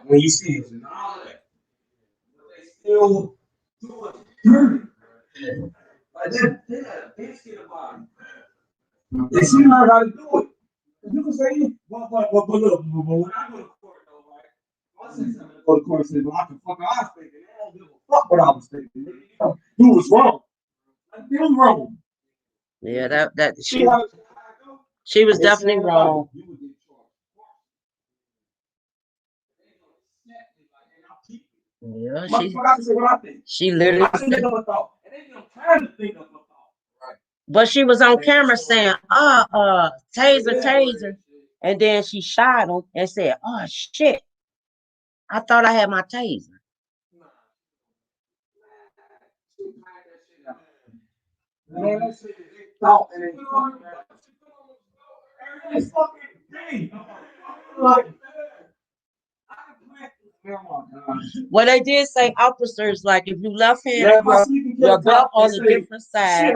When you see it and all of that, but they still do it dirty. Like they had a biscuit about it. They see how to do it. You can say, but look, but when I go to court though, right? I say something to go to court and say, well, I can fuck what I was thinking. They don't give a fuck what I was thinking. You was wrong. Like, they was wrong. Yeah, that she was definitely wrong. Yeah, she literally. But she was on camera saying, taser, taser. And then she shot him and said, oh, shit. I thought I had my taser. Well, they did say officers, like, if you left hand, your belt on a different side.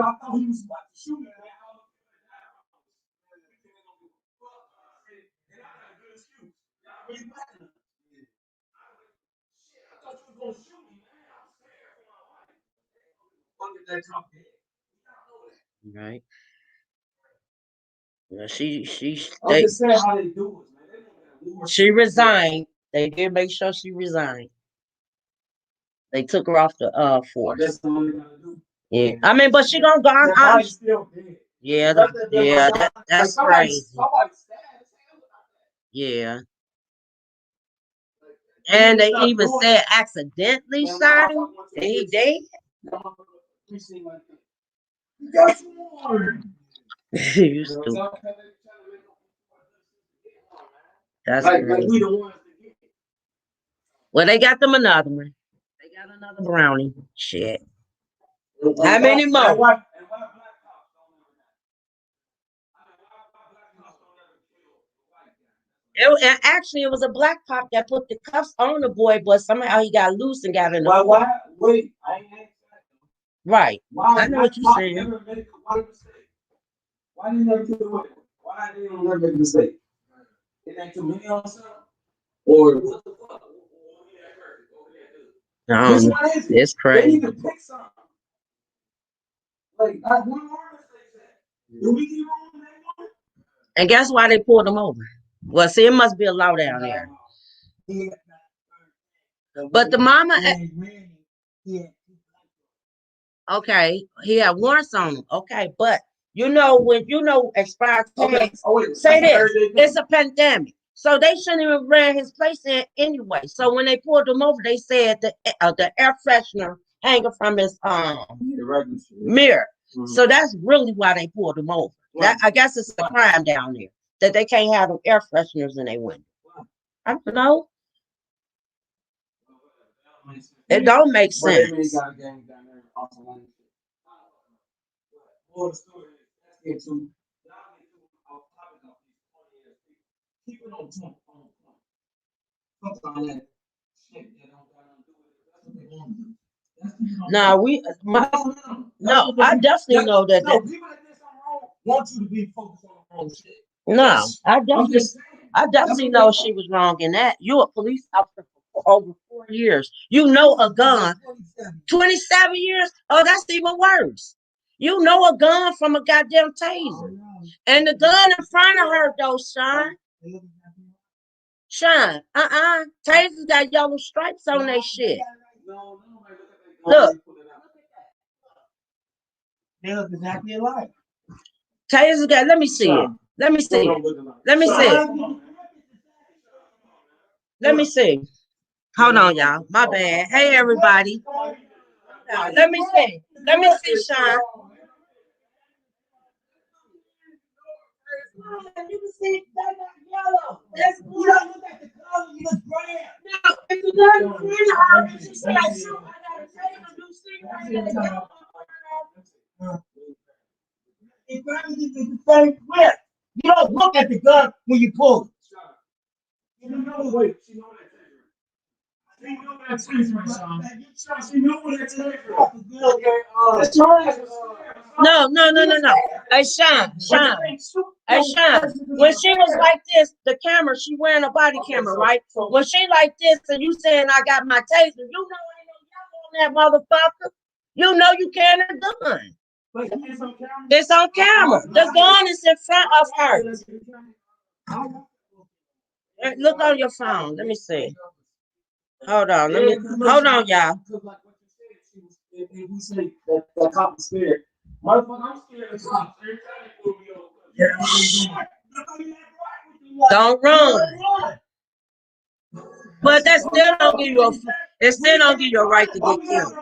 Right. Yeah, she resigned. They did make sure she resigned. They took her off the force. Yeah, I mean, but she gonna go. Yeah, that's crazy. Yeah, and they even said accidentally shot him. And he dead. You stupid. That's crazy. Well, they got them another one. They got another brownie. Shit. How many more? Actually, it was a black cop that put the cuffs on the boy, but somehow he got loose and got in the Wait. Right. I know what you're saying. Why did you never do it? Why did you never make a mistake? It ain't too many on something? Or what the fuck? Which one is it? It's crazy. They need to pick something. Like, one more mistake. Do we keep on that one? And guess why they pulled him over? Well, see, it must be a law down there. But the mama. Okay, he had warrants on him. Okay, but when expired tags, say this, it's a pandemic. So they shouldn't even ran his place in anyway. So when they pulled him over, they said the air freshener hanging from his mirror. Mm-hmm. So that's really why they pulled him over. Right. I guess it's a crime down there that they can't have them air fresheners in their window. I don't know. It don't make sense. No, I definitely know that. No, people that did something wrong want you to be focused on the wrong shit. No, I definitely know she was wrong in that. You're a police officer for over 4 years. You know a gun. 27 years? Oh, that's even worse. You know a gun from a goddamn taser. And the gun in front of her, though, Sean. Tasers got yellow stripes on their shit. Look. They look exactly alike. Tasers got, let me see it. Let me see it. Hold on, y'all. My bad. Hey, everybody. Let me see, Sean. You can see that yellow. That's good. You don't look at the color, you look brown. No, if you got a friend, I got to tell you to do see. It's the same clip. You don't look at the gun when you pull it. You know the way. No. Hey, Sean. Hey, Sean. When she was like this, the camera, she wearing a body camera, right? When she like this, and you saying I got my taser, you know ain't no yellow on that motherfucker. You know you carrying a gun. It's on camera. The gun is in front of her. Look on your phone. Let me see. Hold on. Hold on, y'all. Don't run. But that still don't give you it still don't give you a right to get killed.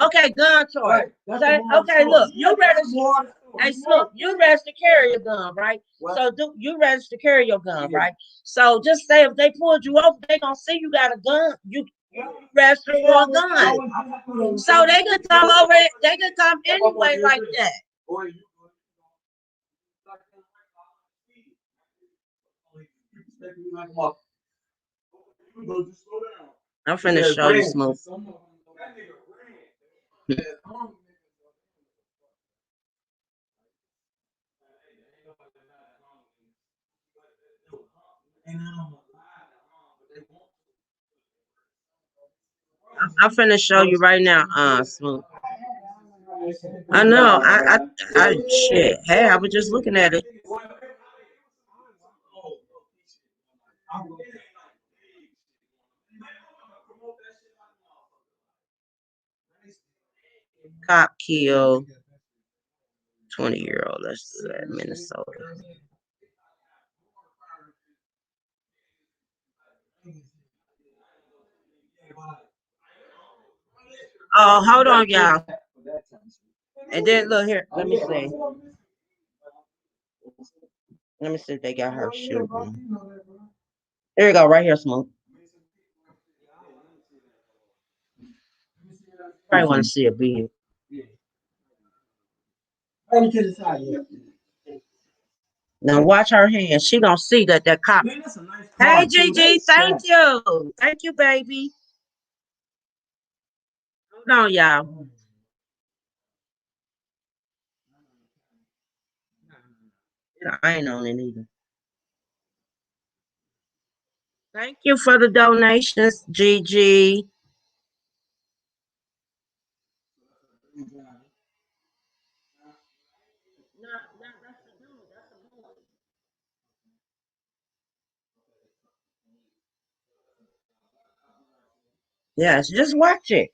Okay, gun charge. Okay, look, you register. Hey, look, you register to carry a gun, right? So you register to carry your gun, right? So just say if they pulled you over, they gonna see you got a gun. You register for a gun. So they could come over. They could come anyway like that. I'm finna show you Smoke. I'm finna show you right now, Smoke. I know. I shit. Hey, I was just looking at it. Cop kill 20-year-old. Let's do that. Minnesota. Oh, hold on, y'all. And then look here. Let me see. Let me see if they got her shooting. There you go, right here, Smoke. Probably want to see a video. Now watch her hand. She don't see that cop. Hey, Gigi, thank you, baby. Hold on, y'all. I ain't on it either. Thank you for the donations, Gigi. Yes, just watch it.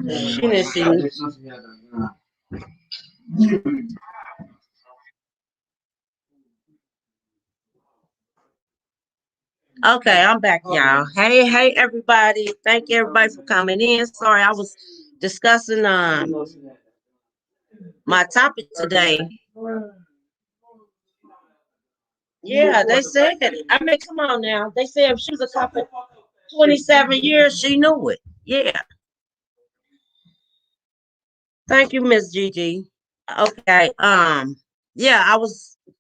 She didn't see me. Okay, I'm back, y'all. Hey, everybody. Thank you, everybody, for coming in. Sorry, I was discussing my topic today. Yeah, they said it. I mean, come on now. They said if she was a cop for 27 years, she knew it. Yeah. Thank you, Miss Gigi. Okay. Yeah,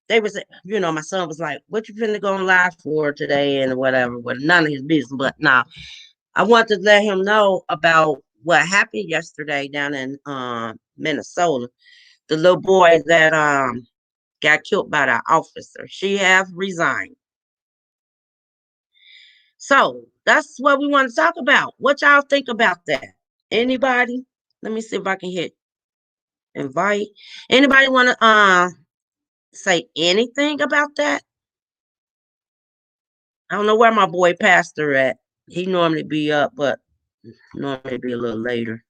they was, my son was like, what you finna go on live for today and whatever, but none of his business. But now I want to let him know about what happened yesterday down in Minnesota. The little boy that got killed by the officer. She have resigned. So that's what we want to talk about. What y'all think about that? Anybody? Let me see if I can hit invite. Anybody want to say anything about that? I don't know where my boy Pastor at. He normally be up, but normally be a little later.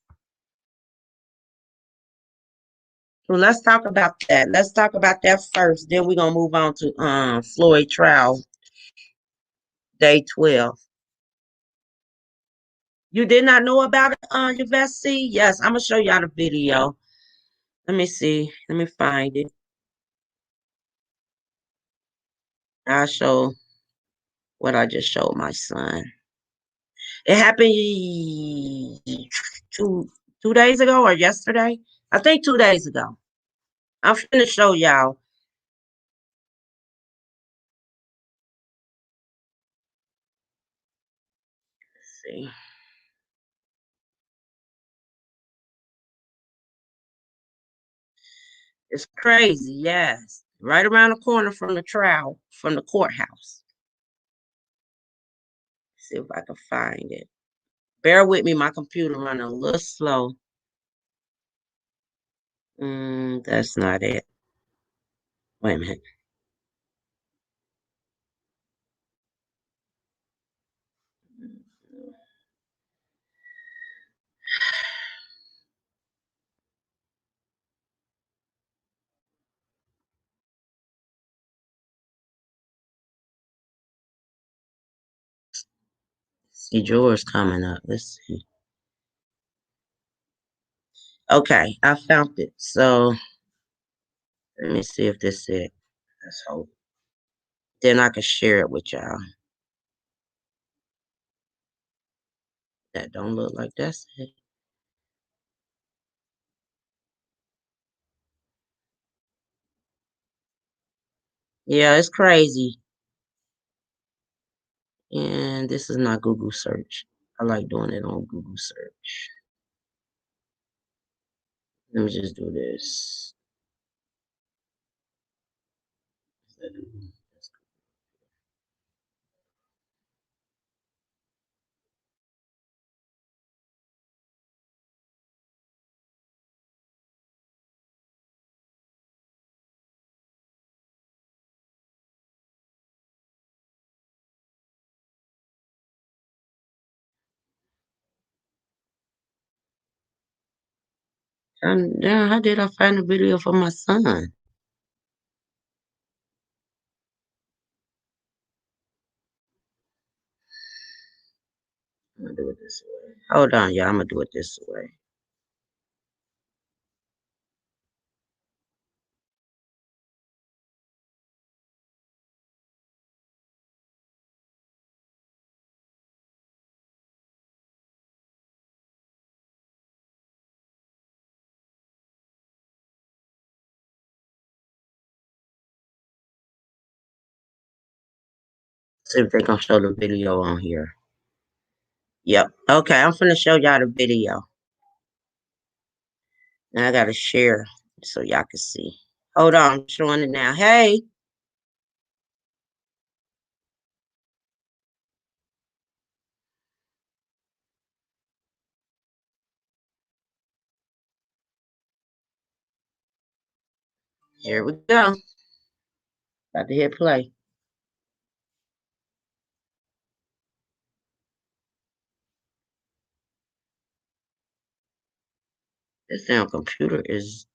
Well, let's talk about that. Let's talk about that first. Then we're gonna move on to Floyd trial. Day 12. You did not know about it, your Vessi? Yes, I'm gonna show y'all the video. Let me see. Let me find it. I'll show what I just showed my son. It happened 2 days ago or yesterday. I think 2 days ago. I'm finna show y'all. Let's see. It's crazy, yes. Right around the corner from the trial, from the courthouse. See if I can find it. Bear with me, my computer running a little slow. That's not it. Wait a minute. See, George coming up. Let's see. Okay, I found it. So let me see if this is it. Let's hope. Then I can share it with y'all. That don't look like that's it. Yeah, it's crazy. And this is not Google search. I like doing it on Google search. Let me just do this. Damn, how did I find a video for my son? I'm gonna do it this way. Hold on, y'all. I'm gonna do it this way. See if they gonna show the video on here. Yep. Okay, I'm finna show y'all the video. Now I gotta share so y'all can see. Hold on, I'm showing it now. Hey. Here we go. About to hit play. This damn computer is.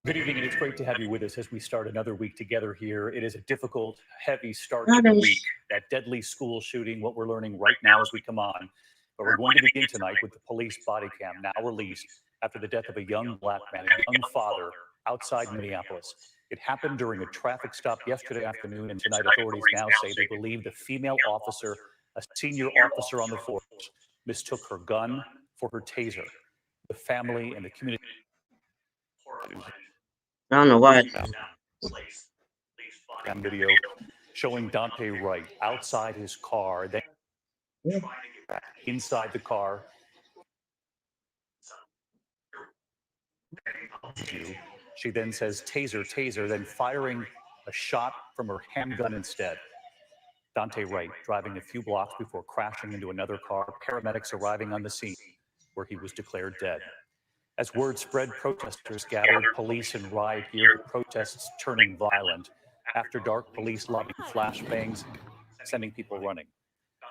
Good evening, and it's great to have you with us as we start another week together here. It is a difficult, heavy start to the week. That deadly school shooting, what we're learning right now as we come on. But we're going to begin tonight with the police body cam now released after the death of a young black man, a young father outside Minneapolis. It happened during a traffic stop yesterday afternoon, and tonight authorities now say they believe the female officer, a senior officer on the force, mistook her gun for her taser. The family and the community. I don't know why. Video showing Daunte Wright outside his car, then inside the car. She then says, taser, taser, then firing a shot from her handgun instead. Daunte Wright driving a few blocks before crashing into another car, paramedics arriving on the scene where he was declared dead. As word spread, protesters gathered, police and riot gear, the protests turning violent. After dark, police lobbing flashbangs, sending people running.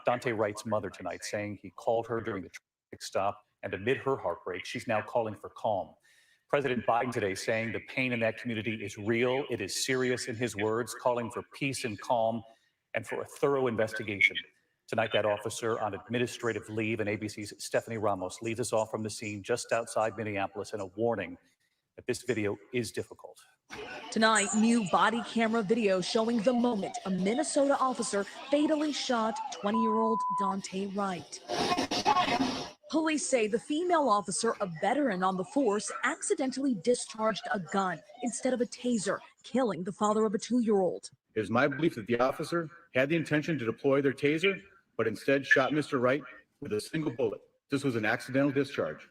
Daunte Wright's mother tonight saying he called her during the traffic stop, and amid her heartbreak, she's now calling for calm. President Biden today saying the pain in that community is real, it is serious in his words, calling for peace and calm and for a thorough investigation. Tonight, that officer on administrative leave, and ABC's Stephanie Ramos leads us off from the scene just outside Minneapolis, and a warning that this video is difficult. Tonight, new body camera video showing the moment a Minnesota officer fatally shot 20-year-old Daunte Wright. Police say the female officer, a veteran on the force, accidentally discharged a gun instead of a taser, killing the father of a 2-year-old. It is my belief that the officer had the intention to deploy their taser, but instead shot Mr. Wright with a single bullet. This was an accidental discharge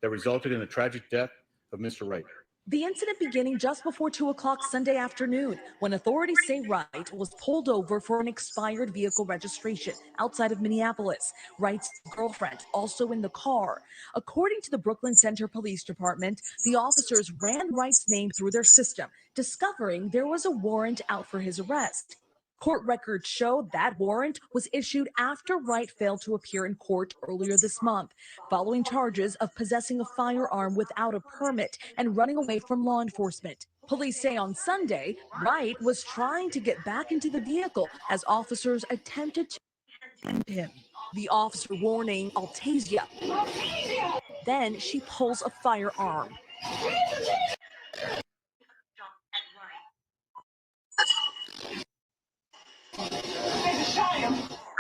that resulted in the tragic death of Mr. Wright. The incident beginning just before 2 o'clock Sunday afternoon, when authorities say Wright was pulled over for an expired vehicle registration outside of Minneapolis. Wright's girlfriend also in the car. According to the Brooklyn Center Police Department, the officers ran Wright's name through their system, discovering there was a warrant out for his arrest. Court records show that warrant was issued after Wright failed to appear in court earlier this month, following charges of possessing a firearm without a permit and running away from law enforcement. Police say on Sunday, Wright was trying to get back into the vehicle as officers attempted to apprehend him. The officer warning Altasia. Then she pulls a firearm.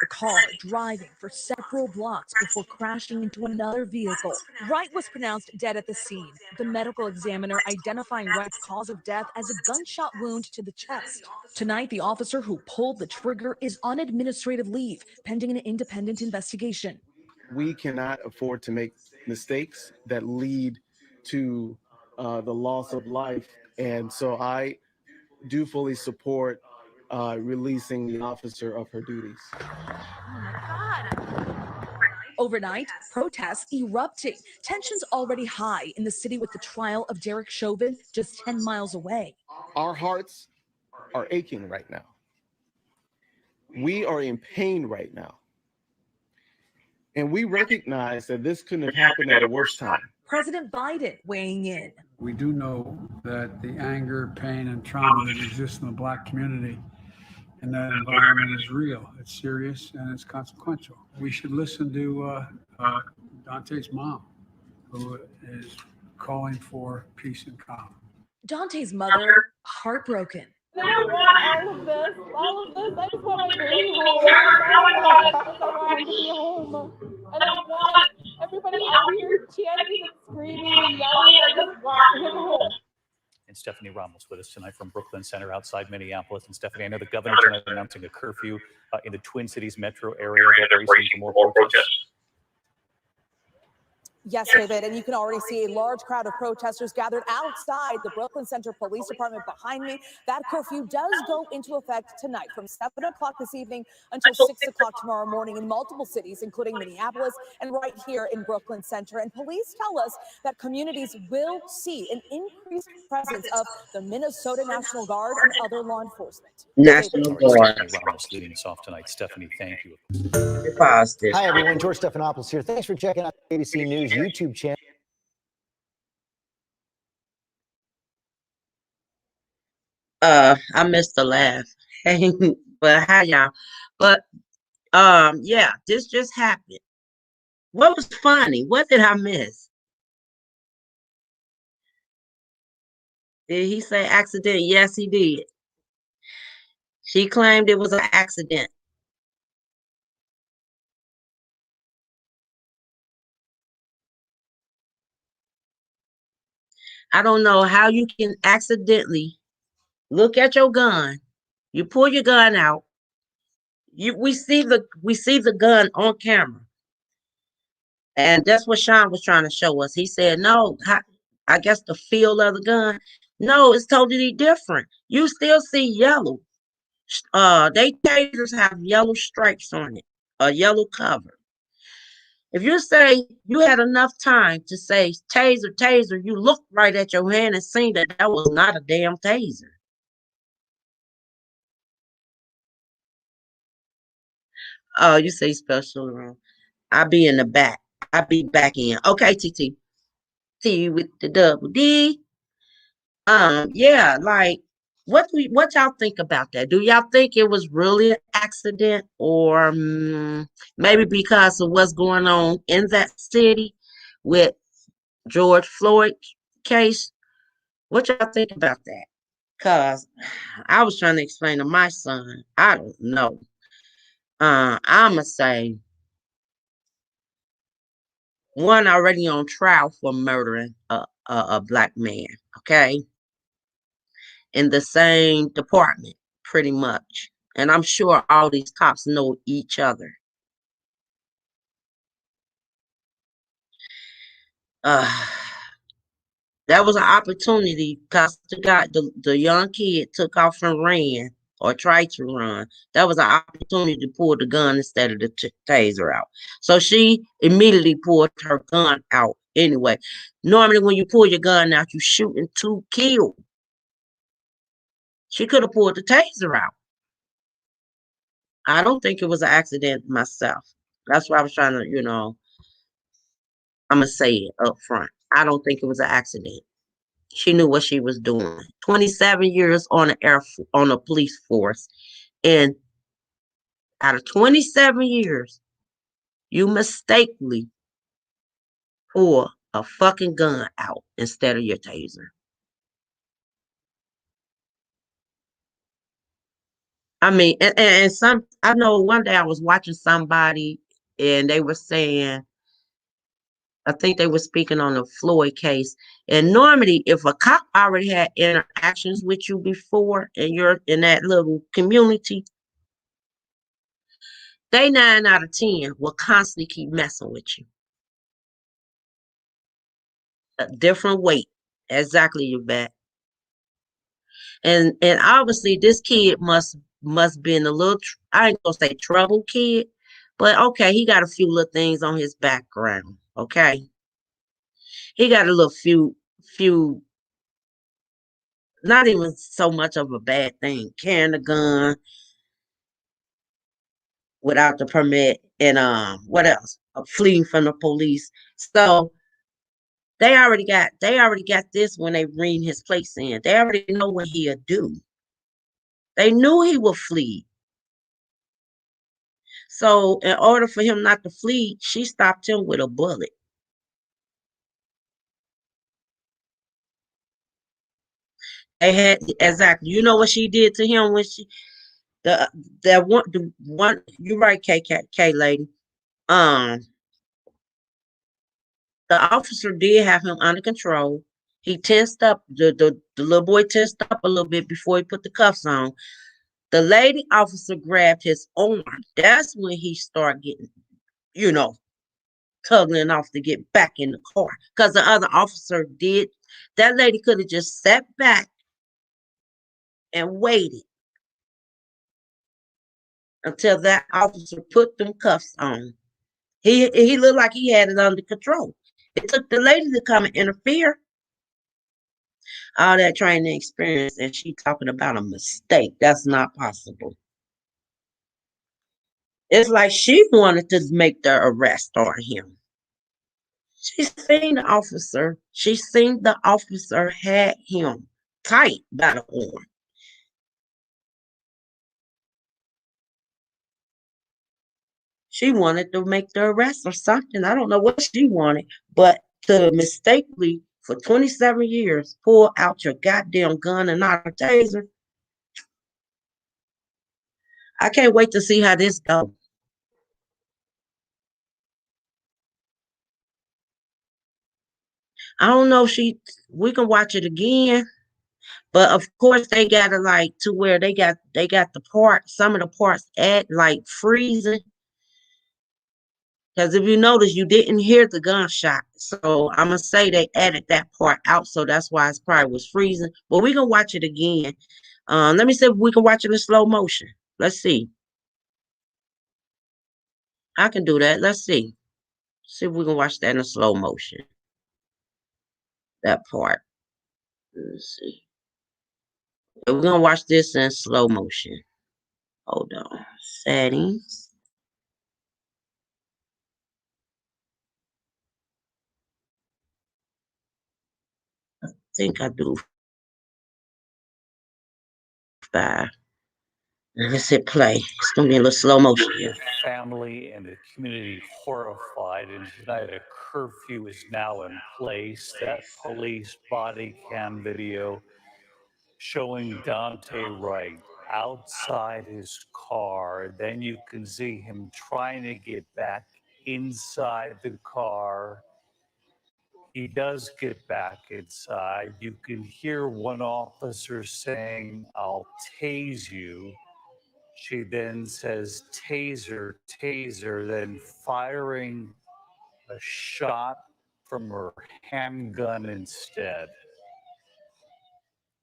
The car driving for several blocks before crashing into another vehicle. Wright was pronounced dead at the scene. The medical examiner identifying Wright's cause of death as a gunshot wound to the chest. Tonight, the officer who pulled the trigger is on administrative leave, pending an independent investigation. We cannot afford to make mistakes that lead to the loss of life. And so I do fully support releasing the officer of her duties. Overnight, protests erupting. Tensions already high in the city with the trial of Derek Chauvin just 10 miles away. Our hearts are aching right now. We are in pain right now. And we recognize that this couldn't have happened at a worse time. President Biden weighing in. We do know that the anger, pain, and trauma that exists in the Black community in that environment is real. It's serious and it's consequential. We should listen to Daunte's mom, who is calling for peace and calm. Daunte's mother, heartbroken. I don't want all of this. I just want my baby home. I want him to be home. I don't want everybody out here chanting and screaming and yelling. I just want him home. And Stephanie Ramos with us tonight from Brooklyn Center outside Minneapolis. And Stephanie, I know the governor tonight announcing a curfew in the Twin Cities metro area. They're bracing for more protests. Yes, David, and you can already see a large crowd of protesters gathered outside the Brooklyn Center Police Department behind me. That curfew does go into effect tonight from 7 o'clock this evening until 6 o'clock tomorrow morning in multiple cities, including Minneapolis and right here in Brooklyn Center. And police tell us that communities will see an increased presence of the Minnesota National Guard and other law enforcement. National Guard. Stephanie Ramos leading us off tonight. Stephanie, thank you. Hi, everyone. George Stephanopoulos here. Thanks for checking out the ABC News YouTube channel. I missed the laugh. But hi y'all. But yeah, this just happened. What was funny? What did I miss? Did he say accident? Yes, he did. She claimed it was an accident. I don't know how you can accidentally look at your gun. You pull your gun out. We see the gun on camera. And that's what Sean was trying to show us. He said, no, I guess the feel of the gun. No, it's totally different. You still see yellow. They tasers have yellow stripes on it, a yellow cover. If you say you had enough time to say taser, taser, you looked right at your hand and seen that that was not a damn taser. Oh, you say special room. I be in the back. I be back in. Okay, TT. T with the double D. Yeah, like what y'all think about that? Do y'all think it was really an accident, or maybe because of what's going on in that city with George Floyd case? What y'all think about that? Cause I was trying to explain to my son. I don't know. I'ma say one already on trial for murdering a black man. Okay, in the same department, pretty much. And I'm sure all these cops know each other. Uh, that was an opportunity because the young kid took off and ran or tried to run. That was an opportunity to pull the gun instead of the taser out. So she immediately pulled her gun out anyway. Normally, when you pull your gun out, you shooting to kill. She could have pulled the taser out. I don't think it was an accident myself. That's why I was trying to, I'm gonna say it up front. I don't think it was an accident. She knew what she was doing. 27 years on on a police force, and out of 27 years, you mistakenly pull a fucking gun out instead of your taser. I mean, and some. I know one day I was watching somebody, and they were saying I think they were speaking on the Floyd case. And normally, if a cop already had interactions with you before and you're in that little community, they 9 out of 10 will constantly keep messing with you. A different weight. Exactly, you bet. And obviously this kid must been a little I ain't gonna say trouble kid, but okay, he got a few little things on his background. Okay. He got a little few not even so much of a bad thing. Carrying a gun without the permit and what else? Fleeing from the police. So they already got this when they ring his place in. They already know what he'll do. They knew he would flee. So in order for him not to flee, she stopped him with a bullet. They had exactly. You know what she did to him when she the the one you're right, K lady. Um the officer did have him under control. He tensed up, the little boy tensed up a little bit before he put the cuffs on. The lady officer grabbed his arm. That's when he started getting, you know, tugging off to get back in the car. Because the other officer did. That lady could have just sat back and waited until that officer put them cuffs on. He looked like he had it under control. It took the lady to come and interfere. All that training experience, and she talking about a mistake. That's not possible. It's like she wanted to make the arrest on him. She seen the officer. She seen the officer had him tight by the arm. She wanted to make the arrest or something. I don't know what she wanted, but to mistakenly for 27 years pull out your goddamn gun and not a taser. I can't wait to see how this goes. I don't know if we can watch it again, but of course they got it like to where they got some of the parts at like freezing. Because if you notice, you didn't hear the gunshot. So I'm gonna say they added that part out, so that's why it's probably was freezing. But we can watch it again. Let me see if we can watch it in slow motion. Let's see. I can do that. Let's see. See if we can watch that in slow motion. That part. Let's see. We're gonna watch this in slow motion. Hold on. Settings. I think I do 5. Let's hit play. It's gonna be a little slow motion here. The family and the community horrified, and tonight a curfew is now in place. That police body cam video showing Daunte Wright outside his car. Then you can see him trying to get back inside the car. He does get back inside. You can hear one officer saying, "I'll tase you." She then says, "Taser, taser," then firing a shot from her handgun instead.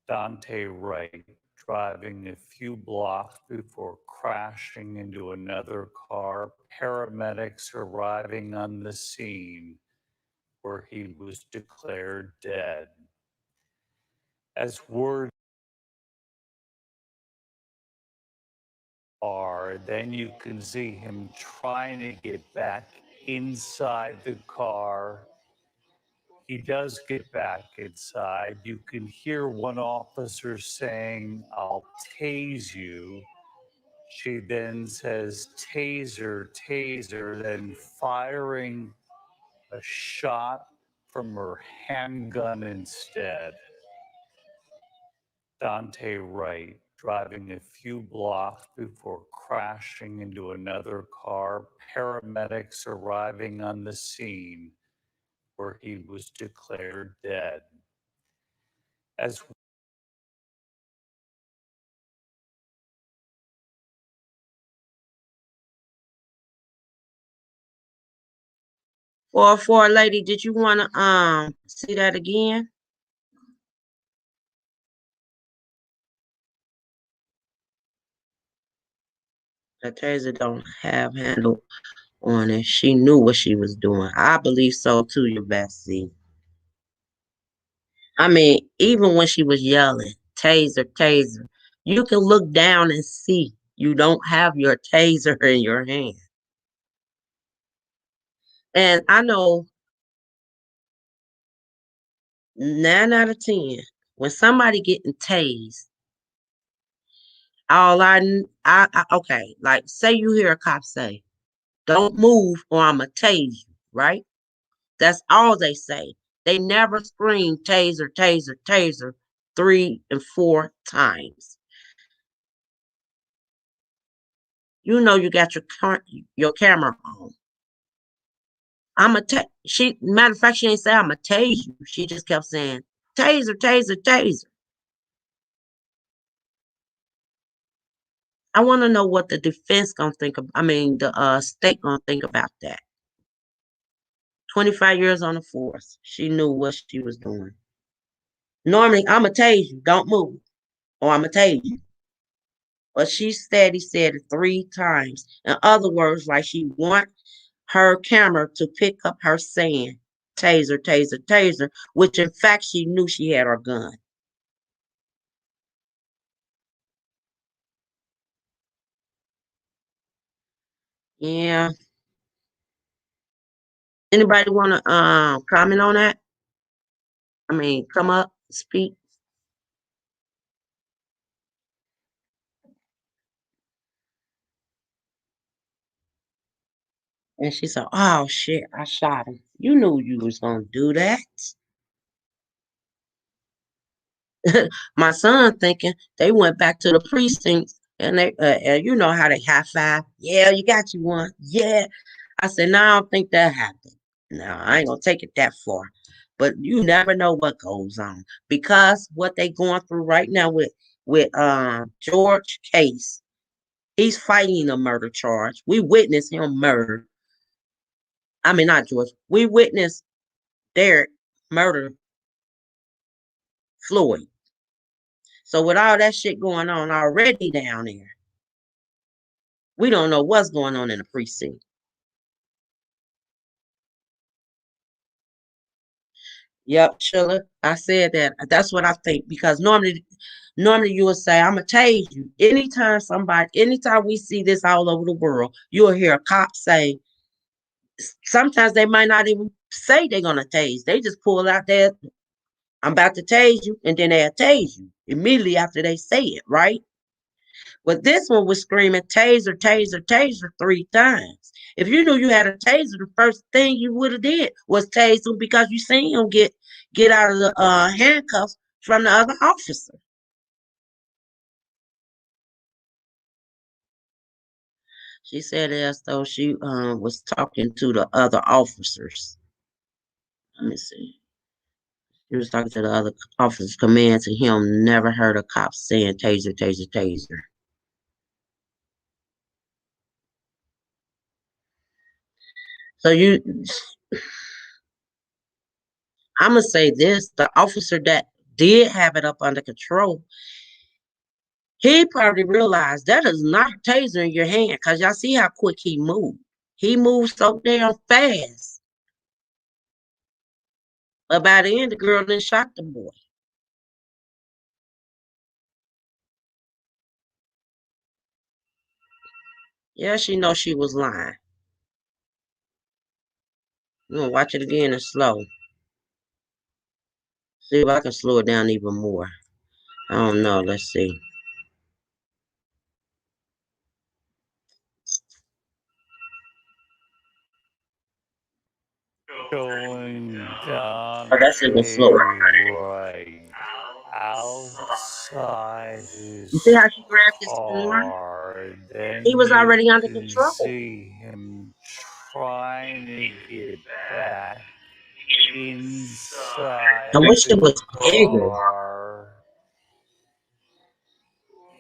Daunte Wright driving a few blocks before crashing into another car. Paramedics arriving on the scene where he was declared dead. As word are, then you can see him trying to get back inside the car. He does get back inside. You can hear one officer saying, "I'll tase you." She then says, "Taser, taser," then firing a shot from her handgun instead. Daunte Wright driving a few blocks before crashing into another car. Paramedics arriving on the scene where he was declared dead. As For a lady, did you wanna see that again? The taser don't have handle on it. She knew what she was doing. I believe so too, your Bessie. I mean, even when she was yelling, taser, taser, you can look down and see you don't have your taser in your hand. And I know 9 out of 10, when somebody getting tased, all okay, like say you hear a cop say, "Don't move or I'ma tase you," right? That's all they say. They never scream taser, taser, taser 3 and 4 times. You know you got your camera on. Matter of fact, she didn't say I'ma tase you. She just kept saying taser, taser, taser. I want to know what the defense gonna think of. I mean, the state gonna think about that. 25 years on the force. She knew what she was doing. Normally, I'ma tase you, don't move, or I'ma tase you. But she steady said it 3 times. In other words, like she want her camera to pick up her saying taser, taser, taser, which in fact she knew she had her gun. Yeah. Anybody want to comment on that? I mean, come up, speak. And she said, "Oh shit, I shot him. You knew you was gonna do that." My son thinking they went back to the precincts and you know how they high five. Yeah, you got you one. Yeah. I said, no, I don't think that happened. No, I ain't gonna take it that far. But you never know what goes on because what they going through right now with George case, he's fighting a murder charge. We witnessed him murder. I mean, not George. We witnessed Derek murder Floyd. So with all that shit going on already down there, we don't know what's going on in the precinct. Yep, Sheila. I said that. That's what I think because normally you would say, "I'm gonna tase you." Anytime we see this all over the world, you'll hear a cop say. Sometimes they might not even say they're gonna tase. They just pull out their, "I'm about to tase you," and then they'll tase you immediately after they say it, right? But this one was screaming taser, taser, taser 3 times. If you knew you had a taser, the first thing you would have did was tase him because you seen him get out of the handcuffs from the other officer. She said it as though she was talking to the other officers. Let me see. She was talking to the other officers, command to him. Never heard a cop saying taser, taser, taser. So I'm gonna say this: the officer that did have it up under control, he probably realized that is not a taser in your hand because y'all see how quick he moved. He moved so damn fast. But by the end, the girl didn't shot the boy. Yeah, she knows she was lying. I'm gonna watch it again and slow. See if I can slow it down even more. I don't know. Let's see. Going Oh, that's even Daunte slower. Wright outside You see his how she grabbed his arm? car, He then was you already under can control. see him trying to get back I inside wish it the was bigger. car.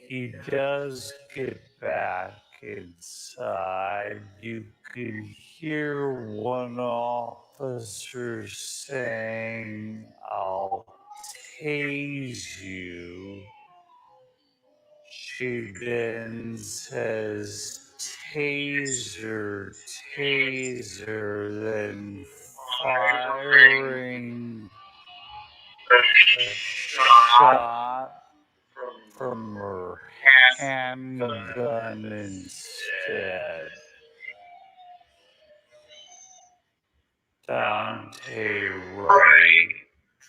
He does get back inside. You can hear one officer saying, "I'll tase you." She then says, "Taser, taser," then firing a shot from her handgun instead. Daunte Wright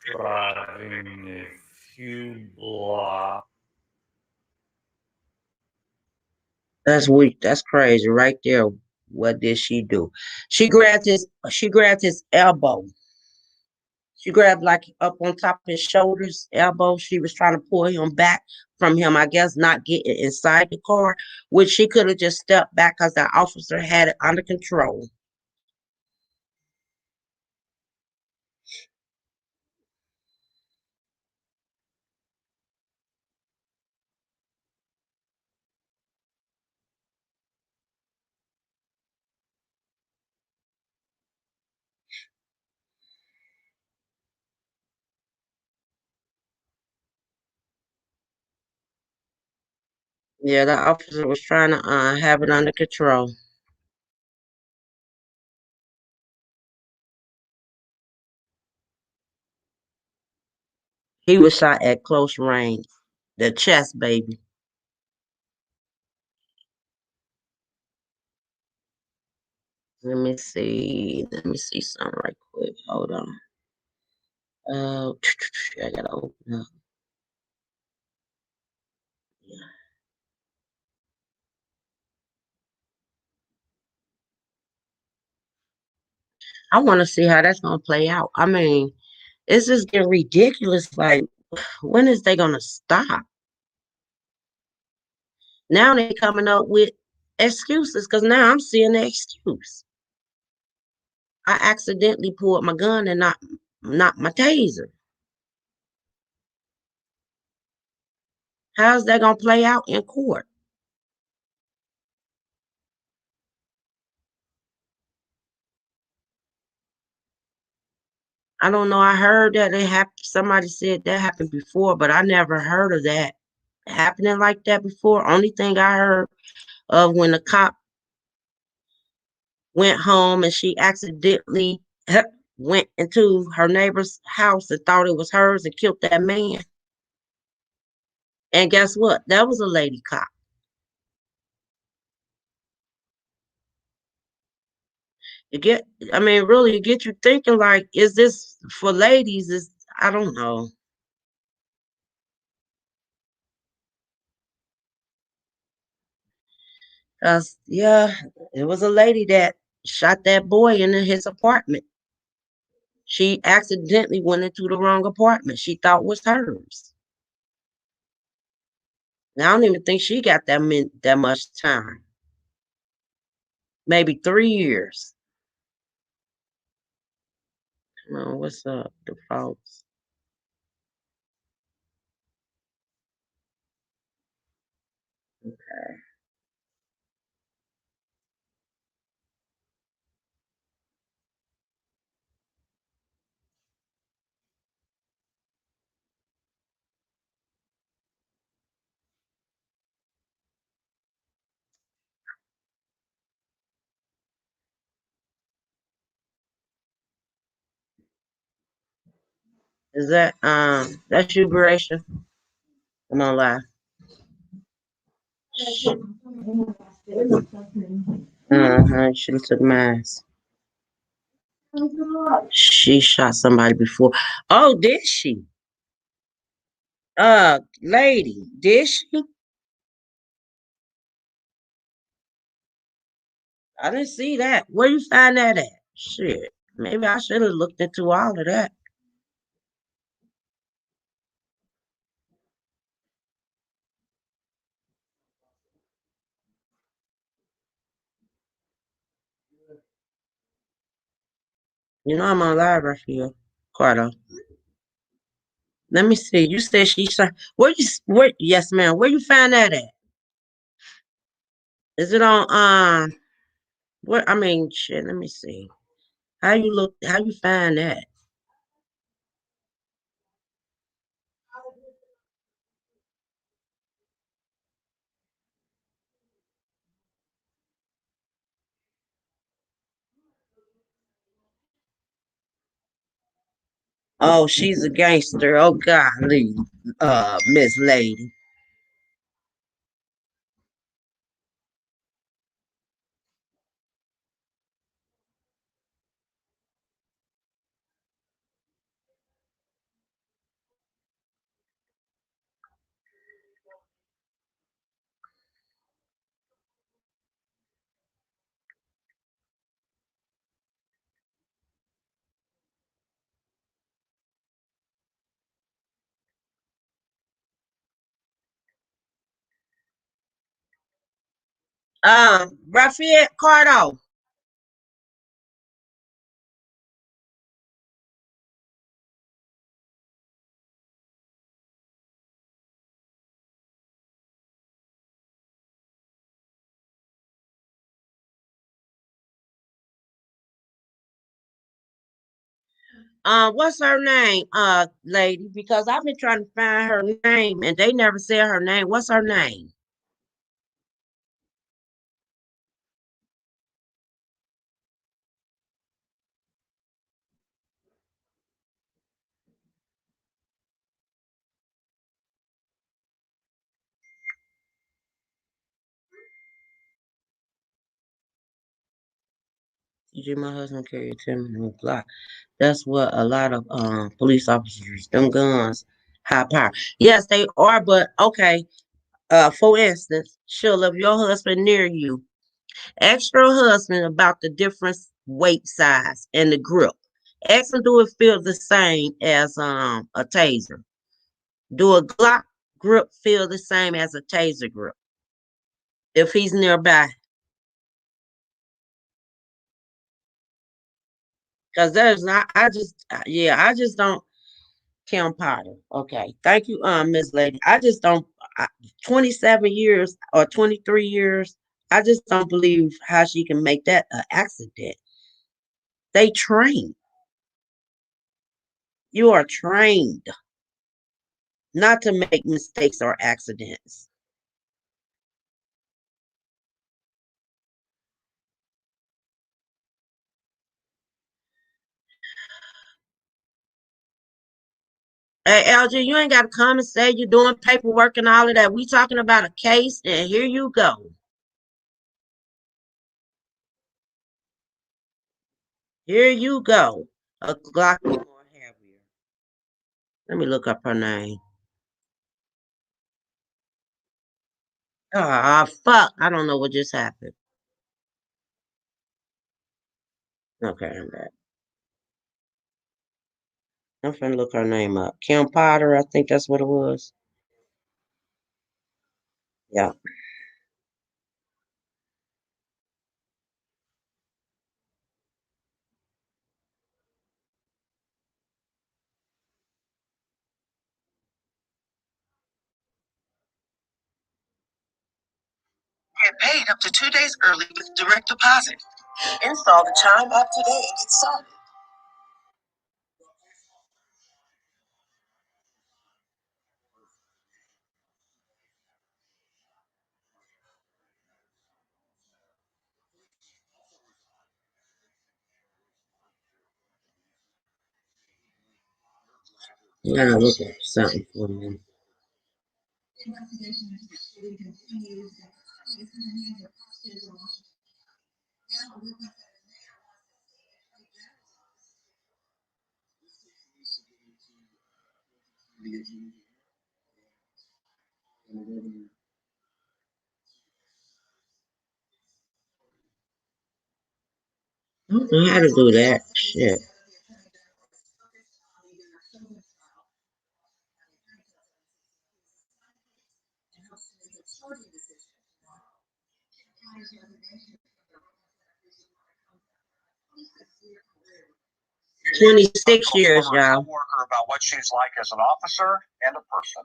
driving a few blocks. That's weak. That's crazy right there. What did she do? She grabbed his elbow. She grabbed like up on top of his shoulders, elbow. She was trying to pull him back from him, I guess, not getting inside the car, which she could have just stepped back because the officer had it under control. Yeah, the officer was trying to have it under control. He was shot at close range. The chest, baby. Let me see. Let me see something right quick. Hold on. Uh, I gotta open up. Yeah. I want to see how that's gonna play out. I mean, it's just getting ridiculous. Like, when is they gonna stop? Now they coming up with excuses because now I'm seeing the excuse. I accidentally pulled my gun and not my taser. How's that gonna play out in court? I don't know. I heard that it happened. Somebody said that happened before, but I never heard of that happening like that before. Only thing I heard of when the cop went home and she accidentally went into her neighbor's house and thought it was hers and killed that man. And guess what? That was a lady cop. Really, it get you thinking like, is this for ladies? I don't know. Yeah, it was a lady that shot that boy in his apartment. She accidentally went into the wrong apartment. She thought was hers. Now, I don't even think she got that much time. Maybe 3 years. Come on, what's up, the folks? Okay. Is that's you, Gracia? Come on, live. She took mine. She shot somebody before. Oh, did she? Lady, did she? I didn't see that. Where you find that at? Shit. Maybe I should have looked into all of that. You know I'm on live right here, Carter. Let me see. You said she shot. Where? Yes, ma'am. Where you find that at? Is it on? What? I mean, shit. Let me see. How you look? How you find that? Oh, she's a gangster. Oh, golly, Miss Lady. Raphael Cardo. What's her name, lady? Because I've been trying to find her name and they never said her name. What's her name? TJ, my husband carried 10 Glock. That's what a lot of police officers, them guns, high power. Yes, they are, but okay. For instance, she'll if your husband near you, ask your husband about the different weight size and the grip. Ask him do it feel the same as a taser. Do a Glock grip feel the same as a taser grip? If he's nearby. Because there's not I just don't Kim Potter. Okay. Thank you, Miss Lady. I just don't 27 years or 23 years. I just don't believe how she can make that an accident. They train. You are trained not to make mistakes or accidents. Hey, LG, you ain't got to come and say you're doing paperwork and all of that. We talking about a case, and here you go. Here you go. A Glock or heavier. Let me look up her name. Ah, fuck. I don't know what just happened. Okay, I'm back. I'm finna look her name up. Kim Potter, I think that's what it was. Yeah. Get paid up to 2 days early with direct deposit. Install the Chime app today and get started. Yeah, look up something for me. I don't know how to do that. Shit. Talk 26 to years, her y'all. coworker about what she's like as an officer and a person.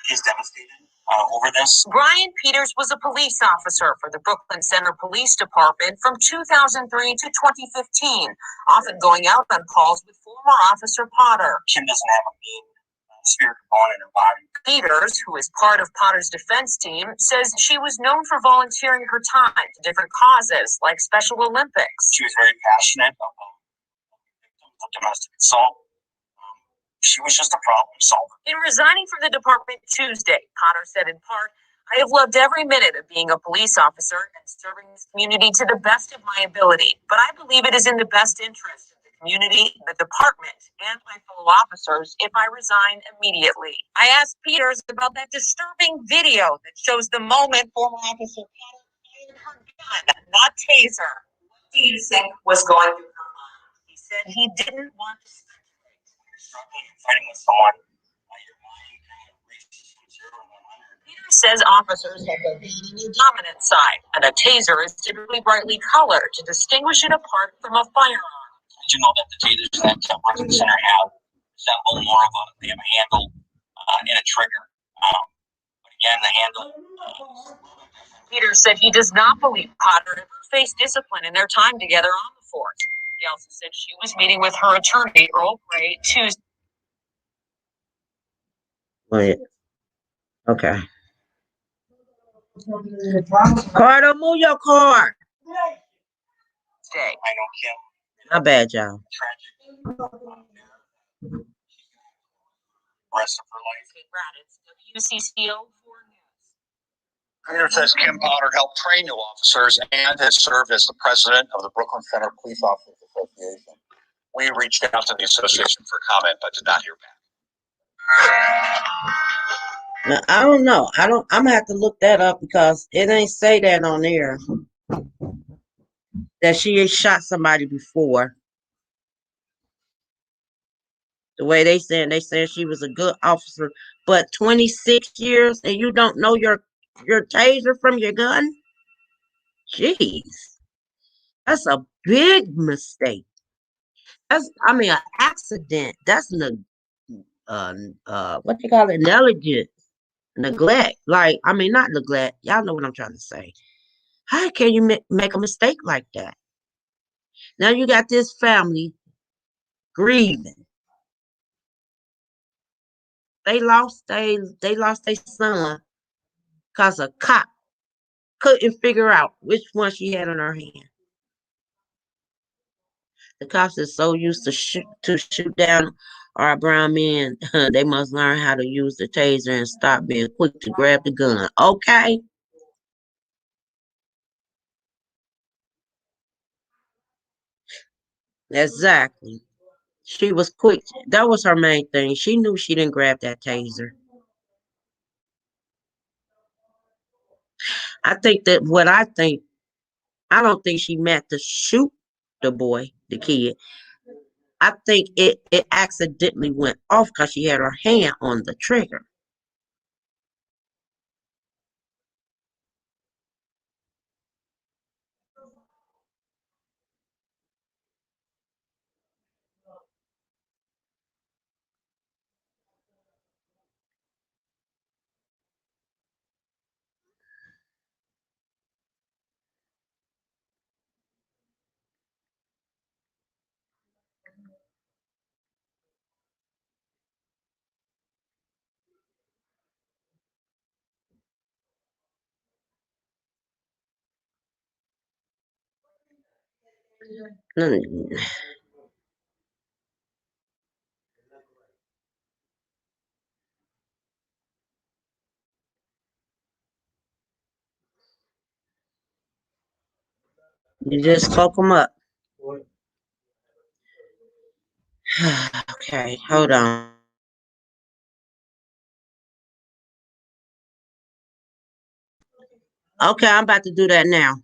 He's devastated over this. Brian Peters was a police officer for the Brooklyn Center Police Department from 2003 to 2015, often going out on calls with former Officer Potter. Kim doesn't have a mean spirit component in her body. Peters, who is part of Potter's defense team, says she was known for volunteering her time to different causes like Special Olympics. She was very passionate about domestic assault. She was just a problem solver. In resigning from the department Tuesday, Potter said in part, "I have loved every minute of being a police officer and serving this community to the best of my ability. But I believe it is in the best interest of the community, the department, and my fellow officers if I resign immediately." I asked Peters about that disturbing video that shows the moment former Officer Potter fired her gun, not taser. What do you think was going through her mind? He said he didn't want to speculate. You're struggling and fighting with someone. Your mind kind of races from 0 to 100. Peter says officers have the dominant side, and a taser is typically brightly colored to distinguish it apart from a firearm. Did you know that the tasers that Brooklyn Center have resemble more of they have a handle and a trigger? But again, the handle. Peter said he does not believe Potter ever faced discipline in their time together on the force. He also said she was meeting with her attorney, Earl Gray, Tuesday. Wait. Okay. Carter, move your car. I know Kim. My bad, y'all. Tragic. Rest of her life. WCCO 4 News. Peter says Kim Potter helped train new officers and has served as the president of the Brooklyn Center Police Officers Association. We reached out to the association for comment, but did not hear back. Now, I don't know. I'm gonna have to look that up because it ain't say that on there that she had shot somebody before. The way they said she was a good officer, but 26 years and you don't know your taser from your gun? Jeez, that's a big mistake. That's an accident. That's what you call it, negligence, neglect. Like, not neglect. Y'all know what I'm trying to say. How can you make a mistake like that? Now you got this family grieving. They lost their son because a cop couldn't figure out which one she had in her hand. The cops are so used to shoot down Our brown men, they must learn how to use the taser and stop being quick to grab the gun. Okay? Exactly. She was quick. That was her main thing. She knew she didn't grab that taser. I think that what I think, I don't think she meant to shoot the boy, the kid. I think it accidentally went off because she had her hand on the trigger. Mm, You just cloak them up. Okay, hold on. Okay, I'm about to do that now.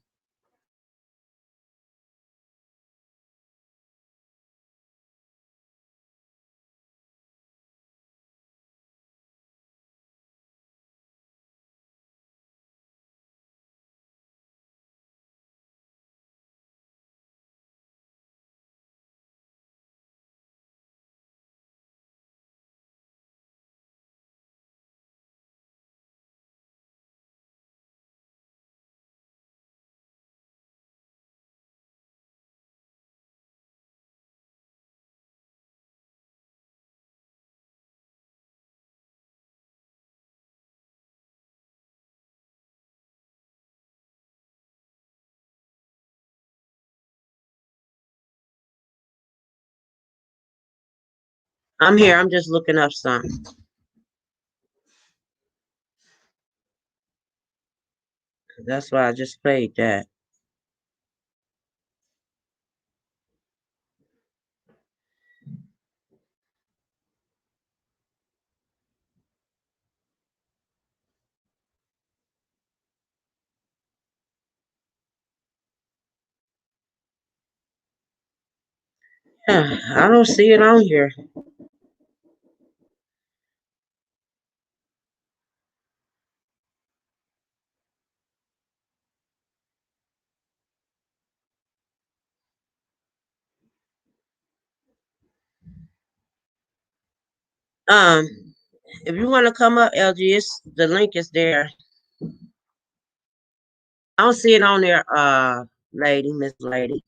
I'm here. I'm just looking up something. That's why I just played that. I don't see it on here. Um, if you want to come up, LG, the link is there. I don't see it on there, lady, Miss Lady.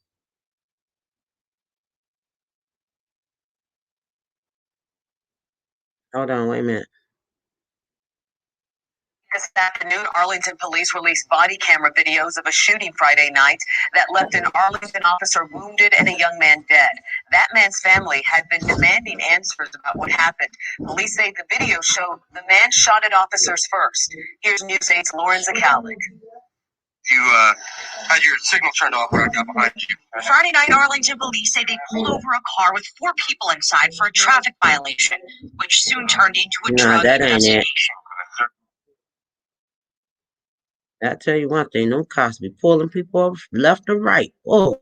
Hold on, wait a minute. This afternoon, Arlington police released body camera videos of a shooting Friday night that left an Arlington officer wounded and a young man dead. That man's family had been demanding answers about what happened. Police say the video showed the man shot at officers first. Here's News 8's Lauren Zakalik. You had your signal turned off when I got behind you. Friday night, Arlington police say they pulled over a car with 4 people inside for a traffic violation, which soon turned into a drug That ain't it. investigation. I tell you one thing, them cops be pulling people off left or right. Oh,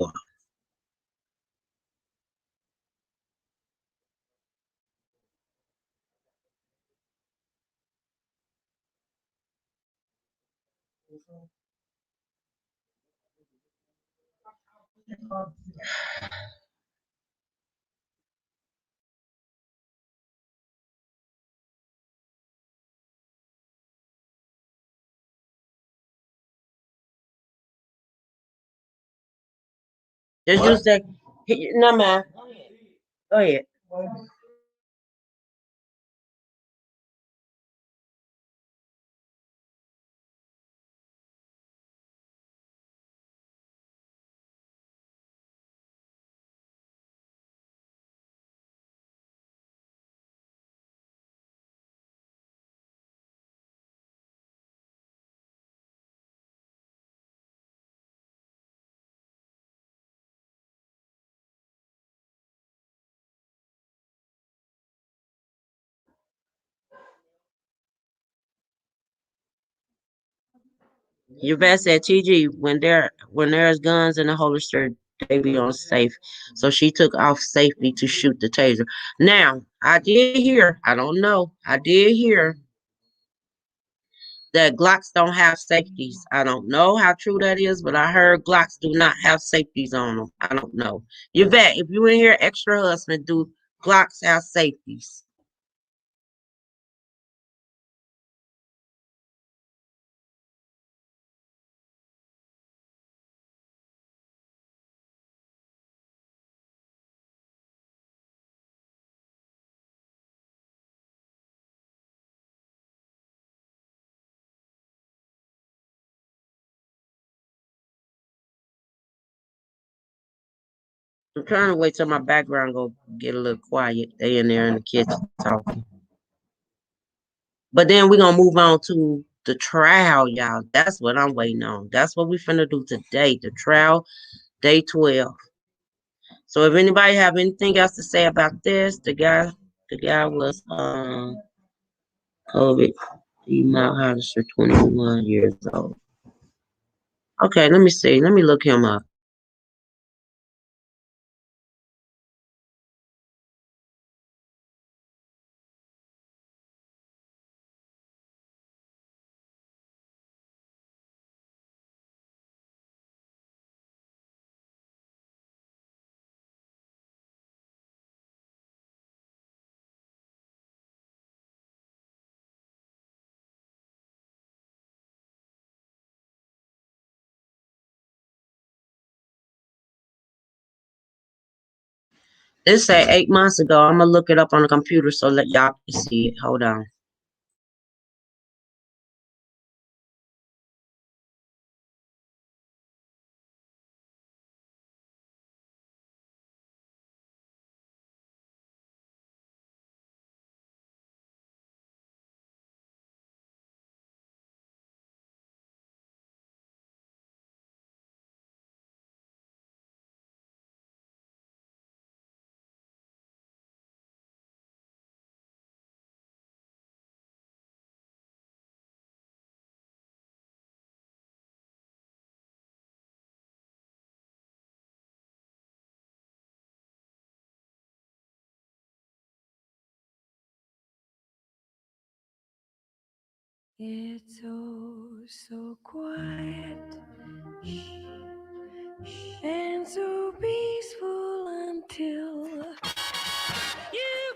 just use that. No, man. Go ahead. Yvette said, TG, when there's guns in the holster, they be unsafe. So she took off safety to shoot the taser. Now, I did hear, I don't know, I did hear that Glocks don't have safeties. I don't know how true that is, but I heard Glocks do not have safeties on them. I don't know. Yvette, if you in here, extra husband, do Glocks have safeties? I'm trying to wait till my background go get a little quiet. They in there in the kitchen talking. But then we're gonna move on to the trial, y'all. That's what I'm waiting on. That's what we finna do today. The trial, day 12. So if anybody have anything else to say about this, the guy was COVID. He Mount Hollister, 21 years old. Okay, let me see. Let me look him up. It said 8 months ago. I'm gonna look it up on the computer so that y'all can see it. Hold on. It's oh so quiet and so peaceful until you.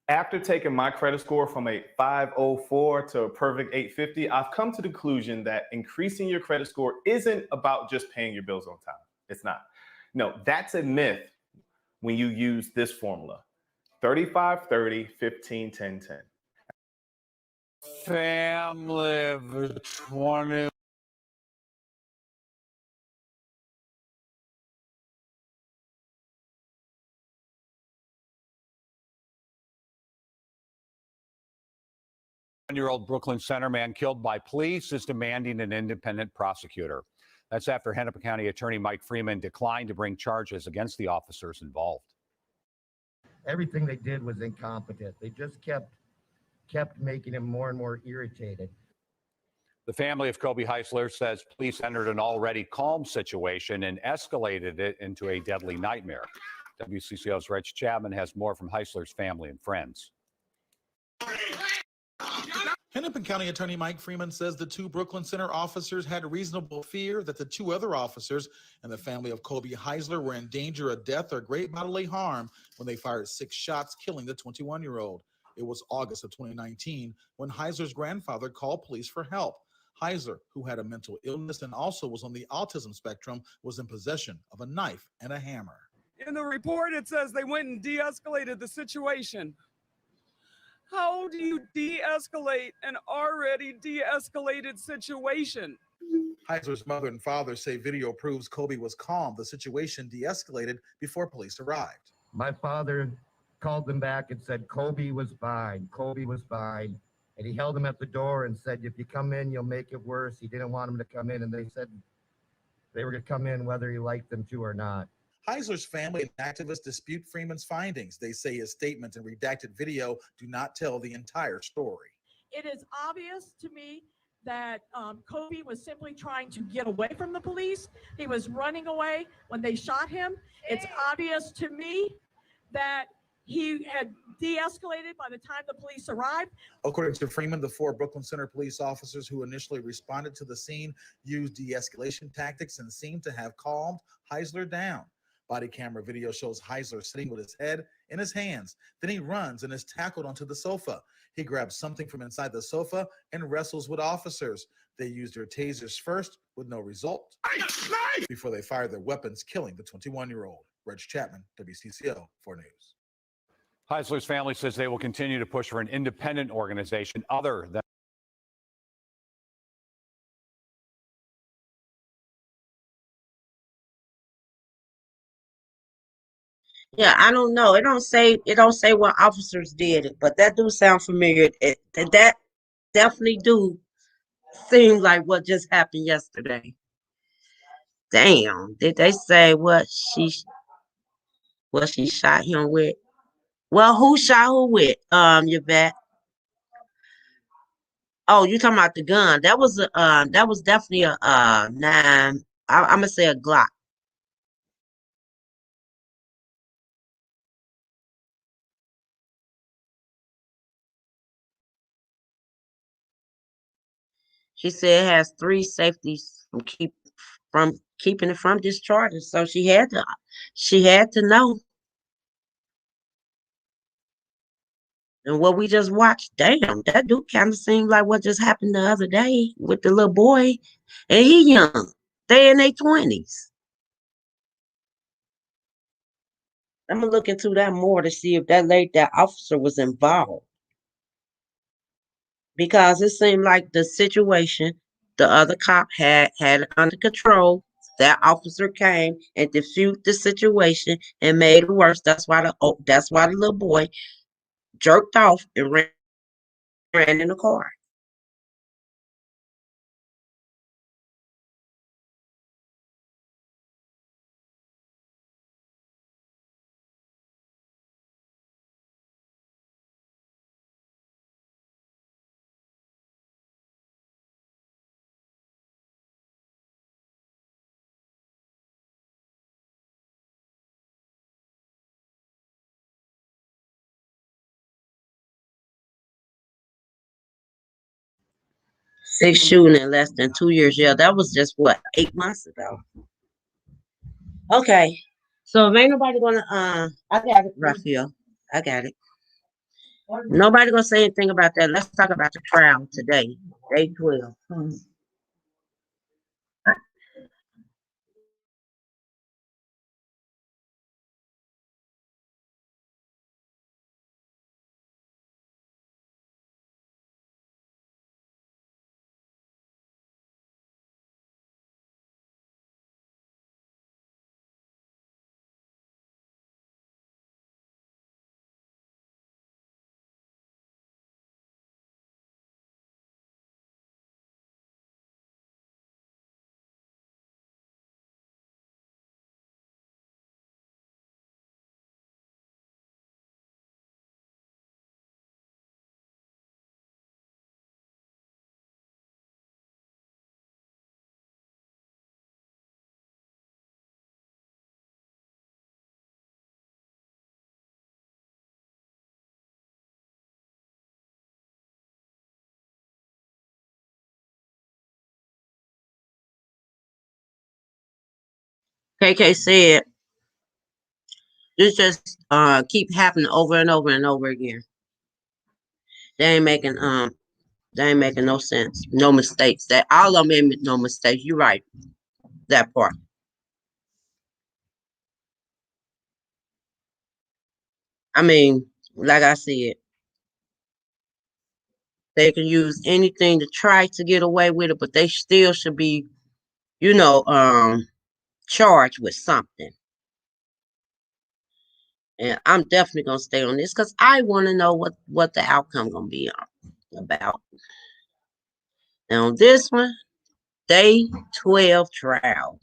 After taking my credit score from a 504 to a perfect 850, I've come to the conclusion that increasing your credit score isn't about just paying your bills on time. It's not. No, that's a myth when you use this formula. 35, 30, 15, 10, 10. Family of 20. One-year-old Brooklyn Center man killed by police is demanding an independent prosecutor. That's after Hennepin County Attorney Mike Freeman declined to bring charges against the officers involved. Everything they did was incompetent. They just kept making him more and more irritated. The family of Kobe Heisler says police entered an already calm situation and escalated it into a deadly nightmare. WCCO's Rich Chapman has more from Heisler's family and friends. Hennepin County Attorney Mike Freeman says the two Brooklyn Center officers had reasonable fear that the two other officers and the family of Kobe Heisler were in danger of death or great bodily harm when they fired 6 shots, killing the 21-year-old. It was August of 2019 when Heisler's grandfather called police for help. Heisler, who had a mental illness and also was on the autism spectrum, was in possession of a knife and a hammer. In the report, it says they went and de-escalated the situation. How do you de-escalate an already de-escalated situation? Heisler's mother and father say video proves Kobe was calm. The situation de-escalated before police arrived. My father called them back and said Kobe was fine. Kobe was fine. And he held him at the door and said, if you come in, you'll make it worse. He didn't want him to come in, and they said they were going to come in whether he liked them to or not. Heisler's family and activists dispute Freeman's findings. They say his statements and redacted video do not tell the entire story. It is obvious to me that Kobe was simply trying to get away from the police. He was running away when they shot him. It's obvious to me that he had de-escalated by the time the police arrived. According to Freeman, the 4 Brooklyn Center police officers who initially responded to the scene used de-escalation tactics and seemed to have calmed Heisler down. Body camera video shows Heisler sitting with his head in his hands. Then he runs and is tackled onto the sofa. He grabs something from inside the sofa and wrestles with officers. They used their tasers first with no result before they fired their weapons, killing the 21-year-old. Reg Chapman, WCCO 4 News. Heisler's family says they will continue to push for an independent organization other than Yeah, I don't know. It don't say what officers did it, but that do sound familiar. That definitely do seem like what just happened yesterday. Damn. Did they say what she shot him with? Well, who shot who with? You bet. Oh, you talking about the gun? That was definitely a 9. I'm gonna say a Glock. She said it has 3 safeties from keeping it from discharging. So she had to know. And what we just watched, damn, that do kind of seem like what just happened the other day with the little boy. And he young. They in their 20s. I'm gonna look into that more to see if that officer was involved. Because it seemed like the situation, the other cop had it under control. That officer came and diffused the situation and made it worse. That's why the little boy jerked off and ran in the car. Six shooting in less than 2 years. Yeah, that was just what, 8 months ago. Okay. So if ain't nobody gonna I got it, Raphael. I got it. Nobody gonna say anything about that. Let's talk about the trial today, day 12. KK said this just keep happening over and over and over again. They ain't making no sense, no mistakes. That all of them made no mistakes. You're right, that part. I mean, like I said, they can use anything to try to get away with it, but they still should be, charged with something. And I'm definitely gonna stay on this because I want to know what the outcome gonna be about. Now on this one, day 12 trial.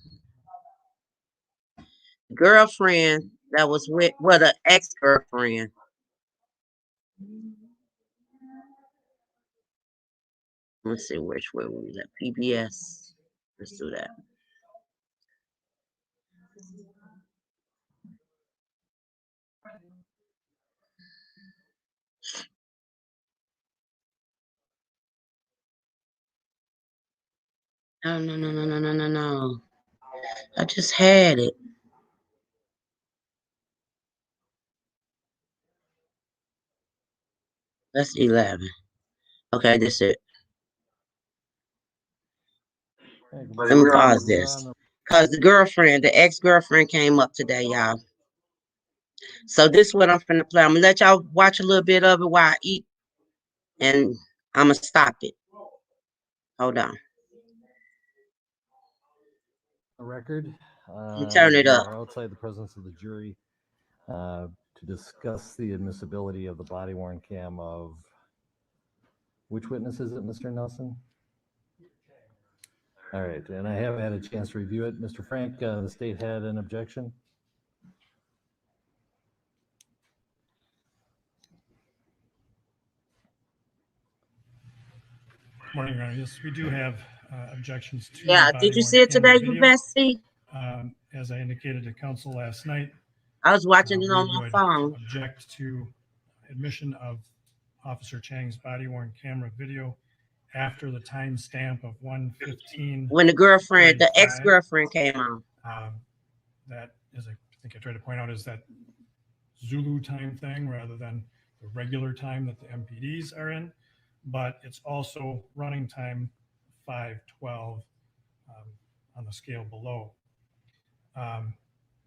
Girlfriend that was with an ex-girlfriend. Let's see which way we was at. PBS. Let's do that. No. I just had it. That's 11. Okay, that's it. Let me pause this. Because the ex-girlfriend came up today, y'all. So this is what I'm finna play. I'm gonna let y'all watch a little bit of it while I eat. And I'm gonna stop it. Hold on. A record. Turn it up. We are outside the presence of the jury to discuss the admissibility of the body-worn cam of which witness is it, Mr. Nelson? All right, and I have had a chance to review it. Mr. Frank, the state had an objection. Morning, Your Honor. Yes, we do have objections to. Yeah, did you see it today, you best see? As I indicated to counsel last night, I was watching it on we my would phone. object to admission of Officer Chang's body-worn camera video after the timestamp of 1:15. When the ex-girlfriend came on. That is, I think I tried to point out, is that Zulu time thing rather than the regular time that the MPDs are in, but it's also running time 5:12 on the scale below.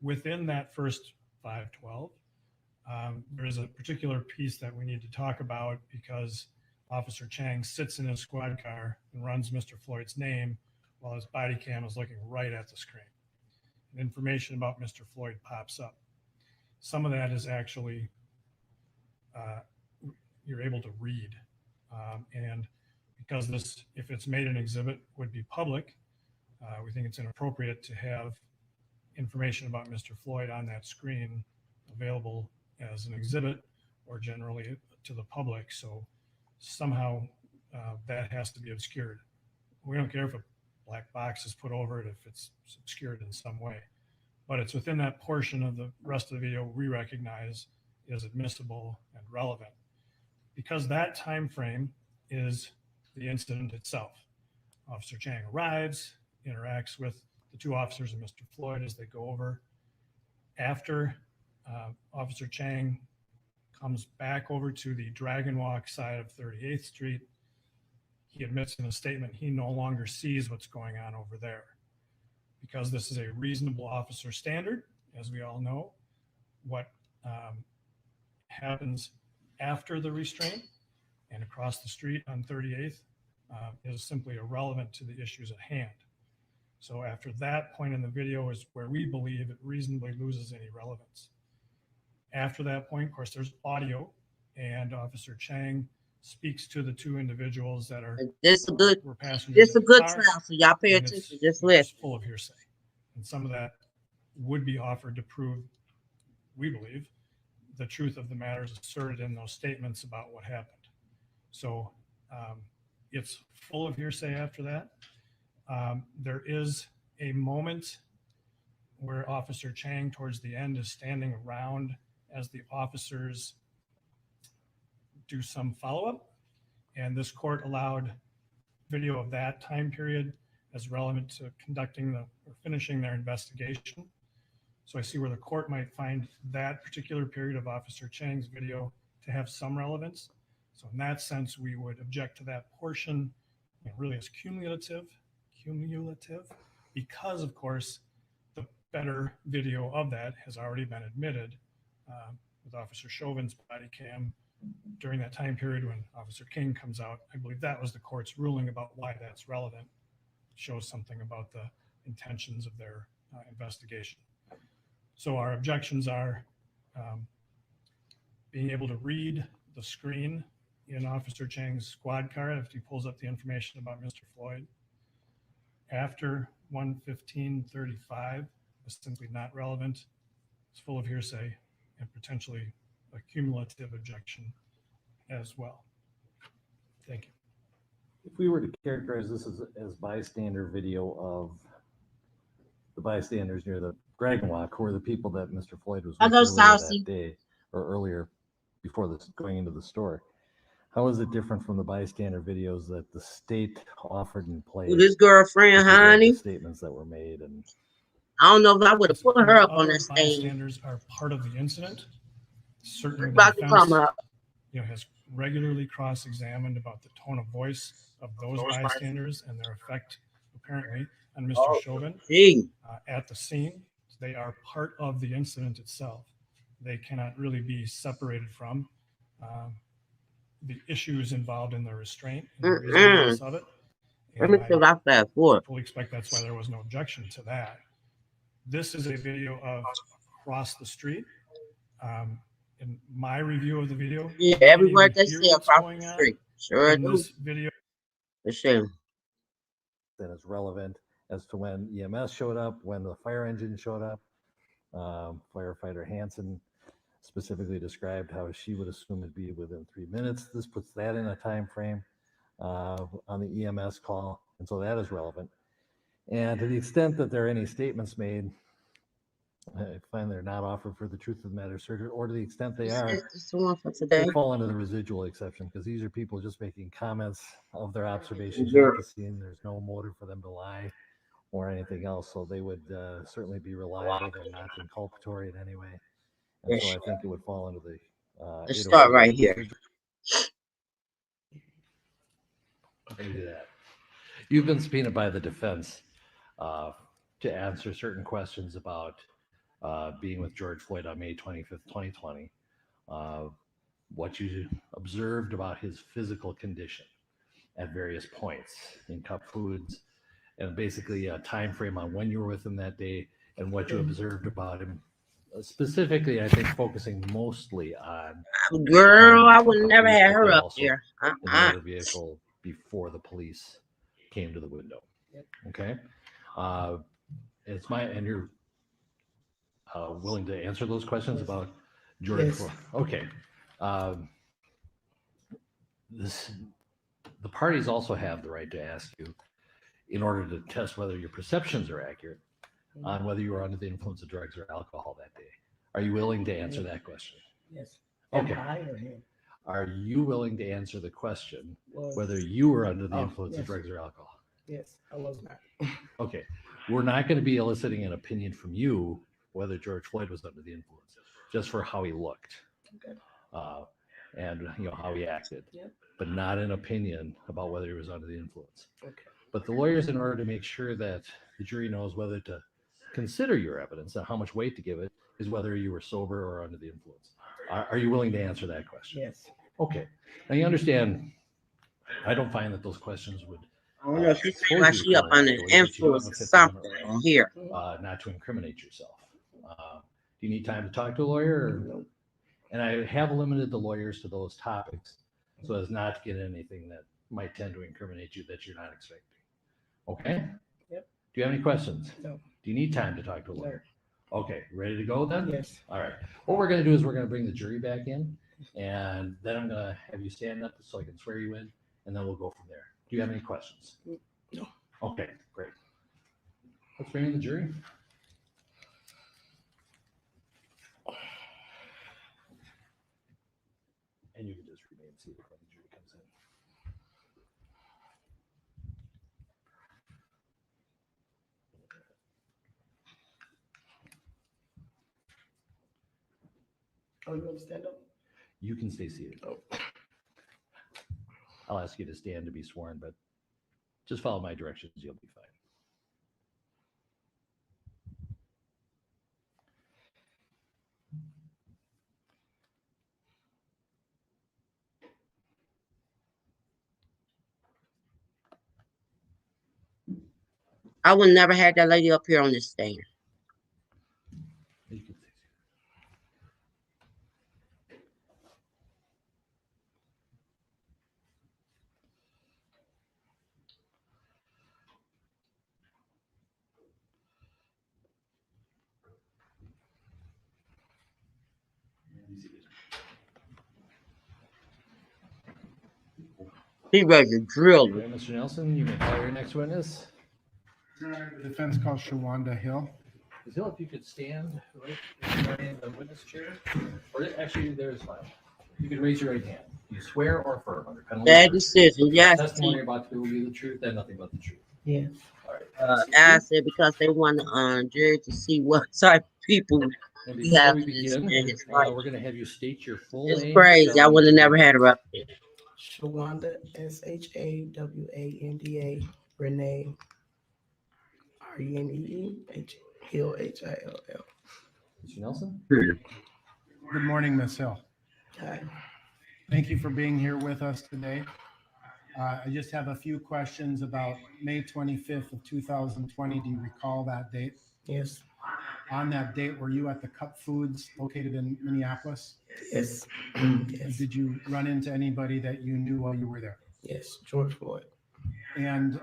Within that first 5:12, there is a particular piece that we need to talk about because Officer Chang sits in his squad car and runs Mr. Floyd's name while his body cam is looking right at the screen. And information about Mr. Floyd pops up. Some of that is actually you're able to read. And because this, if it's made an exhibit, would be public, we think it's inappropriate to have information about Mr. Floyd on that screen available as an exhibit or generally to the public. So somehow that has to be obscured. We don't care if a black box is put over it, if it's obscured in some way, but it's within that portion of the rest of the video we recognize is admissible and relevant because that time frame is the incident itself. Officer Chang arrives, interacts with the two officers and Mr. Floyd as they go over. After Officer Chang comes back over to the Dragon Walk side of 38th Street, he admits in a statement he no longer sees what's going on over there. Because this is a reasonable officer standard, as we all know, what happens after the restraint and across the street on 38th is simply irrelevant to the issues at hand. So after that point in the video is where we believe it reasonably loses any relevance. After that point, of course, there's audio, and Officer Chang speaks to the two individuals that are were passengers. This is a good in the car, trial, so y'all pay and attention. it's Just listen. full of hearsay, and some of that would be offered to prove, we believe, the truth of the matters asserted in those statements about what happened. So it's full of hearsay after that. There is a moment where Officer Chang towards the end is standing around as the officers do some follow-up, and this court allowed video of that time period as relevant to conducting or finishing their investigation. So I see where the court might find that particular period of Officer Chang's video to have some relevance. So in that sense, we would object to that portion. It really is cumulative, because of course, the better video of that has already been admitted with Officer Chauvin's body cam during that time period when Officer King comes out. I believe that was the court's ruling about why that's relevant. It shows something about the intentions of their investigation. So our objections are being able to read the screen in Officer Chang's squad car if he pulls up the information about Mr. Floyd after 1:15:35 is simply not relevant. It's full of hearsay and potentially a cumulative objection as well. Thank you. If we were to characterize this as bystander video of the bystanders near the Dragon Walk, who are the people that Mr. Floyd was with earlier that day or earlier before this going into the store, how is it different from the bystander videos that the state offered and played? With his girlfriend, honey. Statements that were made, and I don't know if I would have put her up on that stand. Bystanders are part of the incident. Certainly, the About to come defense, up. has regularly cross-examined about the tone of voice of those bystanders and their effect, apparently, on Mr. Chauvin at the scene. They are part of the incident itself. They cannot really be separated from the issues involved in the restraint and the reasonableness of it. Let me fill out that for. Fully expect that's why there was no objection to that. This is a video of across the street. In my review of the video, yeah, everywhere they see across the street. Sure in this video. For sure. That is relevant as to when EMS showed up, when the fire engine showed up. Firefighter Hansen specifically described how she would assume it'd be within 3 minutes. This puts that in a time frame on the EMS call, and so that is relevant. And to the extent that there are any statements made, I find they're not offered for the truth of the matter asserted, or to the extent they are, they fall under the residual exception, because these are people just making comments of their observations at the scene. There's no motive for them to lie or anything else, so they would certainly be reliable. They're not inculpatory in any way, and so I think it would fall under the let's start right here. Do that. You've been subpoenaed by the defense to answer certain questions about being with George Floyd on May 25th, 2020, what you observed about his physical condition at various points in Cup Foods, and basically a time frame on when you were with him that day and what you observed about him. Specifically, I think focusing mostly on girl, I would never have her up there. in the motor vehicle before the police came to the window. Okay, it's my and you're willing to answer those questions about George? Yes. Okay. The parties also have the right to ask you, in order to test whether your perceptions are accurate, on whether you were under the influence of drugs or alcohol that day. Are you willing to answer that question? Yes. Okay. Am I or him? Are you willing to answer the question Was- whether you were under the Oh, influence of yes. drugs or alcohol? Yes, I was not. Okay. We're not going to be eliciting an opinion from you whether George Floyd was under the influence, just for how he looked. Okay. And how he acted, Yep. but not an opinion about whether he was under the influence. Okay. But the lawyers, in order to make sure that the jury knows whether to consider your evidence and how much weight to give it, is whether you were sober or under the influence. Are you willing to answer that question? Yes. Okay. Now you understand, I don't find that those questions would I don't know, she expose seems like you she to up under liability, but you do influence have or a Fifth something Amendment on here. right, not to incriminate yourself. Do you need time to talk to a lawyer? Or? And I have limited the lawyers to those topics so as not to get anything that might tend to incriminate you that you're not expecting. Okay? Yep. Do you have any questions? No. Do you need time to talk to a lawyer? Okay, ready to go then? Yes. All right. What we're going to do is we're going to bring the jury back in, and then I'm going to have you stand up so I can swear you in, and then we'll go from there. Do you have any questions? No. Okay, great. Let's bring in the jury. And you can just remain seated while the jury comes in. Oh, you want to stand up? You can stay seated. Oh. I'll ask you to stand to be sworn, but just follow my directions. You'll be fine. I would never had that lady up here on this stand. You can stay He ready to drill Okay, it. Mr. Nelson, you may call your next witness. The defense calls Shawanda Hill. Ms. Hill, if you could stand right in the witness chair, or actually, there's fine. You could raise your right hand. Do you swear or affirm under penalty of Bad perjury decision. the Yes. testimony you're about to do will be the truth and nothing but the truth? Yes. All right. I said because they want jury to see what type of people And he before has we in his, begin, in his life. we're going to have you state your full It's name. crazy. I spelling, would have and never had her up there. Shawanda, Shawanda, Renee, Renee, Hill, Hill. Mr. Nelson? Good morning, Ms. Hill. Hi. Thank you for being here with us today. I just have a few questions about May 25th of 2020. Do you recall that date? Yes. On that date, were you at the Cup Foods located in Minneapolis? Yes. Yes. Did you run into anybody that you knew while you were there? Yes, George Floyd. And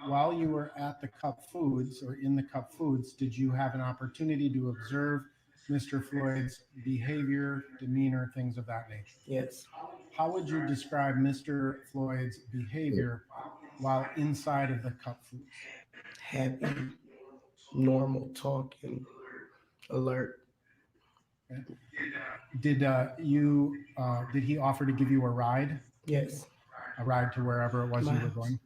while you were at the Cup Foods or in the Cup Foods, did you have an opportunity to observe Mr. Floyd's behavior, demeanor, things of that nature? Yes. How would you describe Mr. Floyd's behavior while inside of the Cup Foods? Happy, normal, talking, alert. Okay. Did he offer to give you a ride? Yes. A ride to wherever it was My you were house. going?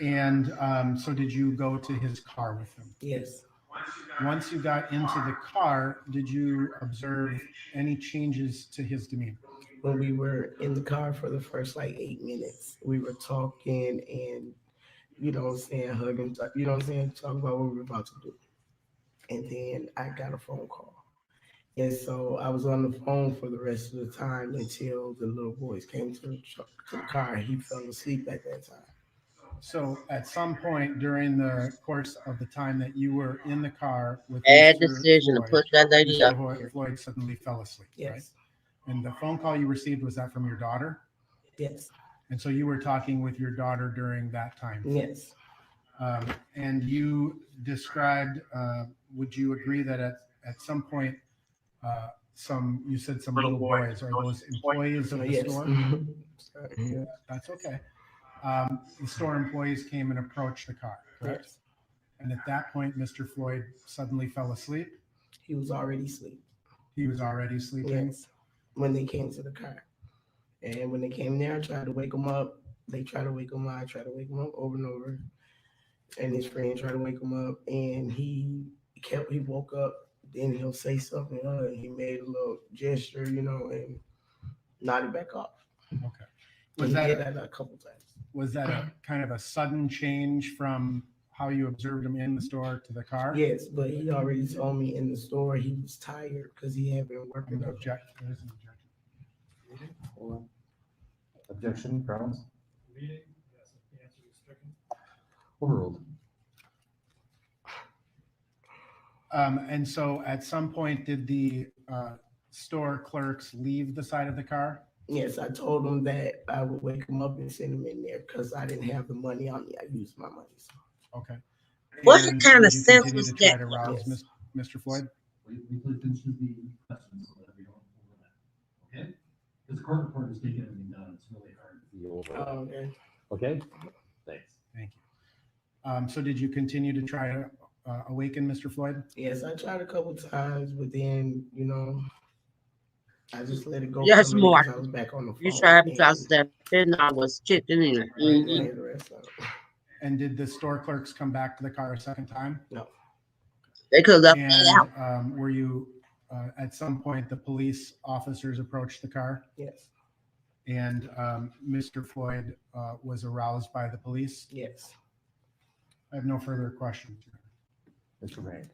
And so did you go to his car with him? Yes. Once you got into the car, did you observe any changes to his demeanor? When we were in the car for the first like 8 minutes, we were talking and, you know what I'm saying, hugging, you know what I'm saying, talking about what we were about to do. And then I got a phone call. And so I was on the phone for the rest of the time until the little boys came to the car. He fell asleep at that time. So at some point during the course of the time that you were in the car with Bad Mr. decision to Floyd, put that lady Mr. up. Floyd suddenly fell asleep, right? Yes. And the phone call you received, was that from your daughter? Yes. And so you were talking with your daughter during that time? Yes. And you described, would you agree that at some point, you said some little boys, are those employees of the Yes. store? Sorry. Yeah, that's okay. The store employees came and approached the car, correct? Yes. And at that point, Mr. Floyd suddenly fell asleep? He was already asleep. He was already sleeping? Yes. When they came to the car. And when they came there, I tried to wake him up. They tried to wake him up. I tried to wake him up over and over. And his friend tried to wake him up. And he woke up. Then he'll say something. And he made a little gesture, you know, and nodded back off. Okay. And he did that a couple times. Was that a kind of a sudden change from how you observed him in the store to the car? Yes, but he already told me in the store he was tired because he had been working. There's an objection. Hold on. Objection, grounds? Overruled. And so at some point, did the store clerks leave the side of the car? Yes, I told him that I would wake him up and send him in there because I didn't have the money on me. I used my money. So. Okay. What And kind of did you sense continue was to try that? to rouse Mr. Floyd? We finish the questions so that we don't overlap. Okay? Because the court report is taking everything down. It's really hard. Oh, okay. Okay? Thanks. Thank you. So did you continue to try to awaken Mr. Floyd? Yes, I tried a couple times, but then, you know, I just let it go. Yes, for a minute more. 'cause I was back on the phone. You tried to step in, I was chipping in. Mm-hmm. And did the store clerks come back to the car a second time? No. They could have left that out. And were you, at some point, the police officers approached the car? Yes. And Mr. Floyd was aroused by the police? Yes. I have no further questions. Mr. Rank.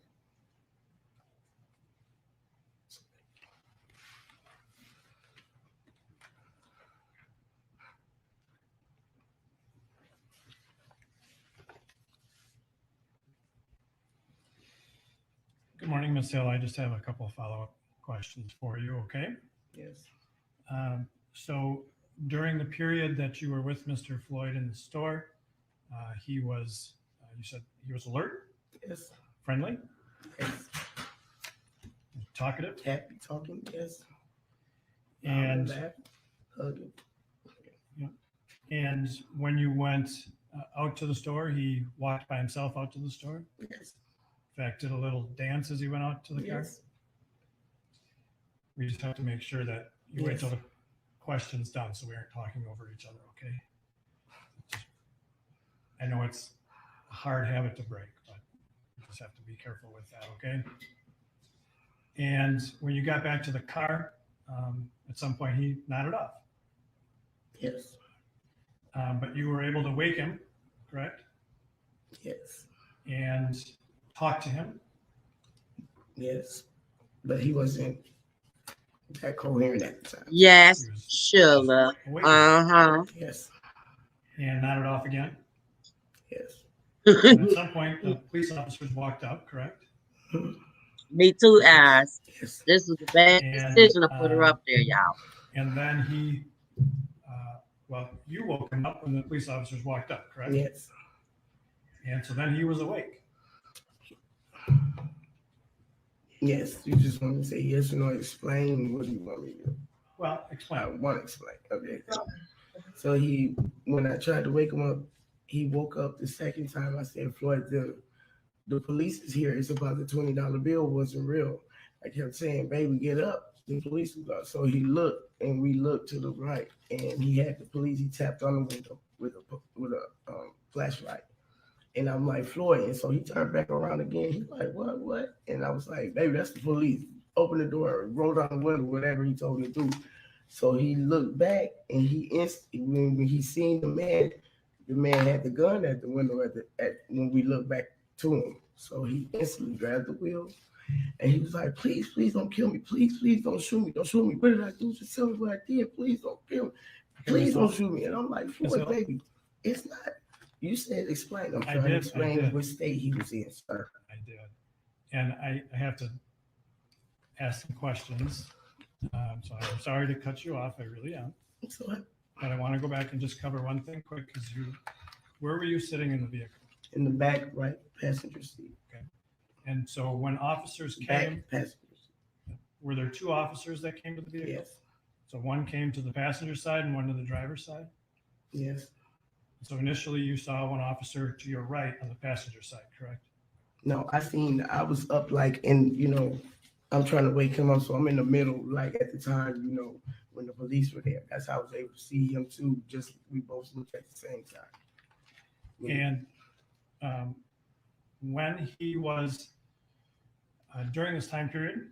Good morning, Ms. Hill. I just have a couple of follow-up questions for you, okay? Yes. So during the period that you were with Mr. Floyd in the store, he was, you said he was alert? Yes. Friendly? Yes. Talkative? Happy talking, yes. And Hugging. yeah. And when you went out to the store, he walked by himself out to the store? Yes. In fact, did a little dance as he went out to the car? Yes. We just have to make sure that you wait Yes. till the question's done so we aren't talking over each other, okay? I know it's a hard habit to break, but you just have to be careful with that, okay? And when you got back to the car, at some point he nodded off. Yes. But you were able to wake him, correct? Yes. And talk to him. Yes. But he wasn't that coherent at the time. Yes, Sheila. Uh-huh. Yes. And nodded off again. Yes. And at some point, the police officers walked up, correct? Me too, Eyes. Yes. This was a bad decision to put her up there, y'all. And then he, well, you woke him up when the police officers walked up, correct? Yes. And so then he was awake. Yes. You just want me to say yes or no, explain what you want me to do. Well, explain. I want to explain. Okay. So when I tried to wake him up, he woke up the second time. I said, Floyd, the police is here. It's about the $20 bill wasn't real. I kept saying, baby, get up. The police was out. So he looked, and we looked to the right, and he had the police. He tapped on the window with a flashlight. And I'm like, Floyd. And so he turned back around again. He's like, what? And I was like, baby, that's the police. Open the door, roll down the window, whatever he told me to do. So he looked back, and when he seen the man had the gun at the window when we looked back to him. So he instantly grabbed the wheel, and he was like, please don't kill me. Please don't shoot me. Don't shoot me. What did I do? Just tell me what I did. Please don't kill me. Please don't shoot me. And I'm like, Floyd, baby, it's not. You said explain. I'm trying to explain what state he was in, sir. I did. And I have to ask some questions. So I'm sorry to cut you off. I really am. It's all right. But I want to go back and just cover one thing quick because where were you sitting in the vehicle? In the back right passenger seat. Okay. And so when officers came, Back passenger seat. were there two officers that came to the vehicle? Yes. So one came to the passenger side and one to the driver's side? Yes. So initially you saw one officer to your right on the passenger side, correct? No, I was up like I'm trying to wake him up, so I'm in the middle, like at the time, when the police were there. That's how I was able to see him too. Just we both looked at the same time. And when he was during this time period,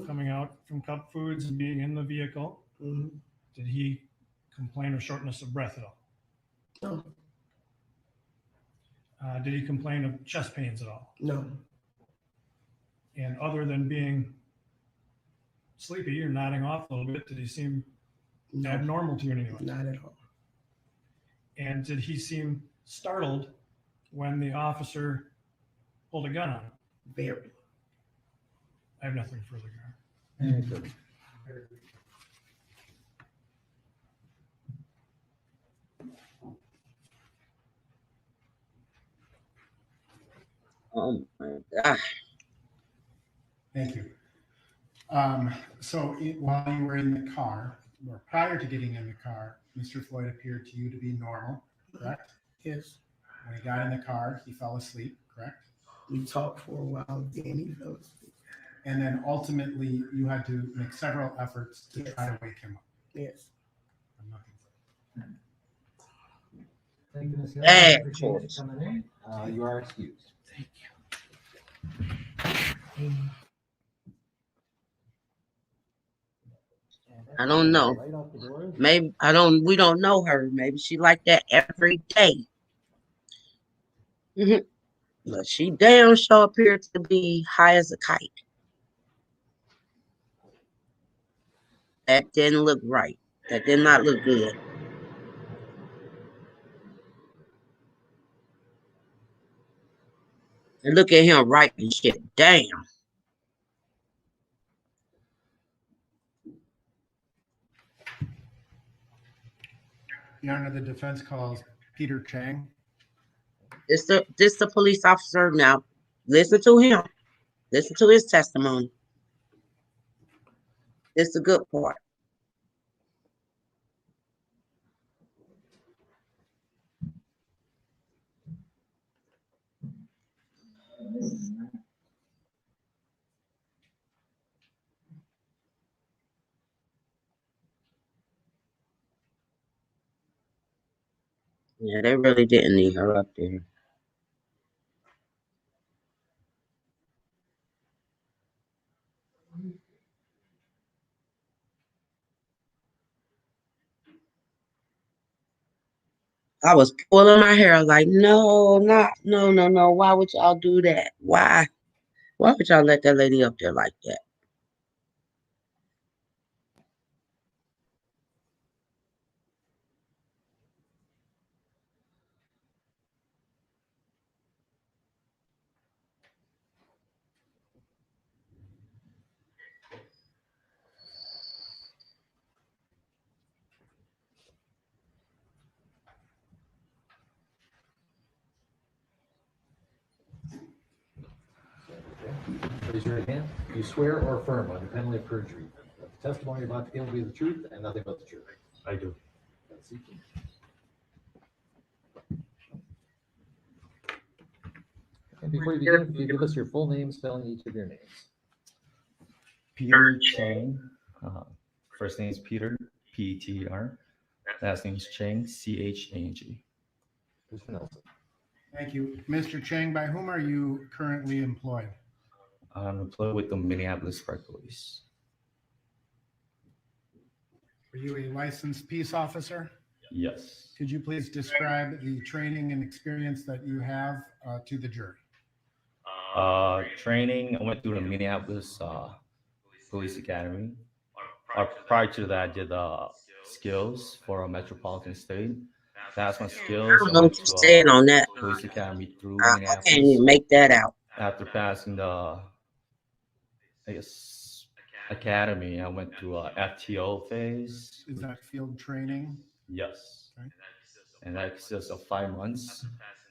coming out from Cup Foods and being in the vehicle, did he complain of shortness of breath at all? No. Did he complain of chest pains at all? No. And other than being sleepy or nodding off a little bit, did he seem abnormal to you in any way? Not at all. And did he seem startled when the officer pulled a gun on him? Very. I have nothing further. Oh my God. Thank you. So while you were in the car, or prior to getting in the car, Mr. Floyd appeared to you to be normal, correct? Yes. When he got in the car, he fell asleep, correct? We talked for a while, then he fell asleep. And then ultimately, you had to make several efforts to Yes. try to wake him up. Yes. I'm looking Thank you, Ms. Hill. Hey, I appreciate you coming in. You are excused. Thank you. I don't know. Right out the door. Maybe we don't know her. Maybe she like that every day. But she damn sure appeared to be high as a kite. That didn't look right. That did not look good. And look at him writing shit. Damn. Your Honor, the defense calls Peter Chang. This the police officer now. Listen to him. Listen to his testimony. It's the good part. Yeah, they really didn't need her up there. I was pulling my hair like, no, no. Why would y'all do that? Why? Why would y'all let that lady up there like that? Raise your right hand. Do you swear or affirm under penalty of perjury that the testimony you're about to give will be the truth and nothing but the truth? I do. That's it. And before you begin, can you give us your full name, spelling each of your names? Peter Chang. First name is Peter, P-E-T-E-R. Last name is Chang, C-H-A-N-G. Mr. Nelson. Thank you. Mr. Chang, by whom are you currently employed? I'm employed with the Minneapolis Park Police. Are you a licensed peace officer? Yes. Could you please describe the training and experience that you have to the jury? Training, I went through the Minneapolis Police Academy. Prior to that, I did skills for a metropolitan state. Passed my skills. I don't know what you're saying on that. Police Academy through I Minneapolis. can't even make that out. After passing the, I guess, academy, I went to FTO phase. Is that field training? Yes. Okay. And that consists of 5 months.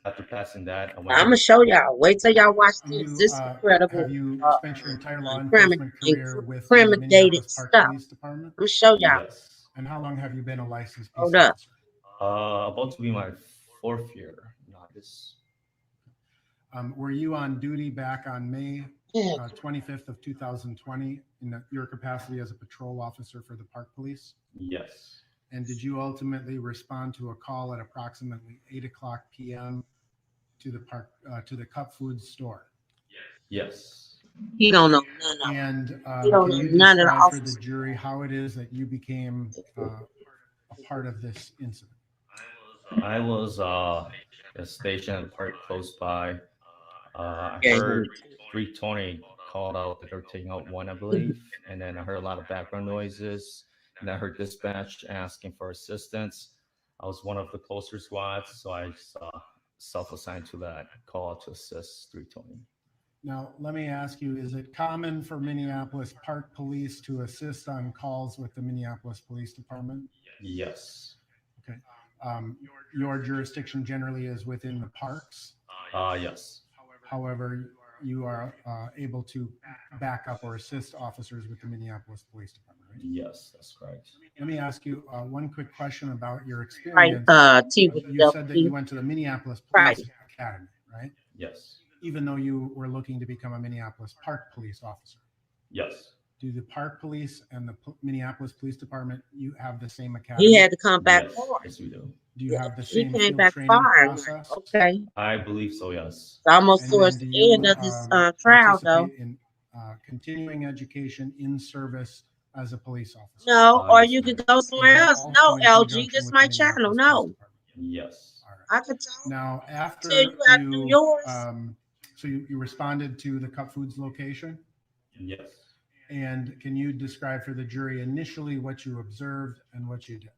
After passing that, I went. I'm gonna show y'all. Wait till y'all watch this. This is incredible. Have you spent your entire law incriminating enforcement career with the Minneapolis Park stuff. Police Department? I'm gonna show y'all. Yes. And how long have you been a licensed peace Hold up. officer? About to be my 4th year in August. Were you on duty back on May 25th of 2020 in your capacity as a patrol officer for the Park Police? Yes. And did you ultimately respond to a call at approximately 8:00 p.m. to the park to the Cup Foods store? Yes. He don't know none of them. And He don't can you know none of the describe for the officers. jury how it is that you became a part of this incident? I was stationed at the park close by. I Yeah, heard 320 called out that they were taking out one, I believe, and then I heard a lot of background noises, and I heard dispatch asking for assistance. I was one of the closer squads, so I self-assigned to that call to assist 320. Now, let me ask you, is it common for Minneapolis Park Police to assist on calls with the Minneapolis Police Department? Yes. Okay. Your jurisdiction generally is within the parks. Yes. However, you are able to back up or assist officers with the Minneapolis Police Department, right? Yes, that's correct. Let me ask you one quick question about your Right, experience. You said that you went to the Minneapolis Police Academy, right? Yes. Even though you were looking to become a Minneapolis Park Police officer. Yes. Do the Park Police and the Minneapolis Police Department, you have the same academy? He had to come back Yes. far. Yes, we do. Do you have the He same came field back training far. process? Okay. I believe so, yes. It's almost And towards then the do you end of this trial, though. participate in continuing education in service as a police officer? No, or yes, you ma'am. could go somewhere that else. also No, in LG, conjunction this with my the channel. Minneapolis Police No, Yes. I could talk Now, till after you have to do yours. so you responded to the Cup Foods location? Yes. And can you describe for the jury initially what you observed and what you did?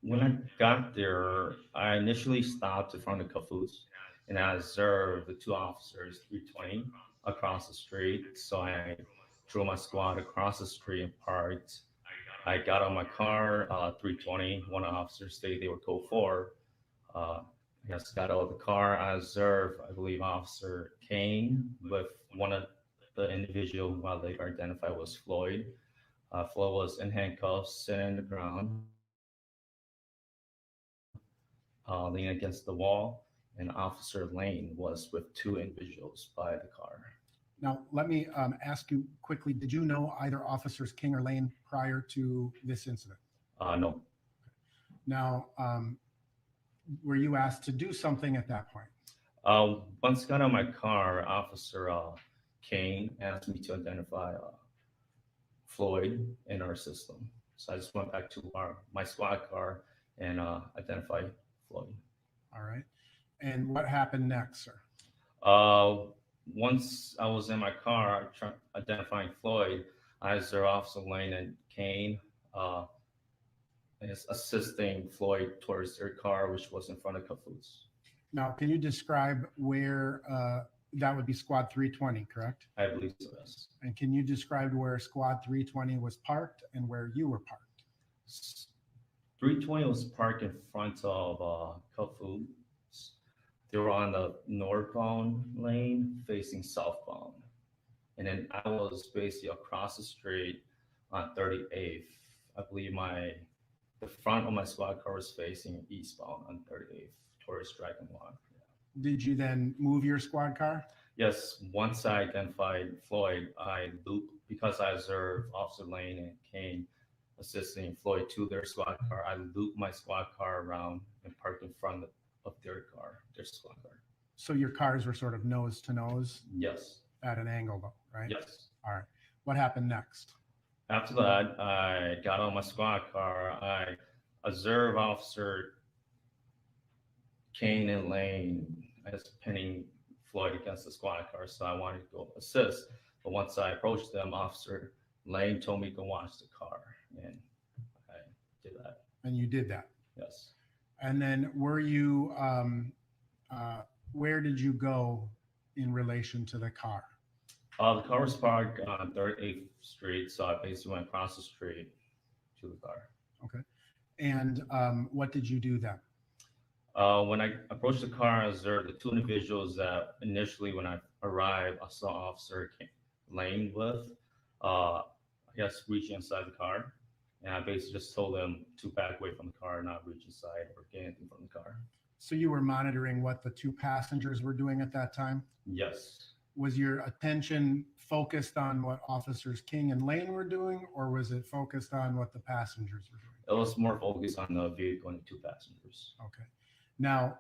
When I got there, I initially stopped in front of Cup Foods, and I observed the 2 officers, 320, across the street. So I drove my squad across the street and parked. I got on my car, 320. One of the officers stated they were code 4. I guess got out of the car. I observed, I believe, Officer Kane with one of the individual who I later identified was Floyd. Floyd was in handcuffs, sitting on the ground, leaning against the wall, and Officer Lane was with 2 individuals by the car. Now, let me ask you quickly, did you know either Officers King or Lane prior to this incident? No. Now, were you asked to do something at that point? Once I got out of my car, Officer Kane asked me to identify Floyd in our system. So I just went back to my squad car and identified Floyd. All right. And what happened next, sir? Once I was in my car identifying Floyd, I observed Officer Lane and Kane assisting Floyd towards their car, which was in front of Kafoots. Now, can you describe where that would be Squad 320, correct? I believe so, yes. And can you describe where Squad 320 was parked and where you were parked? 320 was parked in front of Kafoots. They were on the northbound lane facing southbound. And then I was basically across the street on 38th. I believe the front of my squad car was facing eastbound on 38th towards Dragon Walk. Did you then move your squad car? Yes, once I identified Floyd, I looped, because I observed Officer Lane and Kane assisting Floyd to their squad car. I looped my squad car around and parked in front of their car, their squad car. So your cars were sort of nose to nose? Yes. At an angle though, right? Yes. All right. What happened next? After that, I got on my squad car. I observed Officer Kane and Lane as pinning Floyd against the squad car, so I wanted to go assist. But once I approached them, Officer Lane told me to watch the car, and I did that. And you did that? Yes. And then were you, where did you go in relation to the car? The car was parked on 38th Street, so I basically went across the street to the car. Okay. And what did you do then? When I approached the car, I observed the two individuals that initially, when I arrived, I saw Officer Lane with, I guess, reaching inside the car. And I basically just told them to back away from the car, not reach inside or get anything from the car. So you were monitoring what the two passengers were doing at that time? Yes. Was your attention focused on what Officers King and Lane were doing, or was it focused on what the passengers were doing? It was more focused on the vehicle and the two passengers. Okay. Now,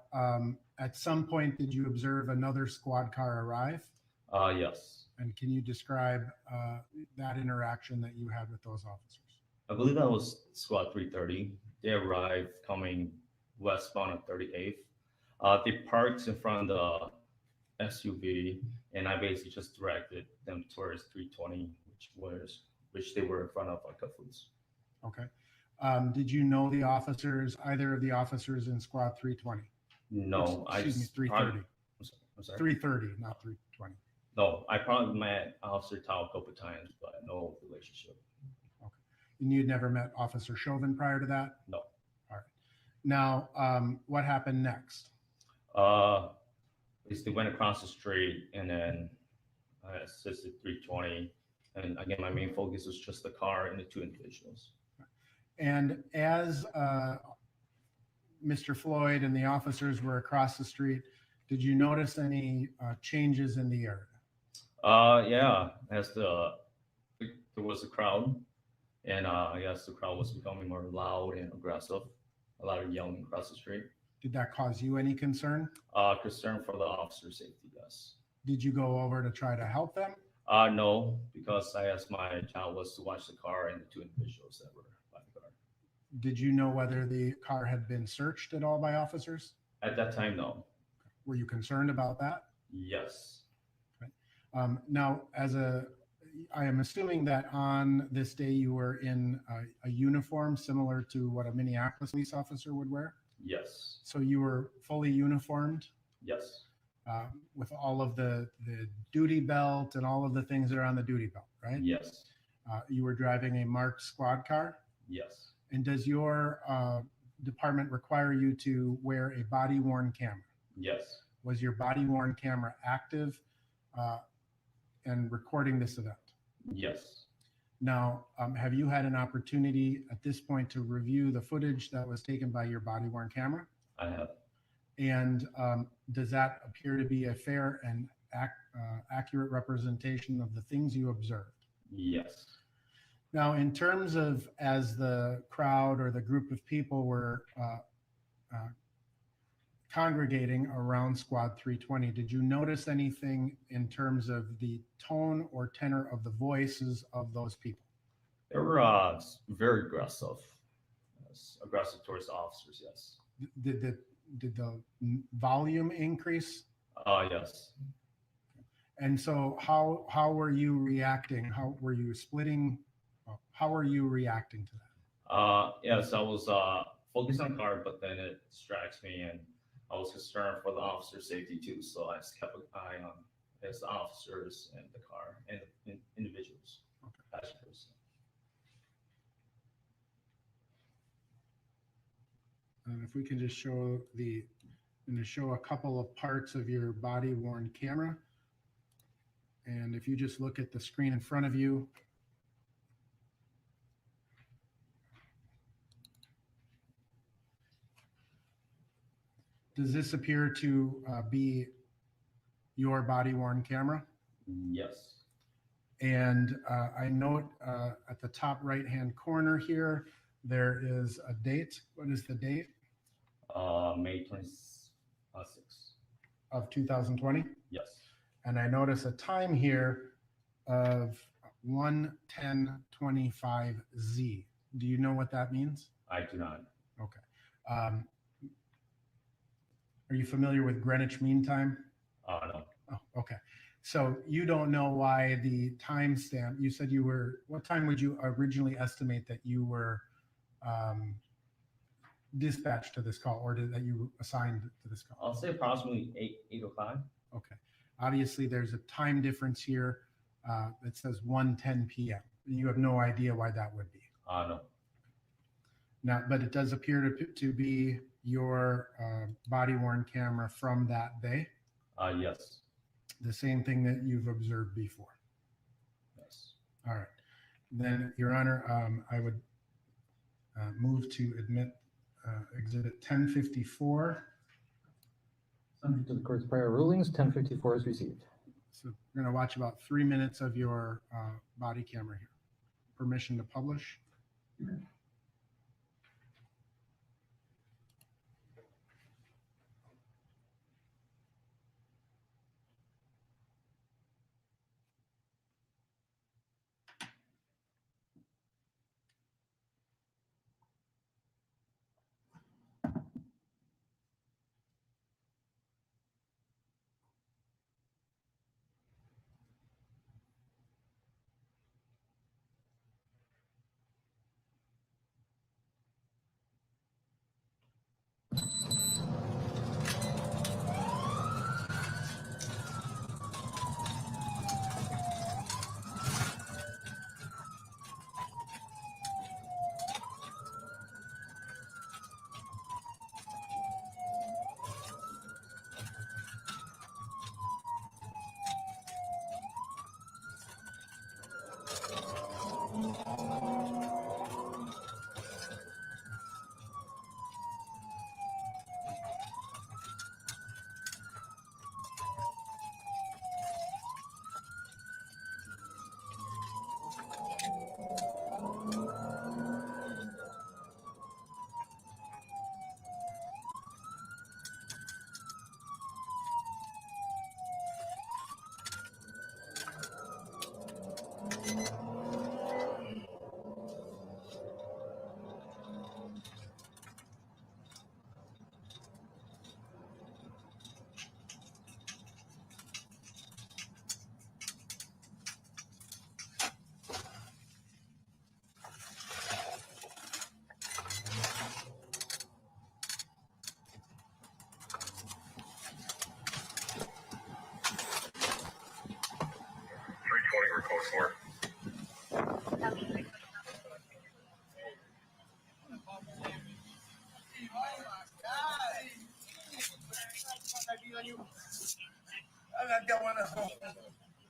at some point, did you observe another squad car arrive? Yes. And can you describe that interaction that you had with those officers? I believe that was Squad 330. They arrived coming westbound on 38th. They parked in front of the SUV, and I basically just directed them towards 320, which they were in front of Kafoots. Okay. Did you know the officers, either of the officers in Squad 320? No, Excuse me, 330. I'm sorry. 330, not 320. No, I probably met Officer Tao a couple times, but no relationship. Okay. And you'd never met Officer Chauvin prior to that? No. All right. Now, what happened next? They went across the street, and then I assisted 320. And again, my main focus was just the car and the two individuals. And as Mr. Floyd and the officers were across the street, did you notice any changes in the area? Yeah, as there was a crowd, and I guess the crowd was becoming more loud and aggressive. A lot of yelling across the street. Did that cause you any concern? Concern for the officer safety, yes. Did you go over to try to help them? No, because I asked my job was to watch the car and the two individuals that were by the car. Did you know whether the car had been searched at all by officers? At that time, no. Were you concerned about that? Yes. Okay. Now, I am assuming that on this day you were in a uniform similar to what a Minneapolis police officer would wear? Yes. So you were fully uniformed? Yes. With all of the duty belt and all of the things that are on the duty belt, right? Yes. You were driving a marked squad car? Yes. And does your department require you to wear a body-worn camera? Yes. Was your body-worn camera active and recording this event? Yes. Now, have you had an opportunity at this point to review the footage that was taken by your body-worn camera? I have. And does that appear to be a fair and accurate representation of the things you observed? Yes. Now, in terms of as the crowd or the group of people were congregating around Squad 320, did you notice anything in terms of the tone or tenor of the voices of those people? They were very aggressive, aggressive towards the officers. Yes. Did the volume increase? Yes. And so how were you reacting? How were you splitting? How were you reacting to that? Yes, I was focused on the car, but then it distracts me, and I was concerned for the officer's safety too. So I just kept an eye on the officers and the car and the individuals, passengers. And if we can just show a couple of parts of your body worn camera. And if you just look at the screen in front of you, does this appear to be your body worn camera? Yes. And I note at the top right-hand corner here, there is a date. What is the date? May 26th. Of 2020? Yes. And I notice a time here of 1:10:25Z. Do you know what that means? I do not. Okay. Are you familiar with Greenwich Mean Time? No. Oh, okay. So you don't know why the timestamp, you said you were, what time would you originally estimate that you were dispatched to this call, or that you assigned to this call? I'll say approximately 8:05. Okay. Obviously, there's a time difference here that says 1:10 p.m. You have no idea why that would be. No. Now, but it does appear to be your body-worn camera from that day. Yes. The same thing that you've observed before. Yes. All right. Then, Your Honor, I would move to admit Exhibit 1054. Subject to the court's prior rulings, 1054 is received. So we're going to watch about 3 minutes of your body camera here. Permission to publish.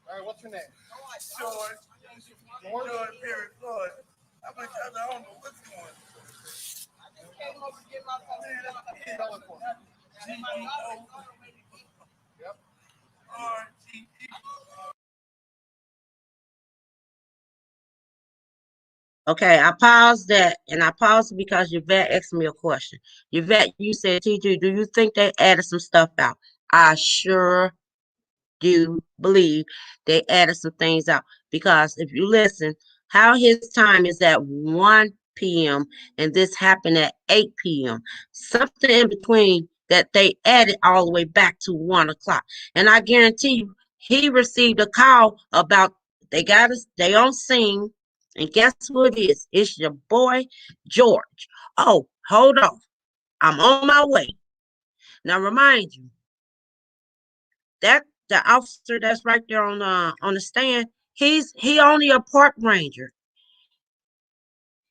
All right, what's your name? George. George Perry Floyd. I don't know what's going on. I just came over to get my phone. Yep. RTE. Okay, I paused that, and I paused it because Yvette asked me a question. Yvette, you said, TG, do you think they added some stuff out? I sure do believe they added some things out because if you listen, how his time is at 1 p.m. and this happened at 8 p.m. Something in between that they added all the way back to 1 o'clock. And I guarantee you, he received a call about they got us, they on scene. And guess who it is? It's your boy, George. Oh, hold on. I'm on my way. Now, remind you, that the officer that's right there on the stand, he only a park ranger.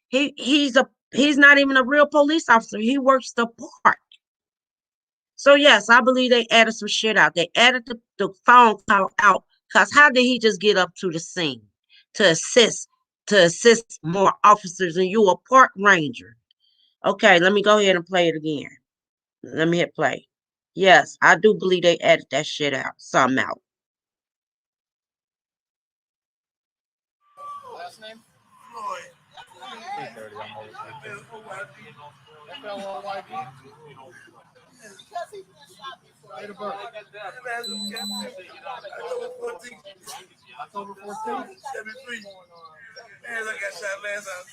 He's not even a real police officer. He works the park. So yes, I believe they added some shit out. They added the phone call out because how did he just get up to the scene to assist more officers and you a park ranger? Okay, let me go ahead and play it again. Let me hit play. Yes, I do believe they added that shit out. Some out. Last name? Floyd. 330 on FLOYD. Date of birth. October 14th. 73. Man, look at that last time.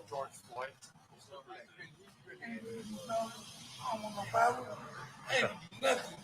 George Floyd. I don't want no Bible. Ain't nothing.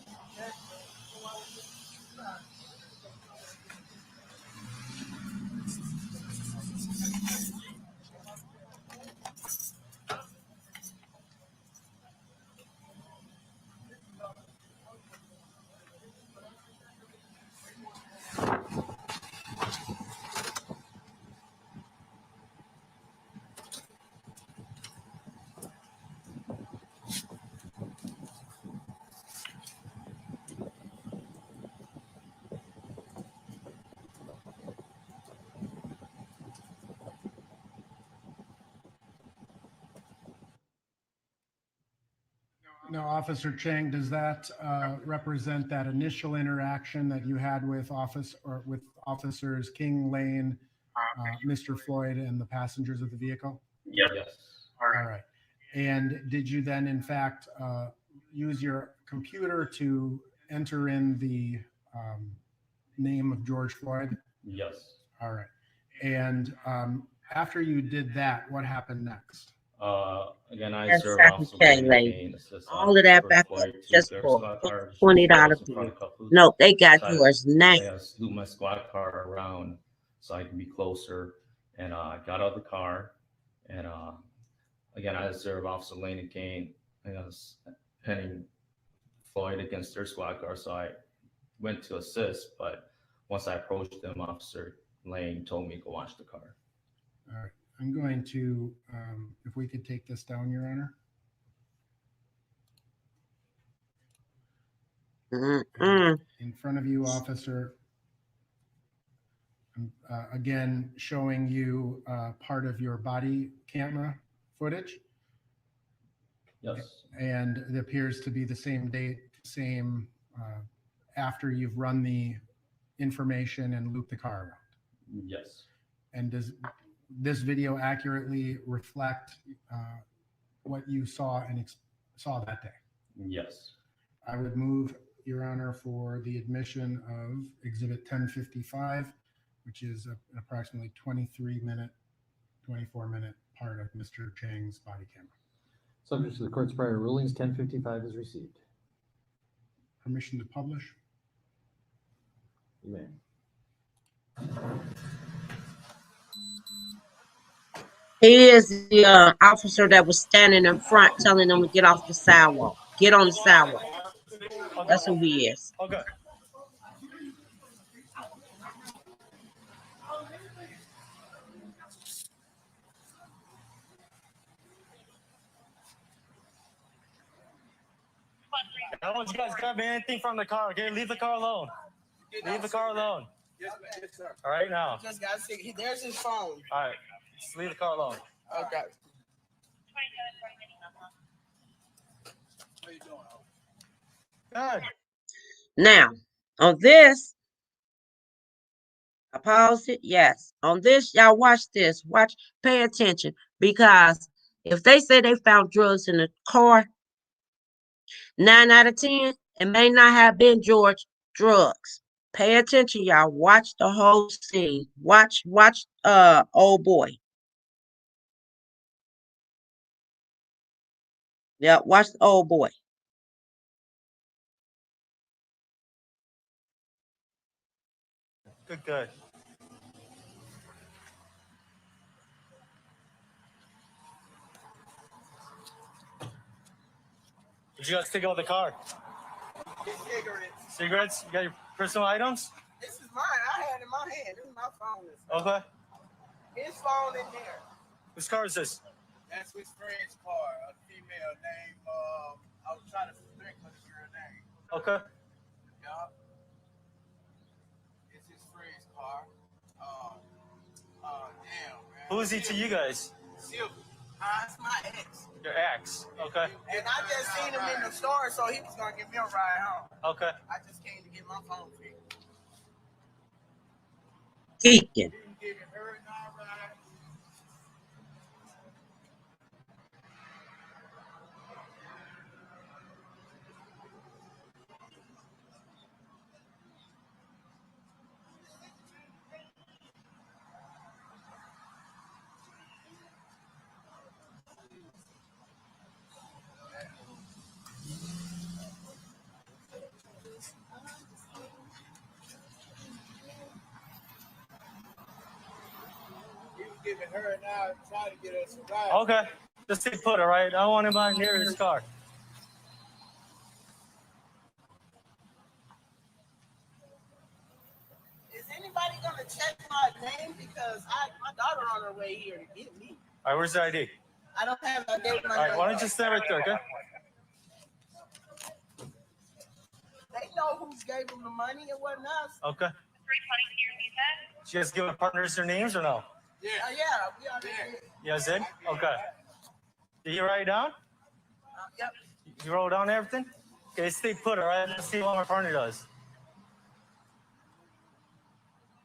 Now, Officer Chang, does that represent that initial interaction that you had with officers King, Lane, Mr. Floyd, and the passengers of the vehicle? Yes. All right. And did you then, in fact, use your computer to enter in the name of George Floyd? Yes. All right. And after you did that, what happened next? Again, I Yes, serve I Officer can, Lane lady. Kane, assist All of that George back up Floyd to just their for squad car. $20 In front of bill. Cuffles. No, they got So yours now. I loop my squad car around so I can be closer, and I got out of the car, and again, I serve Officer Lane Kane, and I was pinning Floyd against their squad car, so I went to assist, but once I approached them, Officer Lane told me to go watch the car. All right. I'm going to, if we could take this down, Your Honor. In front of you, officer, again, showing you part of your body camera footage. Yes. And it appears to be the same date, after you've run the information and looped the car around. Yes. And does this video accurately reflect what you saw saw that day? Yes. I would move, Your Honor, for the admission of Exhibit 1055, which is an approximately 24-minute part of Mr. Chang's body camera. Subject to the court's prior rulings, 1055 is received. Permission to publish? You may. He is the officer that was standing in front telling them to get off the sidewalk. Get on the sidewalk. That's who he is. Okay. I don't want you guys grabbing anything from the car, okay? Leave the car alone. Leave the car alone. Yes, sir. All right, now. Just got to see. There's his phone. All right. Just leave the car alone. Okay. How you doing? Good. Now, on this, I paused it. Yes. On this, y'all watch this. Watch, pay attention. Because if they say they found drugs in the car, 9 out of 10, it may not have been George drugs. Pay attention, y'all. Watch the whole scene. Watch, old boy. Yeah, watch the old boy. Good. Did you guys take out the car? Cigarettes. Cigarettes? You got your personal items? This is mine. I had it in my hand. This is my phone. Okay. His phone in there. Whose car is this? That's his friend's car. A female name. I was trying to think of her name. Okay. Yup. It's his friend's car. Damn, man. Who is he to you guys? Silver. It's my ex. Your ex. Okay. And I just seen him in the store, so he was gonna give me a ride home. Okay. I just came to get my phone fixed. Geeking. He was giving her and I trying to get us a ride. Okay. Just stay put, all right? I don't want anybody near his car. Is anybody gonna check my name? Because my daughter on her way here to get me. All right, where's the ID? I don't have my name. All right, why don't you stand right there, okay? They know who gave them the money. It wasn't us. Okay. Did you guys give the partners their names or no? Yeah, we are there. You guys did? Okay. Did you write it down? Yep. You wrote down everything? Okay, stay put, all right? Let's see what my partner does.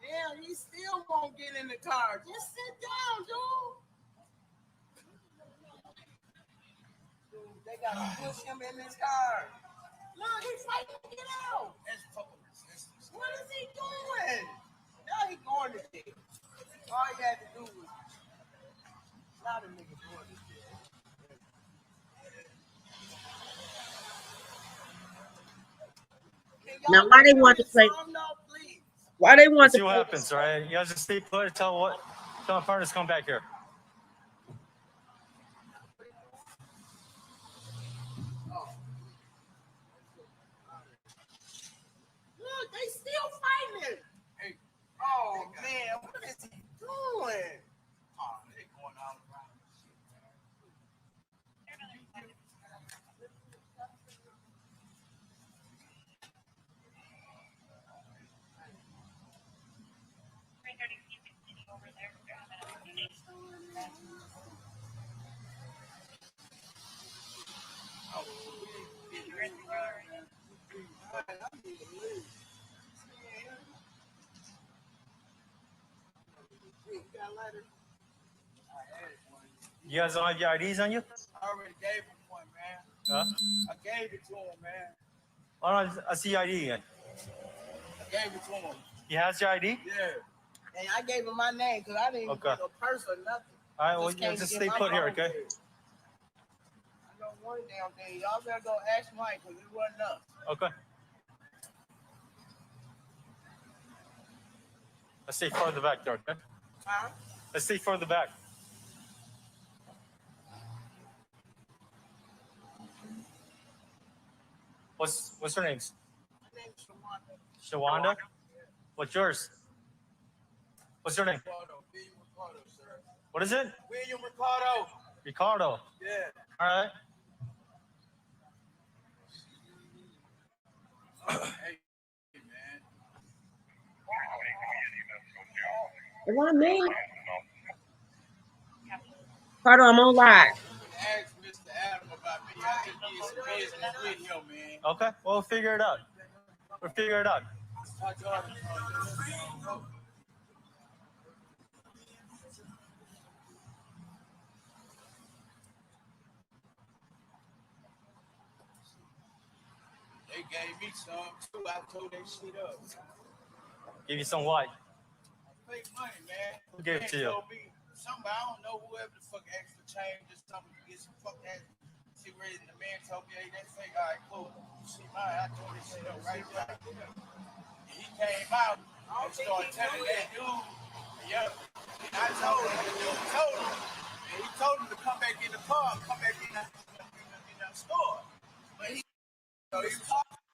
Damn, he still won't get in the car. Just sit down, dude. They gotta push him in his car. Look, he's fighting to get out. What is he doing? Now he's going to jail. All he had to do was not a nigga going to jail. Now, why they want to play? Why they want Let's to see what play? happens, all right? You guys just stay put and tell my partners to come back here. Look, they still fighting. Hey. Oh man, what is he doing? Oh, they going all around. You guys don't have your IDs on you? I already gave him one, man. Huh? I gave it to him, man. Why don't I see your ID again? I gave it to him. He has your ID? Yeah. And I gave him my name because I didn't Okay. get no purse or nothing. All right, well, Just came yeah, to just get stay my put here, phone okay? fixed. I know one damn thing. Y'all better go ask Mike because it wasn't us. Okay. Let's stay further back there, okay? Huh? Let's stay further back. What's her name? My name's Shawanda. Shawanda? What's yours? What's your name? Ricardo, William Ricardo, sir. What is it? William Ricardo. Ricardo. Yeah. All right. Hey, man. It wasn't me. Carter, I'm on live. Ask Mr. Adam about me. I just did some business with him, man. Okay, well, we'll figure it out. We'll figure it out. My daughter. They gave me some too. I tore that shit up. Give you some what? Fake money, man. Who gave it to you? Told me somebody, I don't know, whoever the fuck asked for change or something to get some fuck ass. See where the man told me, hey, that fake, all right, cool. You see mine, I tore this shit up right there. And he came out and started telling that dude, yeah. And I told him, the dude told him, and he told him to come back in the car, come back in the store. But he, so he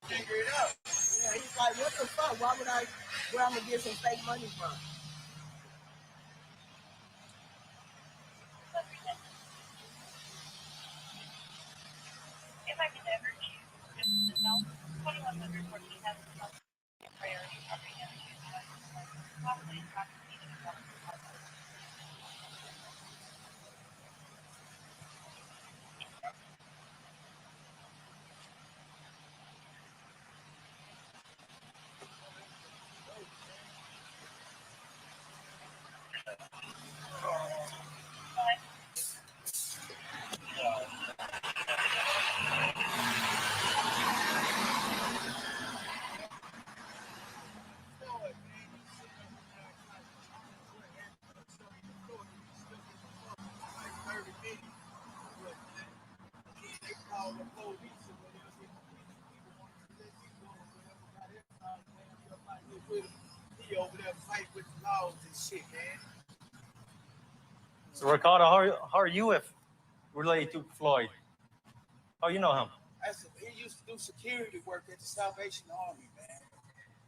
figure it out. Yeah, he's like, what the fuck? Why would where I'm gonna get some fake money from? If I could ever choose, just no, 2114 has a priority property damage. Possibly He over there fight with the laws and shit, man. So Ricardo, how are you related to Floyd? How you know him? He used to do security work at the Salvation Army, man.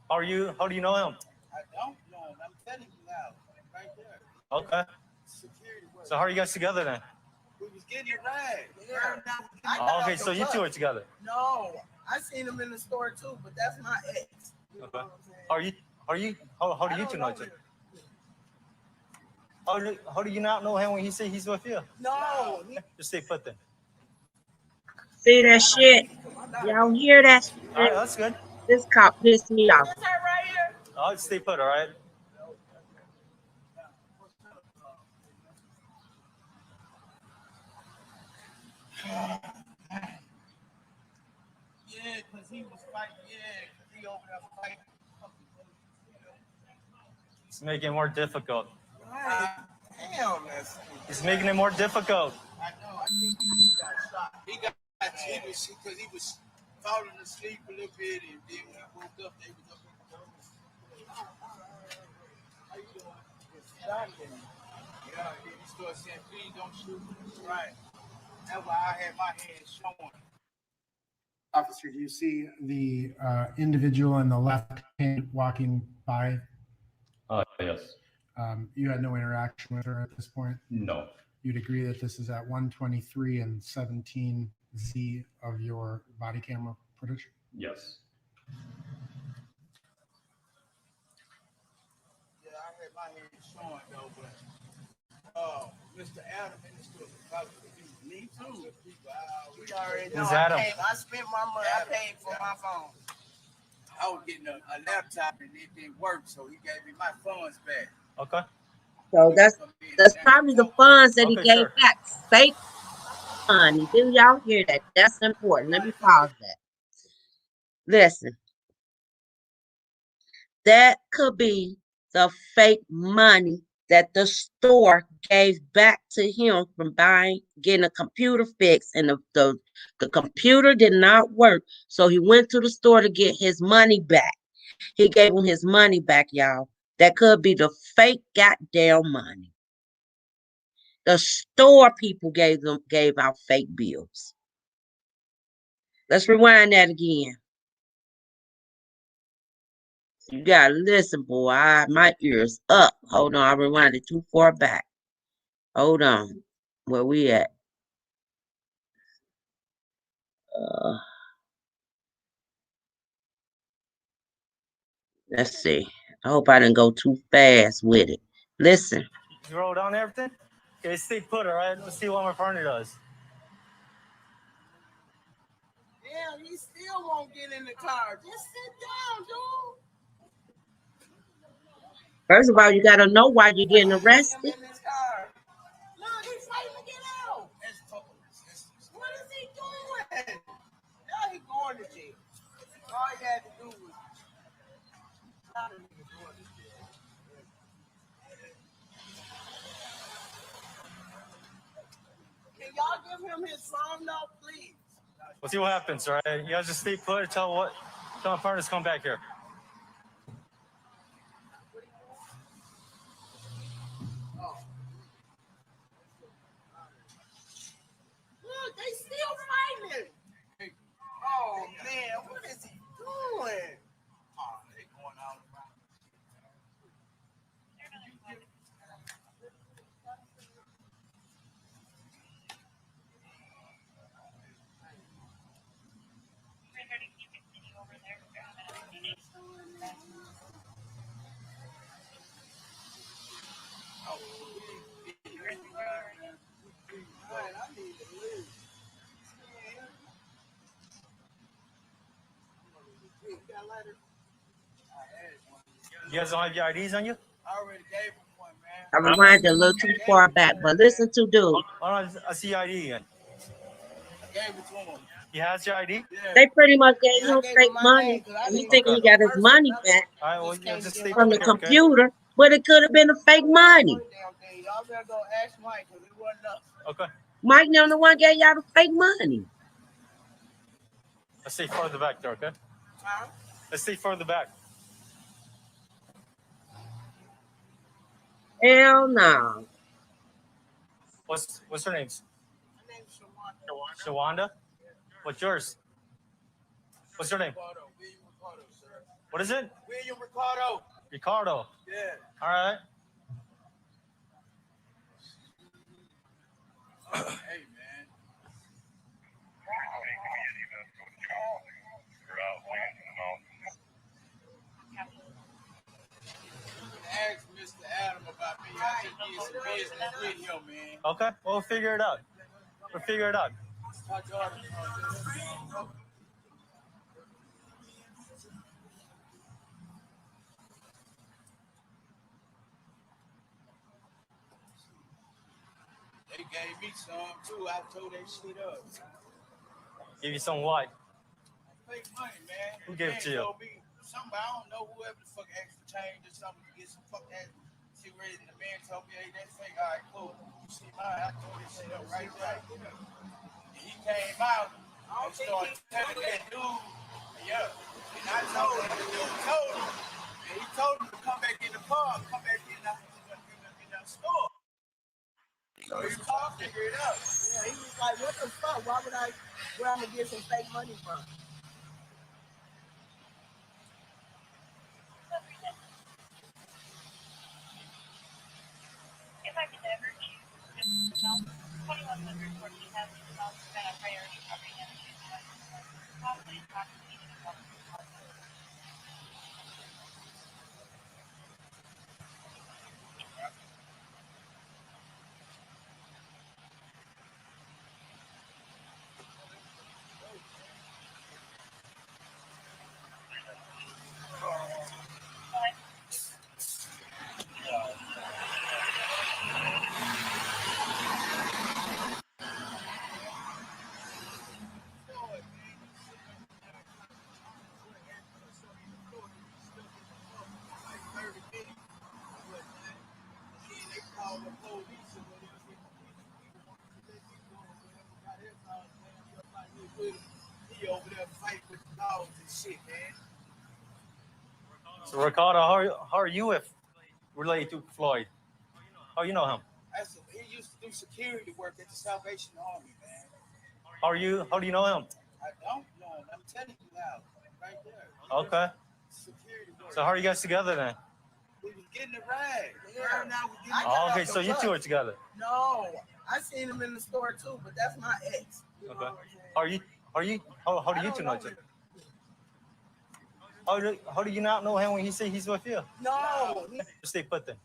How do you know him? I don't know him. I'm telling you now, right there. Okay. Security work. So how are you guys together then? We was getting a ride. Yeah. Oh, okay, so you two are together. No, I seen him in the store too, but that's my ex. Okay. How do you two know each other? How do you not know him when he say he's with you? No. Just stay put then. See that shit? Y'all hear that shit? All right, that's good. This cop pissed me off. I'll stay put, all right? Yeah, because he was fighting. Yeah, because he over there fighting. It's making it more difficult. Damn, that's. He's making it more difficult. I know. I think he got shot. Because he was falling asleep a little bit, and then when he woke up, they was up in the door. How you doing? It's shot him. Yeah, and then he started saying, please don't shoot me. Right. That's why I had my hand showing. Officer, do you see the individual in the left hand walking by? Yes. You had no interaction with her at this point? No. You'd agree that this is at 123 and 17Z of your body camera footage? Yes. Yeah, I had my hand showing though, but Mr. Adam in the store talking to me too. We already know. Who's Adam? I spent my money. I paid for my phone. I was getting a laptop and it didn't work, so he gave me my funds back. Okay. So that's probably the funds that he Okay, gave sure. back. Fake money. Do y'all hear that? That's important. Let me pause that. Listen. That could be the fake money that the store gave back to him from getting a computer fixed, and the computer did not work. So he went to the store to get his money back. He gave him his money back, y'all. That could be the fake goddamn money. The store people gave out fake bills. Let's rewind that again. You gotta listen, boy. My ears up. Hold on, I rewinded too far back. Hold on. Where we at? Let's see. I hope I didn't go too fast with it. Listen. You roll down everything? Okay, stay put, all right? Let's see what my partner does. Damn, he still won't get in the car. Just sit down, dude. First of all, you gotta know why you're getting arrested. Look, he's fighting to get out. What is he doing? Now he's going to jail. Can y'all give him his phone though, please? We'll see what happens, all right? You guys just stay put. Tell my partners to come back here. Look, they still fighting. Oh man, what is he doing? Oh, they going out. You guys don't have your IDs on you? I already gave him one, man. I rewind a little too far back, but listen to dude. Oh, I see your ID again. I gave it to him. He has your ID? They pretty much gave I him gave fake him my money, name 'cause I and he didn't thinking give he him got his person money nothing. back All right, well, you just stay from put the here, okay? computer, but it could have been a fake money. Damn thing. Y'all better go ask Mike because it wasn't us. Okay. Mike never the one gave y'all the fake money. Let's stay further back there, okay? Huh? Let's stay further back. Hell no. What's her name? My name's Shawanda. Shawanda? What's yours? What's your name? William Ricardo, sir. What is it? William Ricardo. Ricardo. Yeah. All right. Hey, man. Ask Mr. Adam about me. I just did some business with him, man. Okay, we'll figure it out. We'll figure it out. Talk to her. They gave me some too. I told that shit up. Give you some what? Fake money, man. Who gave it to you? Somebody, I don't know, whoever the fuck asked for change or something to get some fuck ass cigarettes, and the man told me, hey, that's fake. All right, cool. You see mine, I told this shit up right there. And he came out and started telling that dude, yeah. And I told him, the dude told him, and he told him to come back in the car, come back in the store. So he called, figure it out. Yeah, he was like, what the fuck? Why would where I'm gonna get some fake money from? If I could ever choose, 2100 $14,000 spent on priority property damage, possibly intoxicated and He over there fighting with the dogs and shit, man. So Ricardo, how are you related to Floyd? How you know him? He used to do security work at the Salvation Army, man. How do you know him? I don't know him. I'm telling you now, right there. Okay. Security work. So how are you guys together then? We was getting it right. Yeah. Now we getting Oh, okay, so you two are together. No, I seen him in the store too, but that's my ex. Okay. How do you two know each other? How do you not know him when he say he's with you? No. Stay put then.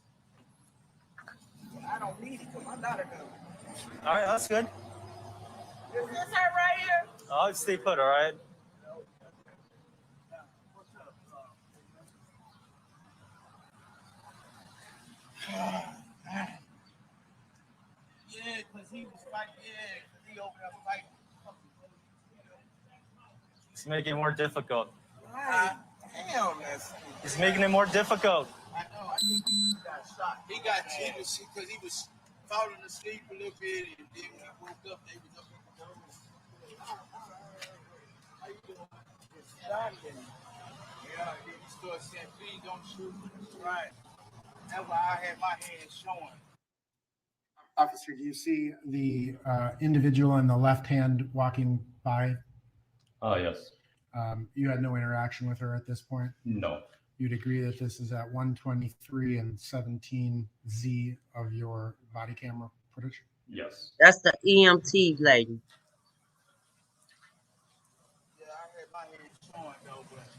I don't need it because my daughter does. All right, that's good. Is this her right here? I'll stay put, all right? Yeah, because he was fighting. Yeah, because he over there fighting. It's making it more difficult. Right. Damn, that's. It's making it more difficult. I know. I think he got shot. He was because he was falling asleep a little bit, and then when he woke up, they was up in the room. How you doing? It's shot him. Yeah, then he started saying, "Please don't shoot me." Right. That's why I had my hand showing. Officer, do you see the individual in the left hand walking by? Oh, yes. You had no interaction with her at this point? No. You'd agree that this is at 123 and 17Z of your body camera footage? Yes. That's the EMT lady. Yeah, I had my hand showing though, but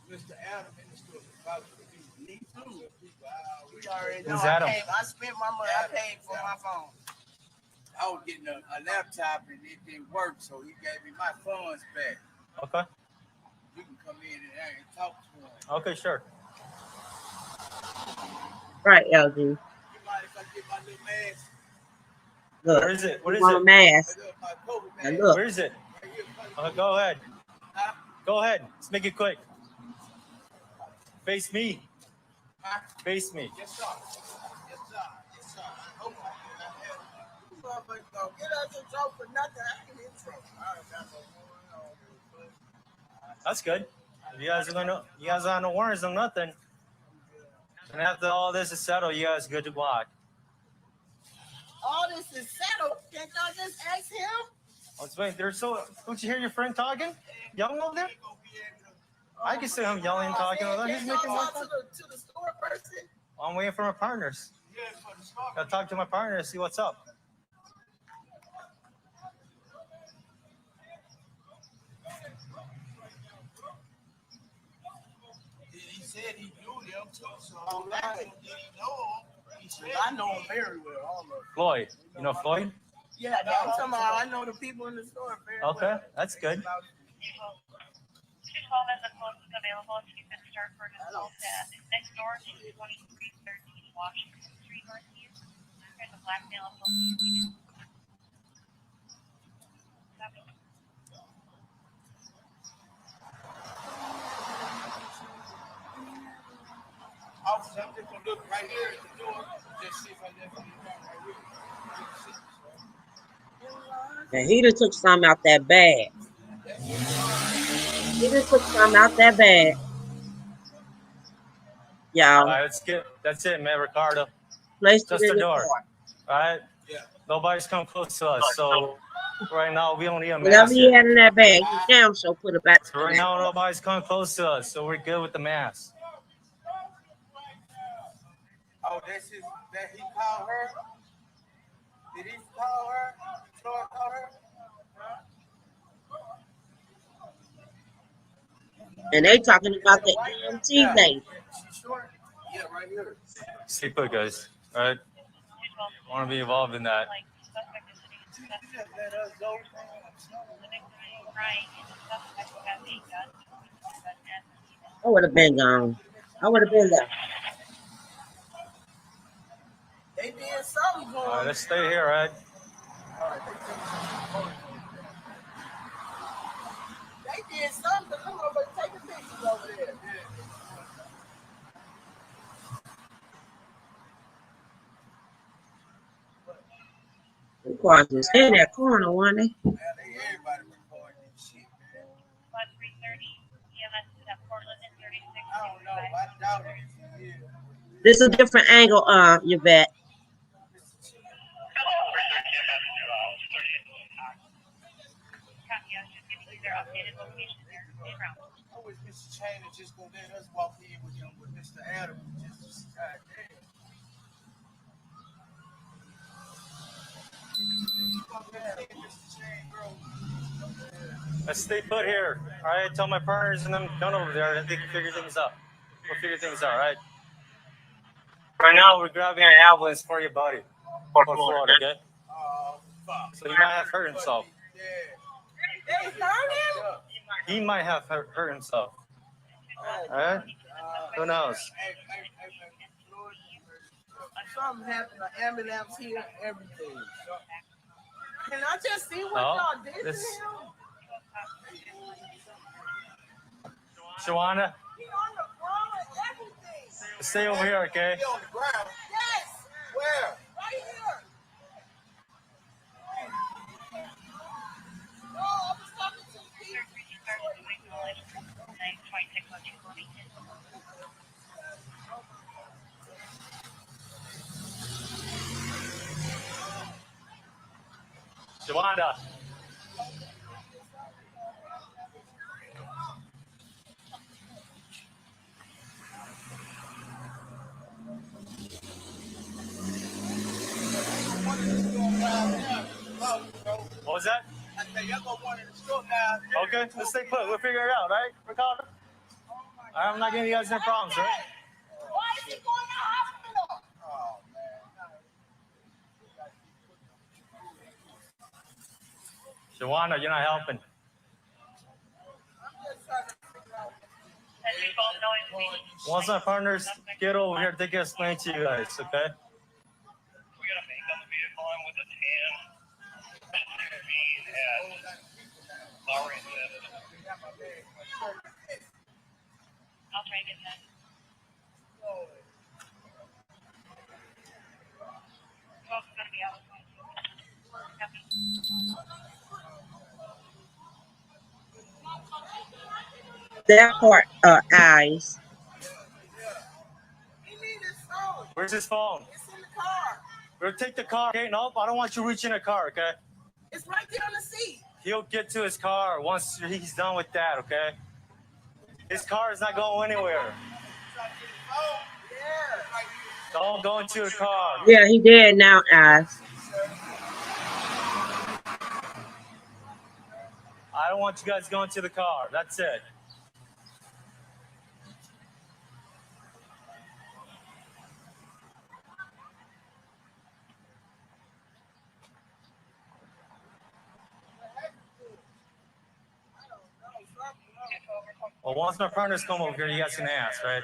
Mr. Adam in the store about to me too. We already know. Who's Adam? I spent my money. I paid for my phone. I was getting a laptop and it didn't work, so he gave me my funds back. Okay. You can come in and talk to him. Okay, sure. Right, LG. You mind if I get my little mask? Look. Where is it? What is a it? mask. And look. Where is it? Go ahead. Go ahead. Let's make it quick. Face me. Face me. Yes, sir. Yes, sir. Yes, sir. I hope you motherfuckers don't get us in trouble for nothing. I ain't in trouble. I ain't got no warrant on. That's good. If you guys are on no warrants or nothing. And after all this is settled, you guys good to walk. All this is settled. Can't y'all just ask him? Let's wait. Don't you hear your friend talking? Yelling over there? I can see him yelling and talking over there. He's making more fun. To the store person. I'm waiting for my partners. Gotta talk to my partner to see what's up. He said he knew them too, so I'm not gonna get know him. He said, I know him very well. All of them. Floyd. You know Floyd? Yeah, I'm talking about I know the people in the store very well. Okay, that's good. 212 is the closest available if you could start for an assault at next door to 2313 Washington Street Northeast. There's a black male assault. Officer, I'm just gonna look right here at the door. Just see if I left anything right here. And he done took some out that bag. He done took some out that bag. Y'all. All right, let's get. That's it, man, Ricardo. Place Just it the in the door. car. All right. Yeah. Nobody's come close to us, so right now we don't need a Whatever mask. he had in that bag, you damn sure put it back. So right now nobody's come close to us, so we're good with the mask. Oh, that's his, that he called her? Did he call her? Floyd call her? And they talking about the EMT lady. She short? Yeah, right here. Stay put, guys. All right. I want to be involved in that. I would have been gone. I would have been there. They did something All for right, him. let's stay here, all right? They did something. Come over and take a picture over there. The cars was in that corner, wasn't they? Everybody recording this shit, man. 1330 EMS is at Portland and 36. I don't know. I doubt it. This is a different angle, Yvette. I wish Mr. Chain is just gonna let us walk in with him with Mr. Adams. Just goddamn. Let's stay put here. All right, tell my partners and them done over there that they can figure things out. We'll figure things out, all right? Right now, we're grabbing an ambulance for your buddy. For Florida, okay? So he might have hurt himself. They hurt him? He might have hurt himself. All right? Who knows? Something happened. The ambulance here, everything. Can I just see what No, y'all did to this- him? Shawana? He on the Stay over here, okay? He on the ground. Yes. Where? Right here. No, I was talking to the people. Shawanda. What was that? I said, y'all go one in the store now. Okay, let's stay put. We'll figure it out, right, Ricardo? I'm not getting you guys any problems, right? Why is he going to the hospital? Oh, man. Shawanda, you're not helping. Once my partners get over here, they can explain to you guys, okay? I'll try to get that. Well, it's gonna be out. That part, eyes. Where's his phone? It's in the car. We'll take the car. Okay, nope, I don't want you reaching the car, okay? It's right there on the seat. He'll get to his car once he's done with that, okay? His car is not going anywhere. Don't go into a car. Yeah, he did now, eyes. I don't want you guys going to the car. That's it. Well, once my partners come over here, you guys can ask, right?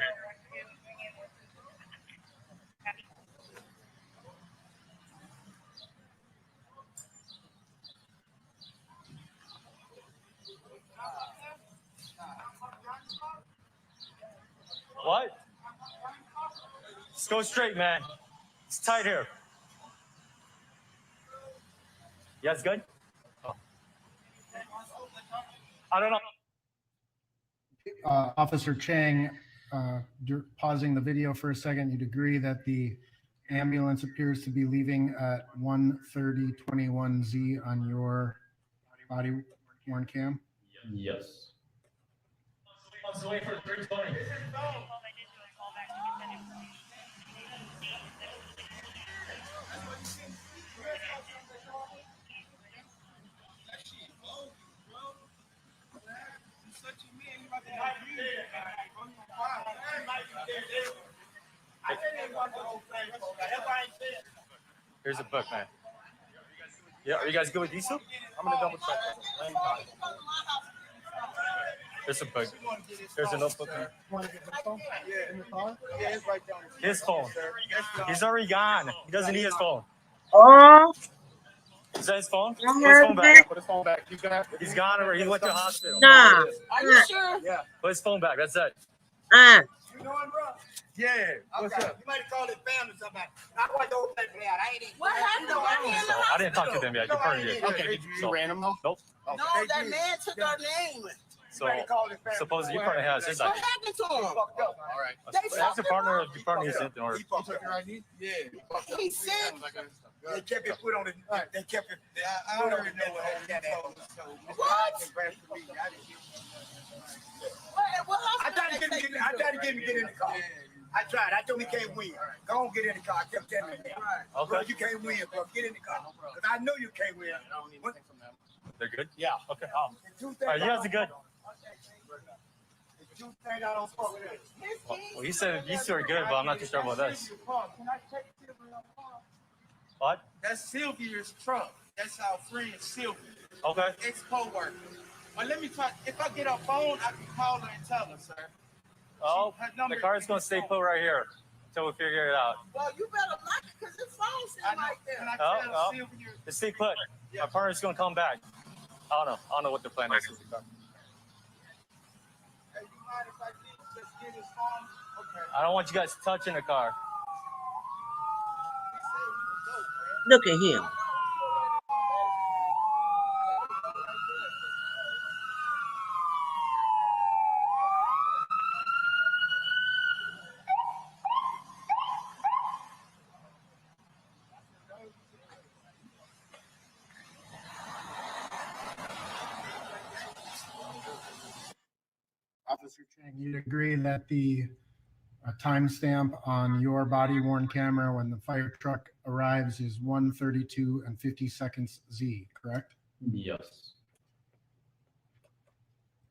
What? Just go straight, man. It's tight here. You guys good? Oh. I don't know. Officer Chang, pausing the video for a second, you'd agree that the ambulance appears to be leaving at 1:30:21 on your body worn cam? Yes. Wait for 3:20. Here's a book, man. Yeah, are you guys good with these two? I'm gonna double check. There's a book. There's a notebook. His phone. He's already gone. He doesn't need his phone. Oh. Is that his phone? I Put his heard phone that. back. Put his phone back. He's gone already. He went to the hospital. Nah. Are you sure? Yeah. Put his phone back. That's it. You know him, bro? Yeah. What's Okay. up? You might have called his family or something. I want to open that out. I ain't even. What happened? So, I didn't talk to them yet. You heard it. Okay. You ran him though? Nope. No, that man took our name. So, suppose your partner has his What ID. happened to him? All right. That's your partner. If your partner isn't in order. He took your ID? Yeah. He said. They kept it put on it. They kept it. I don't even know what happened. What? I tried to get him to get in the car. I tried. I told him he can't win. Go on, get in the car. I kept telling him that. Okay. Bro, you can't win, bro. Get in the car. Because I know you can't win. They're good? Yeah. Okay. All right, you guys are good. Well, he said you two are good, but I'm not too sure about this. What? That's Sylvia's truck. That's our friend Sylvia. Okay. Ex-co-worker. Well, let me try. If I get her phone, I can call her and tell her, sir. Oh, the car's going to stay put right here until we figure it out. Well, you better lock it because his phone's sitting right there. Can I Oh, tell oh. Sylvia? Just stay put. My partner's going to come back. I don't know what the plan is with the car. Hey, you mind if I just get his phone? I don't want you guys touching the car. Look at him. Officer Chang, you'd agree that the timestamp on your body worn camera when the fire truck arrives is 1:32 and 50 seconds Z, correct? Yes.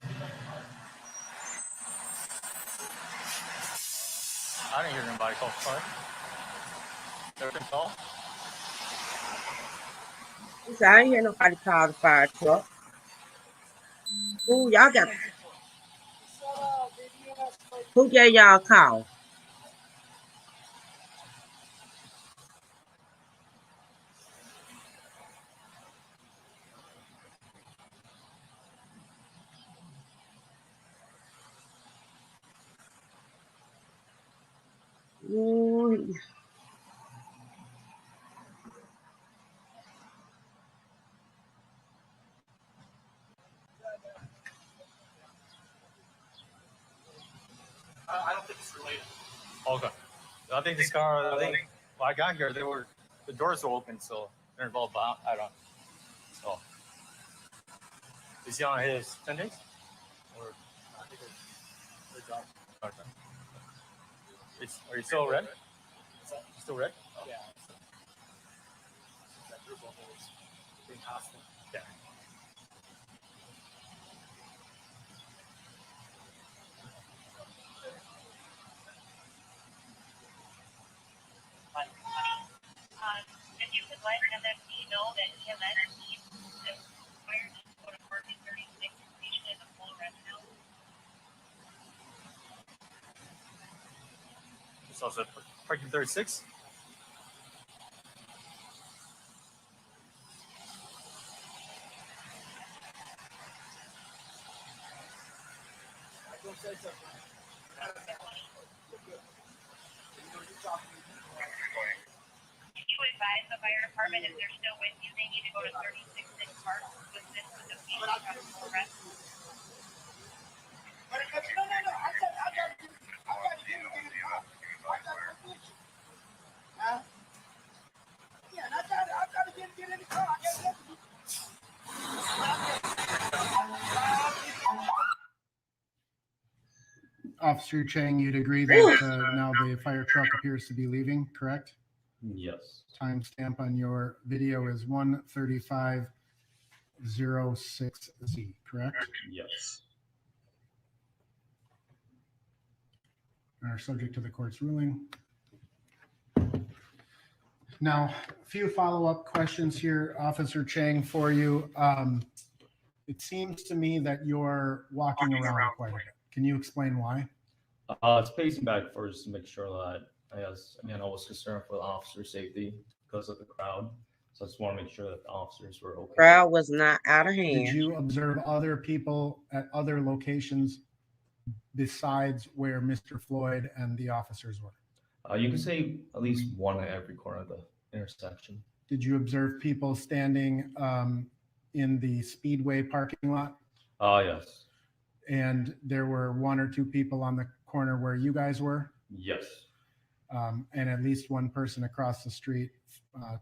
I didn't hear anybody call for it. Everything call? He said, I ain't hear nobody call the fire truck. Ooh, y'all got. Who gave y'all a call? Ooh. I don't think it's related. Okay. I think this car, when I got here, the doors were open, so they're involved, but I don't. So. Is he on his 10 days? Or I think it's job. Okay. Are you still red? You still red? Oh. Yeah. That group of holes being hostile. Yeah. If you could let MFD know that EMS needs the fire to go to parking 36 station in the full revenue. It's also parking 36. Can you advise the fire department if they're still with you, they need to go to 36 Park to assist with the patient on full rescue? Officer Chang, you'd agree that now the fire truck appears to be leaving, correct? Yes. Timestamp on your video is 1:35:06Z, correct? Yes. And are subject to the court's ruling. Now, a few follow-up questions here, Officer Chang, for you. It seems to me that you're walking around quite a bit. Can you explain why? It's pacing back first to make sure that I was concerned for the officer safety because of the crowd. So I just want to make sure that the officers were okay. Crowd was not out of hand. Did you observe other people at other locations besides where Mr. Floyd and the officers were? You can say at least one at every corner of the intersection. Did you observe people standing in the Speedway parking lot? Yes. And there were one or two people on the corner where you guys were? Yes. And at least one person across the street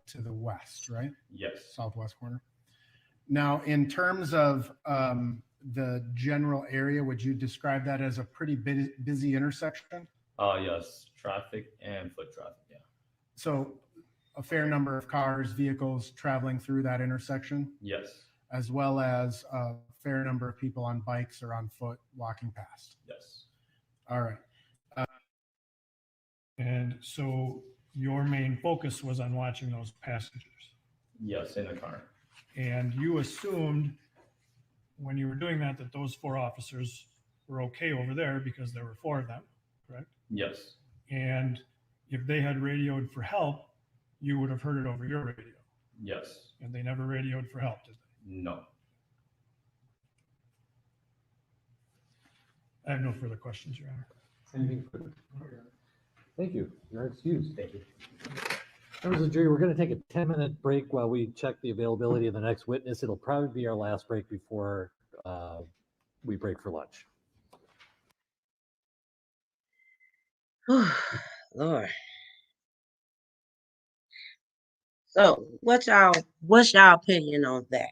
to the west, right? Yes. Southwest corner. Now, in terms of the general area, would you describe that as a pretty busy intersection? Yes. Traffic and foot traffic, yeah. So a fair number of cars, vehicles traveling through that intersection? Yes. As well as a fair number of people on bikes or on foot walking past? Yes. All right. And so your main focus was on watching those passengers. Yes, in the car. And you assumed when you were doing that those four officers were okay over there because there were four of them, correct? Yes. And if they had radioed for help, you would have heard it over your radio. Yes. And they never radioed for help, did they? No. I have no further questions, Your Honor. Anything further? Thank you. You're excused. Thank you. Members of the jury, we're going to take a 10-minute break while we check the availability of the next witness. It'll probably be our last break before we break for lunch. Lord. So what's y'all opinion on that?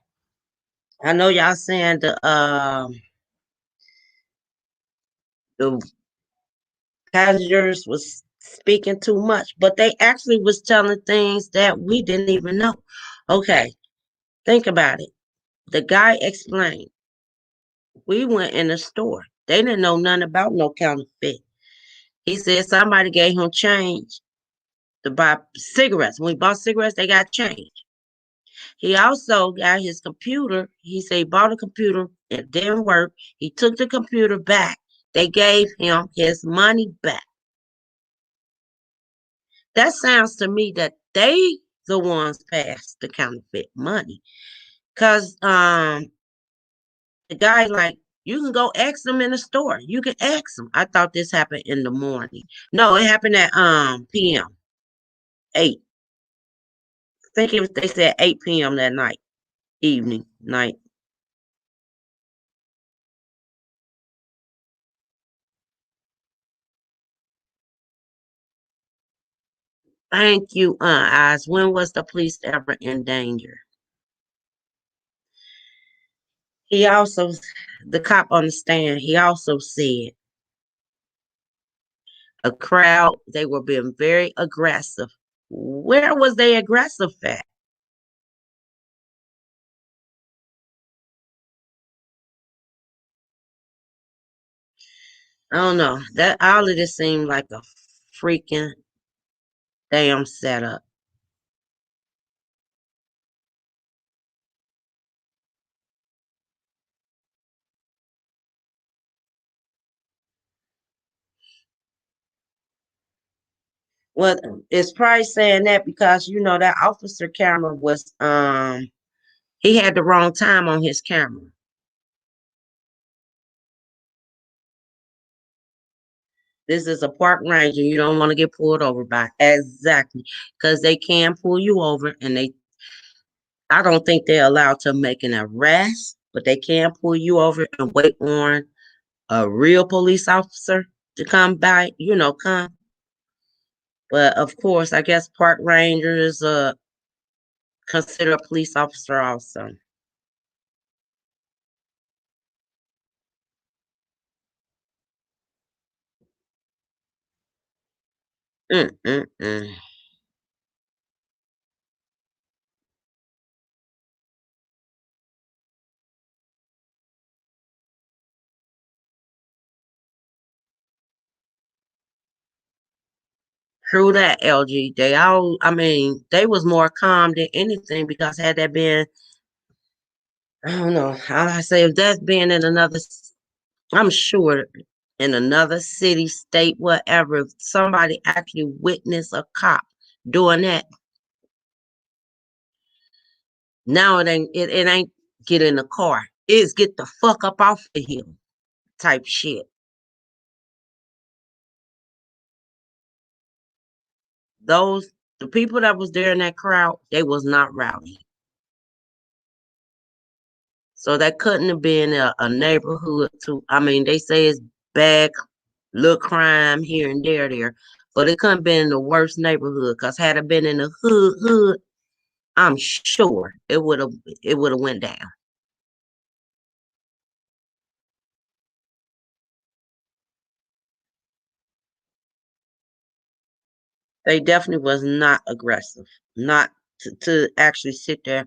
I know y'all saying the passengers was speaking too much, but they actually was telling things that we didn't even know. Okay, think about it. The guy explained. We went in the store. They didn't know nothing about no counterfeit. He said somebody gave him change to buy cigarettes. When we bought cigarettes, they got change. He also got his computer. He said he bought a computer. It didn't work. He took the computer back. They gave him his money back. That sounds to me that they the ones passed the counterfeit money. Cause the guy like, you can go ask them in the store. You can ask them. I thought this happened in the morning. No, it happened at PM 8. I think it was they said 8 PM that night, night. Thank you, Eyes. When was the police ever in danger? He also, the cop on the stand, he also said a crowd, they were being very aggressive. Where was they aggressive at? I don't know. That all of this seemed like a freaking damn setup. Well, it's probably saying that because you know that officer camera was he had the wrong time on his camera. This is a park ranger. You don't want to get pulled over by exactly because they can pull you over, and I don't think they're allowed to make an arrest, but they can pull you over and wait on a real police officer to come by. Come. But of course, I guess park ranger is consider a police officer also. Mm-mm-mm. True that, LG. They was more calm than anything because had that been, I don't know, how I say, if that's been in I'm sure in another city, state, whatever, if somebody actually witnessed a cop doing that, now it ain't get in the car. It's get the fuck up off of him type shit. The people that was there in that crowd, they was not rowdy. So that couldn't have been a neighborhood they say it's bad little crime here and there, but it couldn't have been in the worst neighborhood because had it been in the hood, I'm sure it would have went down. They definitely was not aggressive, not to actually sit there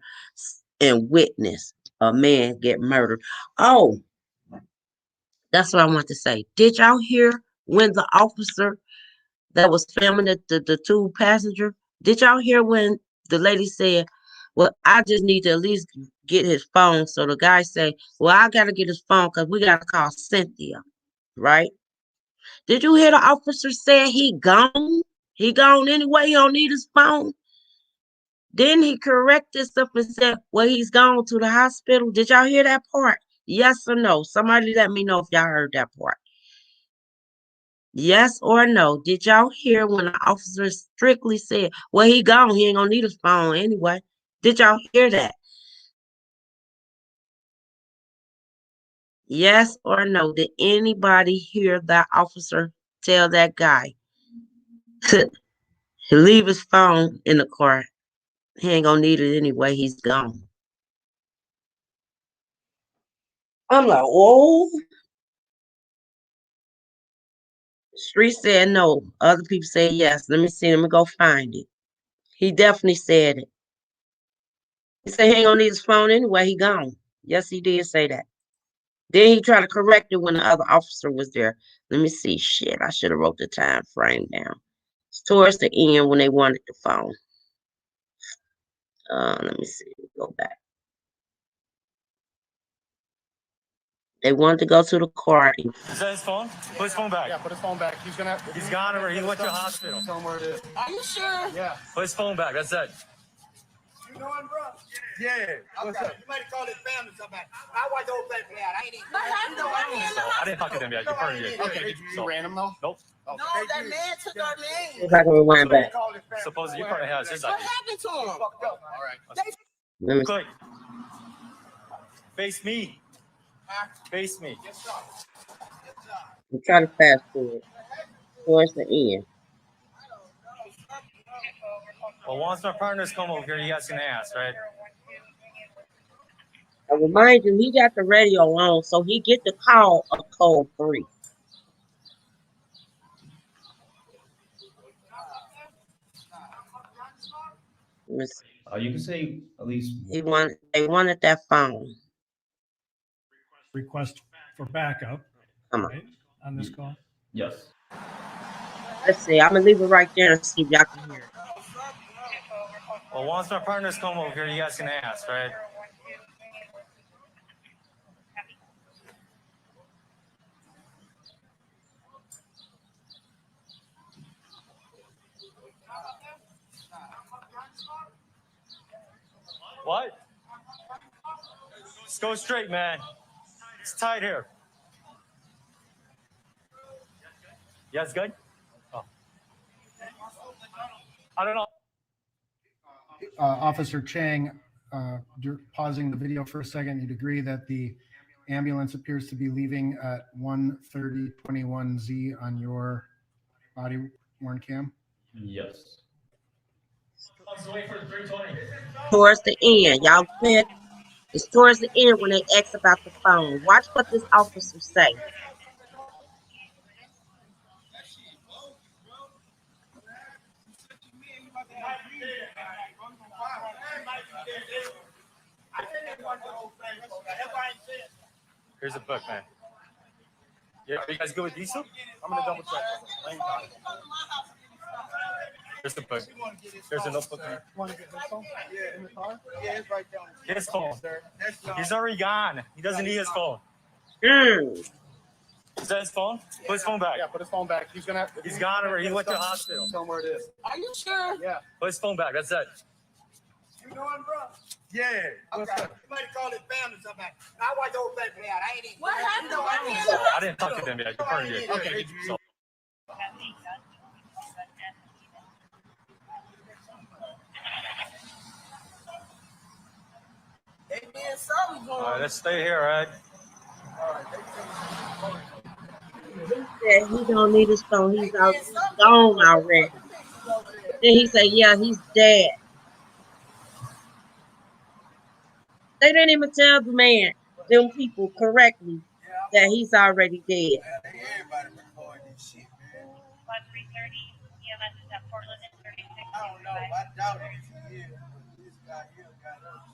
and witness a man get murdered. Oh, that's what I want to say. Did y'all hear when the officer that was filming the two passenger? Did y'all hear when the lady said, "Well, I just need to at least get his phone." So the guy said, "Well, I gotta get his phone because we gotta call Cynthia," right? Did you hear the officer say he gone? He gone anyway. He don't need his phone. Then he corrected himself and said, "Well, he's gone to the hospital." Did y'all hear that part? Yes or no? Somebody let me know if y'all heard that part. Yes or no? Did y'all hear when the officer strictly said, well, he gone, he ain't gonna need his phone anyway? Did y'all hear that? Yes or no? Did anybody hear that officer tell that guy to leave his phone in the car? He ain't gonna need it anyway, he's gone. I'm like, whoa. Street said no. Other people said yes. Let me see. Let me go find it. He definitely said it. He said he ain't gonna need his phone anyway. He gone. Yes, he did say that. Then he tried to correct it when the other officer was there. Let me see. Shit, I should have wrote the time frame down. It's towards the end when they wanted the phone. Let me see. Go back. They wanted to go to the car. Is that his phone? Put his phone back. Yeah, put his phone back. He's gonna. He's gone or he went to the hospital. Tell him where it is. Are you sure? Yeah. Put his phone back. That's it. You know him, bro? Yeah. What's Okay. up? You might have called his family something. I watched the whole thing play out. I ain't even. But how do I I didn't talk to them yet. You heard it. Okay, you ran him though? Nope. No, that man took our name. If I can rewind back. Suppose you probably has his What ID. happened to him? All right. Let me Quick. Face me. Face me. I'm trying to fast forward. Towards the end. Well, once my partners come over here, you guys can ask, right? I remind you, he got the radio on, so he get the call of code 3. You can say at least. They wanted that phone. Request for backup. Come on. Right, on this call. Yes. Let's see. I'm gonna leave it right there and see if y'all can hear it. Well, once my partners come over here, you guys can ask, right? What? Let's go straight, man. It's tight here. Yeah, it's good? Oh. I don't know. Officer Chang, you're pausing the video for a second. You'd agree that the ambulance appears to be leaving at 1:30:21 on your body worn cam? Yes. Towards the end. Y'all said it's towards the end when they ask about the phone. Watch what this officer say. Here's a book, man. Yeah, are you guys good with diesel? I'm gonna double check. Here's the book. There's a notebook. You want to get his phone? Yeah, in the car? Yeah, it's right down. His phone. He's already gone. He doesn't need his phone. Is that his phone? Put his phone back. Yeah, put his phone back. He's gonna. He's gone or he went to the hospital. Tell him where it is. Are you sure? Yeah. Put his phone back. That's it. You know him, bro? Yeah. Okay. You might have called his family something. I watched the whole thing play out. I ain't even. What happened to I didn't talk to them yet. You heard it. Okay. So, They did something all for right, him. let's stay here, all right? He said he don't need his phone. He's gone already. Then he said, yeah, he's dead. They didn't even tell the man, them people correctly, that he's already dead. Everybody recording this shit, man. 3:30, EMS is at Portland and 36. I don't know. I doubt it. Yeah. This guy here got us.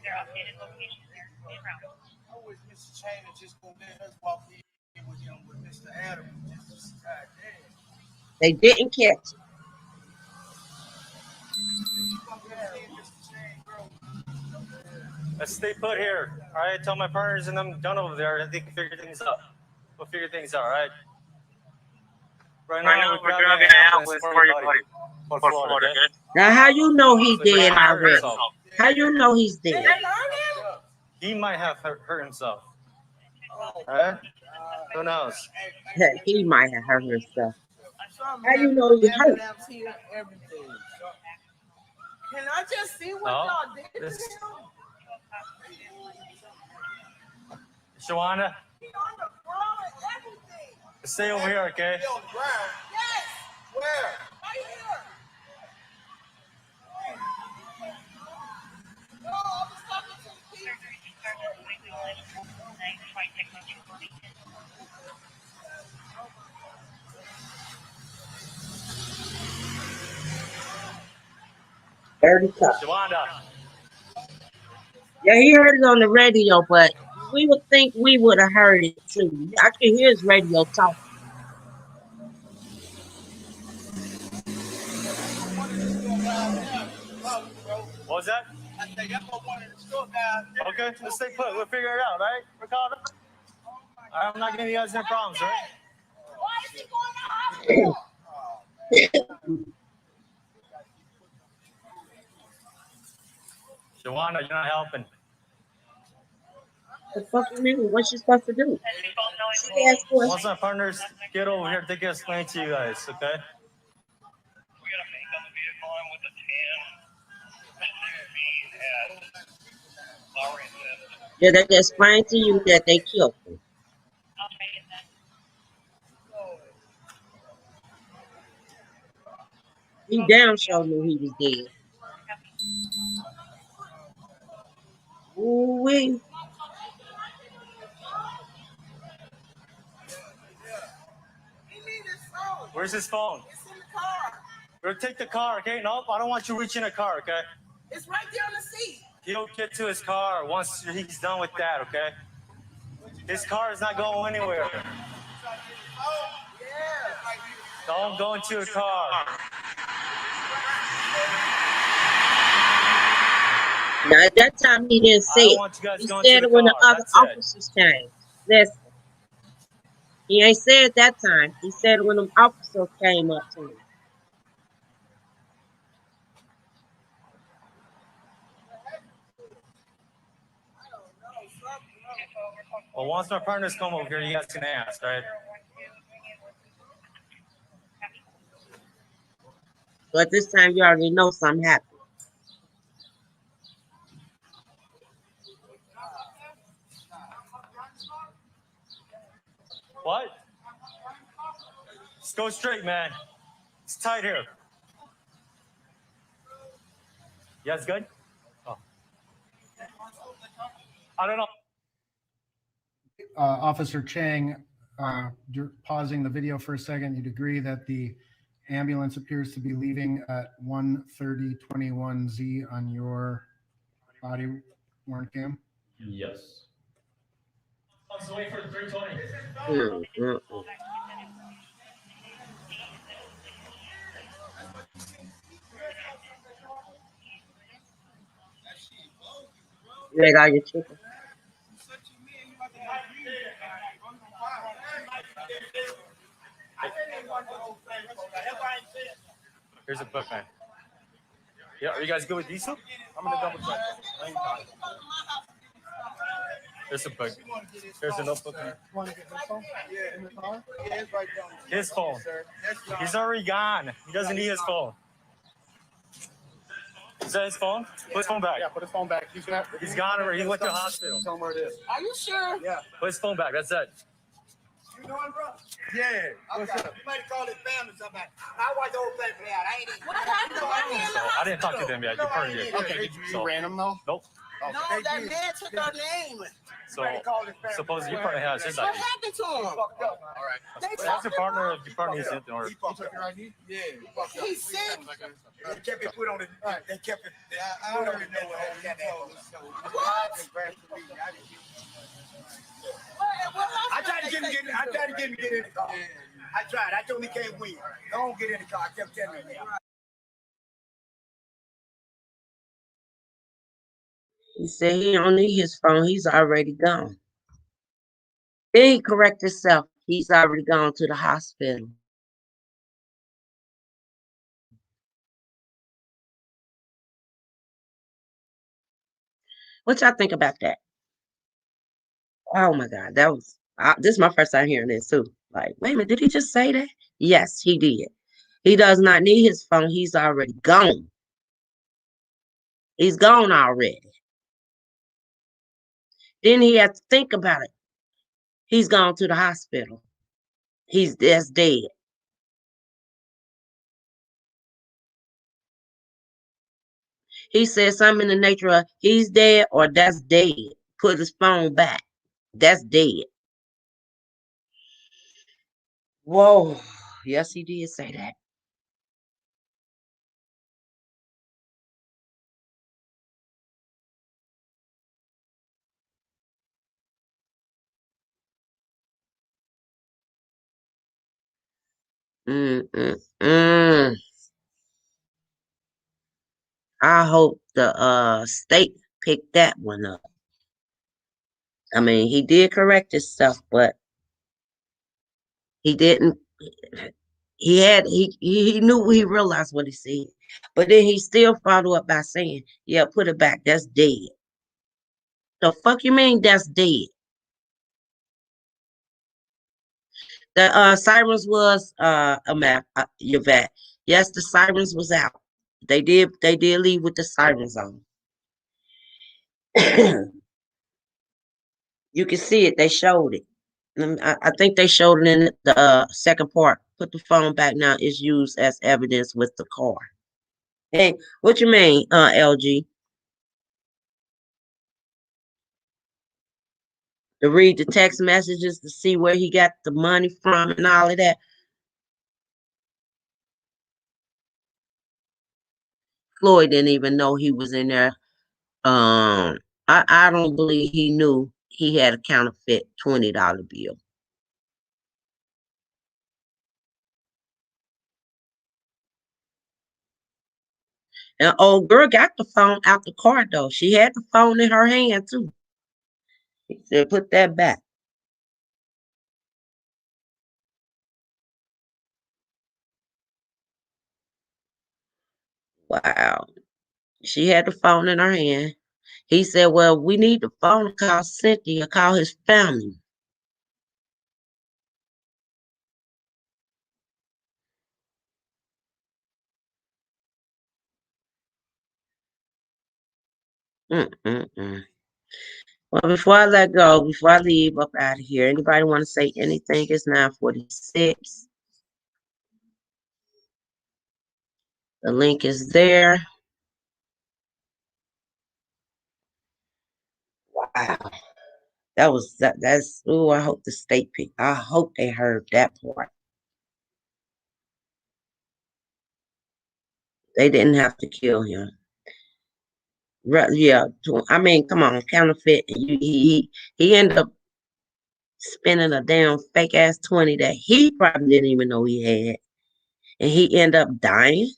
Their updated location there. I wish Mr. Chain had just gonna let us walk in with him with Mr. Adams. Just goddamn. They didn't catch him. Let's stay put here. All right, tell my partners and I'm done over there. I think we figure things out. We'll figure things out, all right? Right now, we're grabbing an ambulance for your buddy. For Florida, okay? Now, how you know he dead already? How you know he's dead? He might have hurt himself. All right? Who knows? He might have hurt himself. Some How you have know he hurt? ambulance here, everything. Can I just see what No. y'all did to This- him? Shawana, He on the ground and everything. stay over here, okay? He on the ground? Yes. Where? Right here. No, I was talking to the people. Shawana. Yeah, he heard it on the radio, but we would think we would have heard it too. I can hear his radio talking. What was that? Okay, let's stay put. We'll figure it out, right, Ricardo? All right, I'm not giving you guys any problems, right? Why is he going to hospital? Shawana, you're not helping. The fuck you mean? What's she supposed to do? She asked for Once my partners get over here, they can explain to you guys, okay? Yeah, they can explain to you that they killed him. He damn sure knew he was dead. Ooh-wee. Where's his phone? It's in the car. We'll take the car, okay? Nope, I don't want you reaching a car, okay? It's right there on the seat. He'll get to his car once he's done with that, okay? His car is not going anywhere. Don't go into a car. Now, at that time, he didn't say I don't it. want you guys He going said to it the when the car. other That's it. officers came. Listen. He ain't said it that time. He said it when them officers came up to him. Well, once my partners come over here, you guys can ask, right? But this time, you already know something happened. What? Just go straight, man. It's tight here. You guys good? Oh. I don't know. Officer Chang, pausing the video for a second, you'd agree that the ambulance appears to be leaving at 1:30:21 on your body worn cam? Yes. On the way for the 320. They got your chicken. Here's a book, man. Yeah, are you guys good with diesel? I'm gonna double check. Here's a book. Here's a notebook. His phone. He's already gone. He doesn't need his phone. Is that his phone? Put his phone back. Yeah, put his phone back. He's gone already. He went to the hospital. Tell him where it is. Are you sure? Yeah. Put his phone back. That's it. You know him, bro? Yeah. What's Okay. up? You might have called his family something. How was the whole thing for that? I ain't even. What happened? So I didn't talk to them yet. You heard it. Okay, you ran him though? Nope. Okay. No, that man took her name. So suppose your partner has his What ID. happened to him? All right. Ask your partner if your partner needs it in order. He took your ID? Yeah. He said. They kept it put on it. They kept it. I already know what happened. I tried to get him to get in the car. I tried. I told him he can't win. Don't get in the car. I kept telling him that. He said he don't need his phone. He's already gone. Then he correct himself. He's already gone to the hospital. What y'all think about that? Oh my God, that was this is my first time hearing this too. Like, wait a minute, did he just say that? Yes, he did. He does not need his phone. He's already gone. He's gone already. Then he has to think about it. He's gone to the hospital. That's dead. He said something in the nature of he's dead or that's dead. Put his phone back. That's dead. Whoa. Yes, he did say that. Mm-mm-mm. I hope the state picked that one up. I mean, he did correct himself, but he didn't. He knew, he realized what he said, but then he still followed up by saying, "Yeah, put it back. That's dead." The fuck you mean that's dead? The sirens was a map, Yvette. Yes, the sirens was out. They did leave with the sirens on. You can see it. They showed it. I think they showed it in the second part. Put the phone back now. Is used as evidence with the car. Hey, what you mean, LG? To read the text messages to see where he got the money from and all of that. Floyd didn't even know he was in there. I don't believe he knew he had a counterfeit $20 bill. And old girl got the phone out the car though. She had the phone in her hand too. He said, "Put that back." Wow. She had the phone in her hand. He said, "Well, we need the phone to call Cynthia, call his family." Mm-mm-mm. Well, before I let go, before I leave up out of here, anybody want to say anything? It's 9:46. The link is there. Wow. That's oh, I hope the state picked. I hope they heard that part. They didn't have to kill him. Yeah, I mean, come on, counterfeit. He ended up spending a damn fake ass 20 that he probably didn't even know he had. And he ended up dying.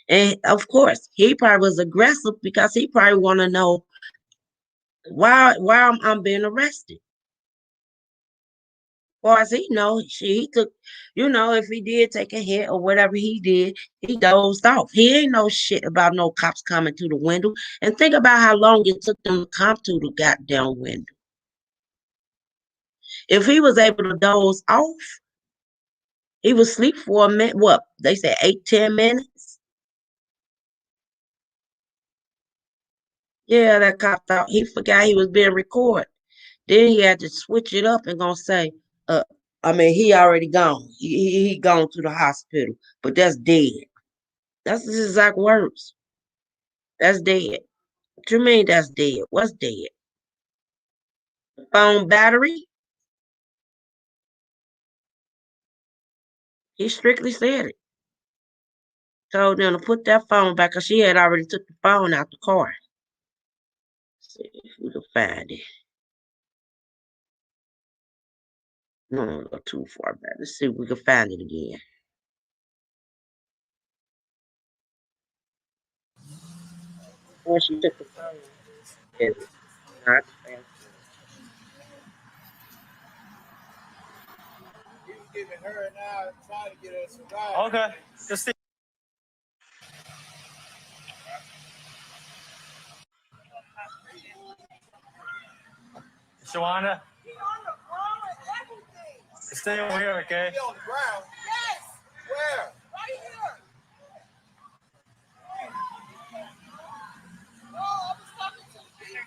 And of course, he probably was aggressive because he probably want to know why I'm being arrested. Or as he know, he took, if he did take a hit or whatever he did, he dozed off. He ain't know shit about no cops coming to the window. And think about how long it took them to come to the goddamn window. If he was able to doze off, he would sleep for a minute. What they say, 8-10 minutes. Yeah, that cop thought he forgot he was being recorded. Then he had to switch it up and gonna say, he already gone. He gone to the hospital, but that's dead. That's his exact words. That's dead. What you mean that's dead? What's dead? The phone battery? He strictly said it. Told them to put that phone back because she had already took the phone out the car. Let's see if we can find it. No, don't go too far back. Let's see if we can find it again. When she took the phone, it's not fast. He's giving her now, trying to get us a ride. Okay. Just see. Shawana, He on the ground and everything. stay over here, okay? He on the ground. Yes. Where? Right here. No, I was talking to the people.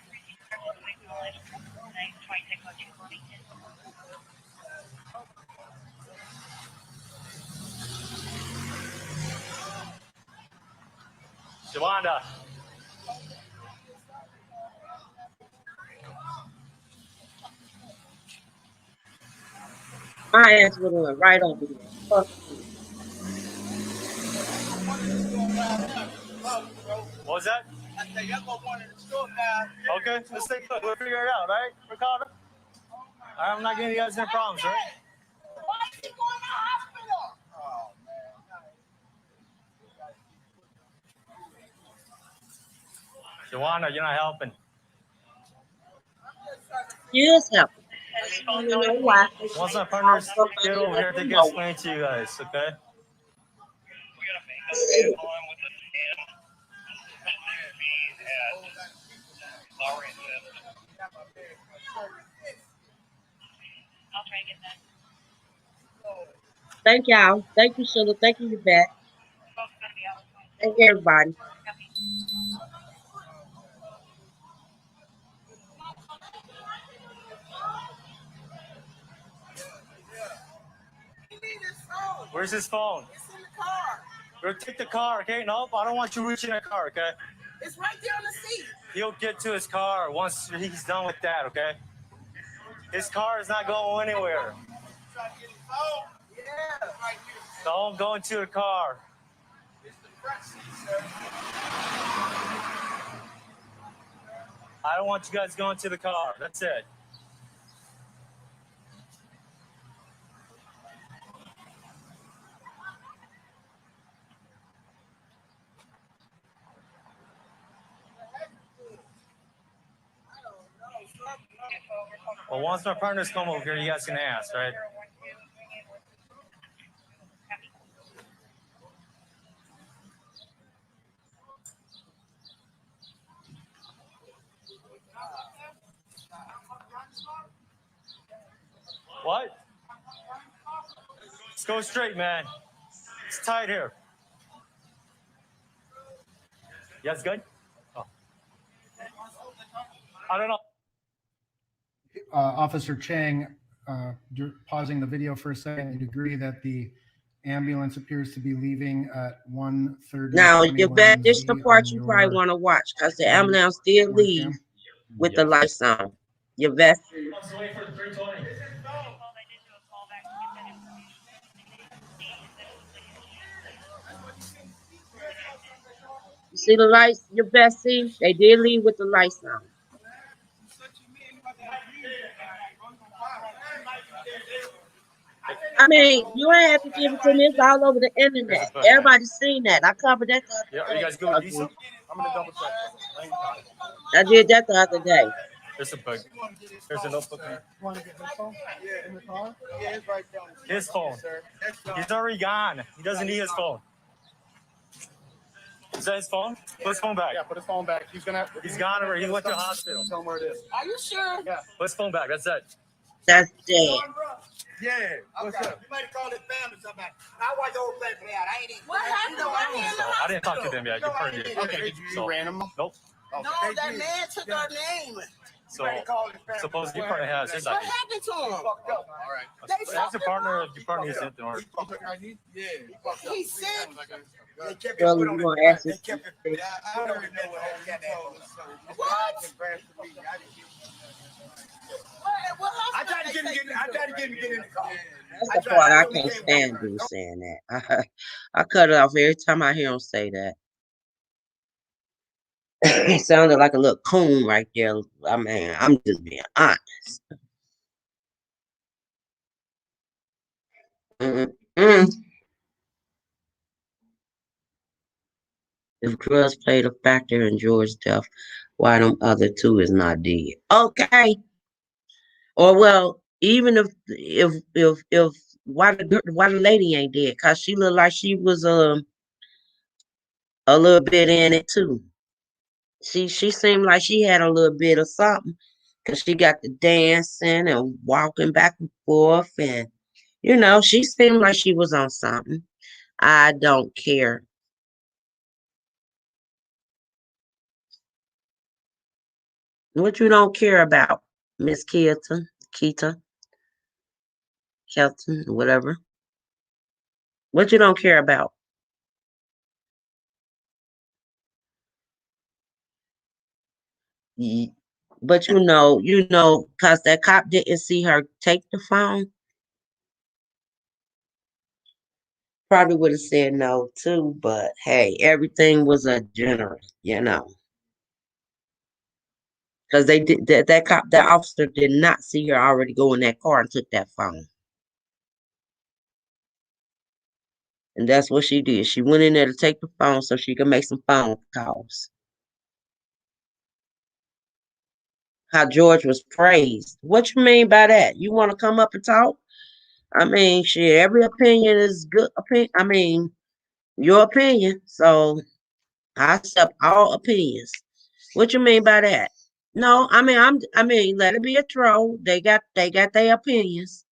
Shawana. My ass would have went right over there. Fuck you. What was that? I said, y'all go one in the store now. Okay, let's take a look. We'll figure it out, right, Ricardo? I'm not getting you guys any problems, right? Why is he going to the hospital? Oh, man. Shawana, you're not helping. She is helping. I don't know why. Once my partners get over here, they can explain to you guys, okay? Thank y'all. Thank you, Sheila. Thank you, Yvette. Thank everybody. Where's his phone? It's in the car. Go take the car, okay? Nope, I don't want you reaching the car, okay? It's right there on the seat. He'll get to his car once he's done with that, okay? His car is not going anywhere. Yeah. Don't go into the car. I don't want you guys going to the car. That's it. Well, once my partners come over here, you guys can ask, right? What? Let's go straight, man. It's tight here. You guys good? Oh. I don't know. Officer Chang, pausing the video for a second, you'd agree that the ambulance appears to be leaving at 1:30. Now, Yvette, this is the part you probably want to watch because the ambulance did leave with the lights on. Yvette. Let's wait for 320. You see the lights, Yvette? See? They did leave with the lights on. I mean, you ain't have to give it to me. It's all over the internet. Everybody's seen that. I covered that. Yeah, are you guys good with diesel? I'm gonna double check. I did that the other day. There's a bug. There's a notebook. Want to get his phone? Yeah, in the car? Yeah, it's right there. His phone. He's already gone. He doesn't need his phone. Is that his phone? Put his phone back. Yeah, put his phone back. He's gone already. He went to the hospital. Tell him where it is. Are you sure? Yeah. Put his phone back. That's it. That's dead. Yeah. What's up? You might have called his family somebody. I watch the whole play for that. I ain't even. What happened? I didn't talk to them yet. You heard it. Okay, you ran him? Nope. No, that man took our name. So, suppose your partner has his What ID. happened to him? All right. Ask your partner if your partner is in the order. Yeah. He said. They kept Girl, it you on gonna his ask They us? kept it. I don't even know what What? I tried to get him to get in the car. That's the part I can't stand dude saying that. I cut it off every time I hear him say that. It sounded like a little coon right there. I mean, I'm just being honest. Mm-mm. If drugs played a factor in George's death, why them other two is not dead? Okay. Or well, even if why the lady ain't dead? Cause she looked like she was a little bit in it too. She seemed like she had a little bit of something. because she got the dancing and walking back and forth. And, she seemed like she was on something. I don't care. What you don't care about, Miss Keita, Kelton, whatever. What you don't care about? But cause that cop didn't see her take the phone. Probably would have said no too, but hey, everything was a general. Because they did that officer did not see her already go in that car and took that phone. And that's what she did. She went in there to take the phone so she could make some phone calls. How George was praised. What you mean by that? You want to come up and talk? I mean, shit, every opinion is good opinion. I mean, your opinion. So I accept all opinions. What you mean by that? No, I mean, let it be a troll. They got their opinions.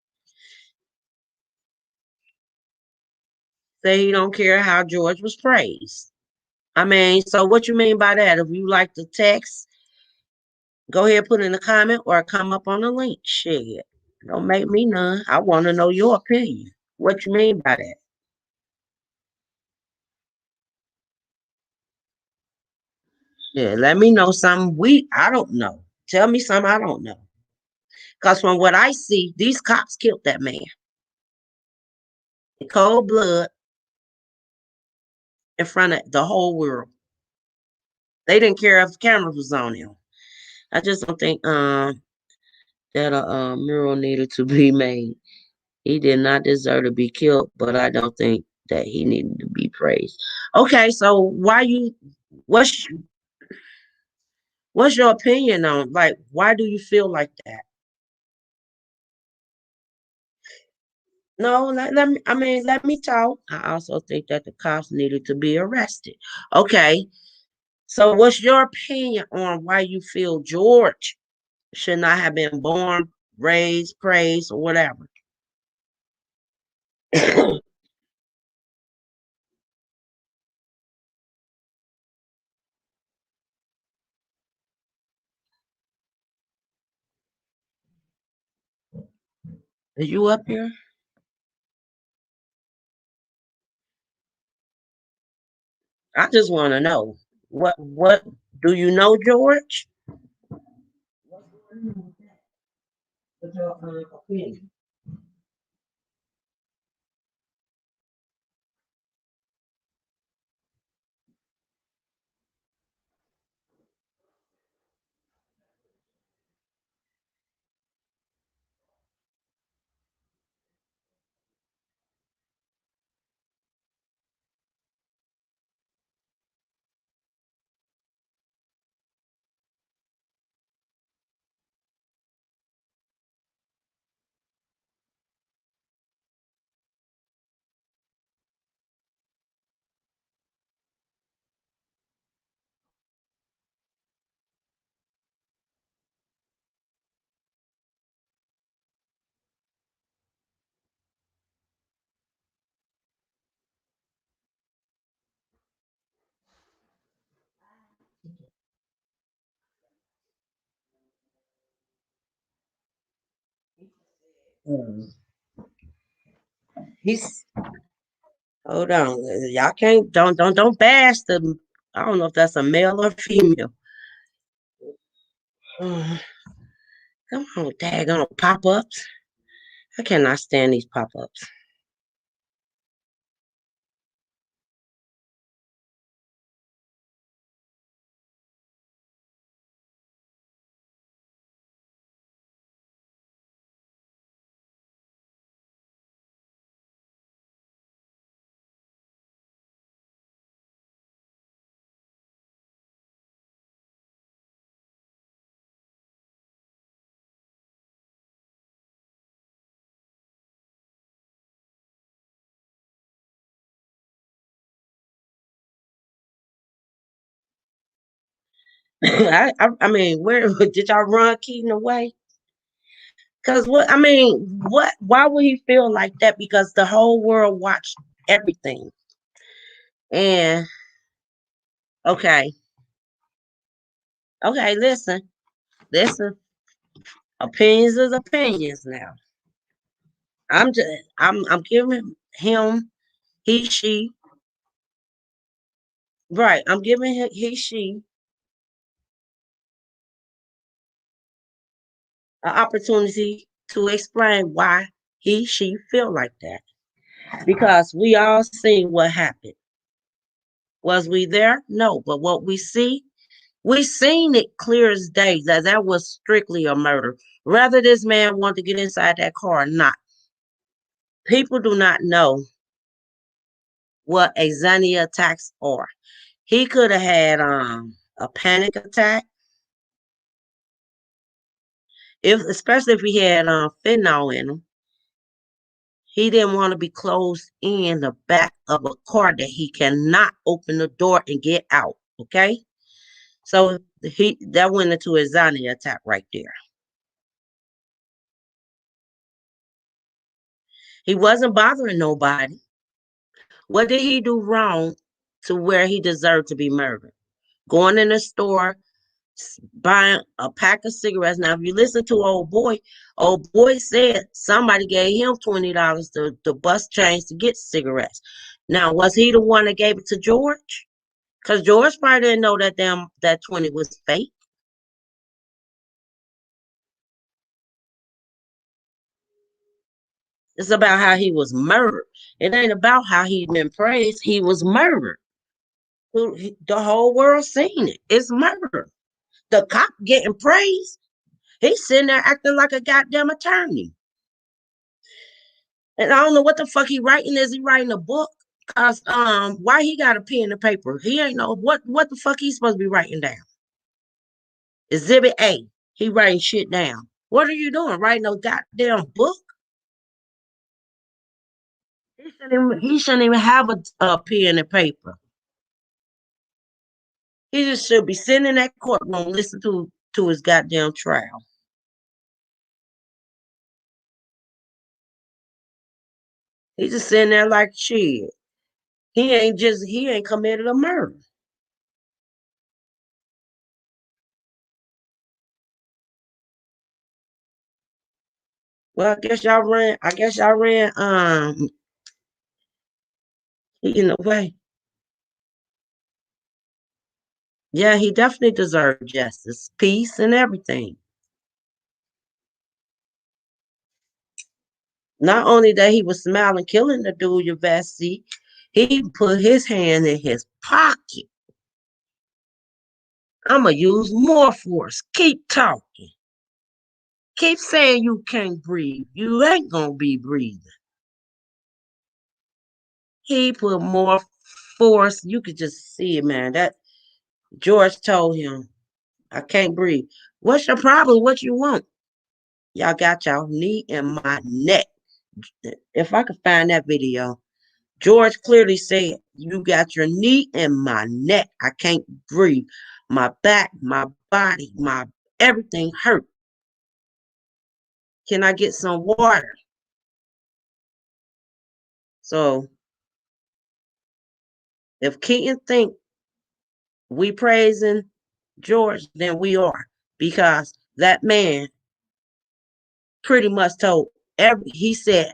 Say he don't care how George was praised. I mean, so what you mean by that? If you like the text, go ahead, put in a comment or come up on the link. Shit. Don't make me none. I want to know your opinion. What you mean by that? Yeah, let me know something I don't know. Tell me something I don't know. Because from what I see, these cops killed that man in cold blood in front of the whole world. They didn't care if the camera was on him. I just don't think that a mural needed to be made. He did not deserve to be killed, but I don't think that he needed to be praised. Okay, so what's your opinion on, like, why do you feel like that? No, let me talk. I also think that the cops needed to be arrested. Okay, so what's your opinion on why you feel George should not have been born, raised, praised, or whatever? Are you up here? I just want to know what do you know, George? What's your opinion? He's hold on. Y'all can't don't bash the. I don't know if that's a male or female. Come on, daggone pop ups. I cannot stand these pop ups. I mean, where did y'all run Keaton away? Because what I mean, what? Why would he feel like that? Because the whole world watched everything. And okay, okay, listen. Opinions is opinions now. I'm giving him he she right. I'm giving him he she an opportunity to explain why he she feel like that. Because we all seen what happened. Was we there? No. But what we seen it clear as day that that was strictly a murder. Whether this man wanted to get inside that car or not, people do not know what a Xania attacks are. He could have had a panic attack, especially if he had fentanyl in him. He didn't want to be closed in the back of a car that he cannot open the door and get out. Okay, so that went into a Xania attack right there. He wasn't bothering nobody. What did he do wrong to where he deserved to be murdered? Going in the store, buying a pack of cigarettes. Now, if you listen to old boy said somebody gave him $20 to bust change to get cigarettes. Now, was he the one that gave it to George? Because George probably didn't know that 20 was fake. It's about how he was murdered. It ain't about how he been praised. He was murdered. The whole world seen it. It's murder. The cop getting praised. He's sitting there acting like a goddamn attorney. And I don't know what the fuck he writing. Is he writing a book? Cause why he got a pen and paper? He ain't know what the fuck he's supposed to be writing down. Exhibit A. He writing shit down. What are you doing? Writing a goddamn book? He shouldn't even have a pen and paper. He just should be sitting in that courtroom listening to his goddamn trial. He's just sitting there like shit. He ain't committed a murder. Well, I guess y'all ran in a way. Yeah, he definitely deserved justice, peace, and everything. Not only that he was smiling, killing the dude, your Yavesi, he put his hand in his pocket. I'ma use more force. Keep talking. Keep saying you can't breathe. You ain't gonna be breathing. He put more force. You could just see it, man. That George told him, I can't breathe. What's your problem? What you want? Y'all got y'all knee in my neck. If I could find that video, George clearly said, you got your knee in my neck. I can't breathe. My back, my body, my everything hurt. Can I get some water? So if Keaton think we praising George, then we are. Because that man pretty much told he said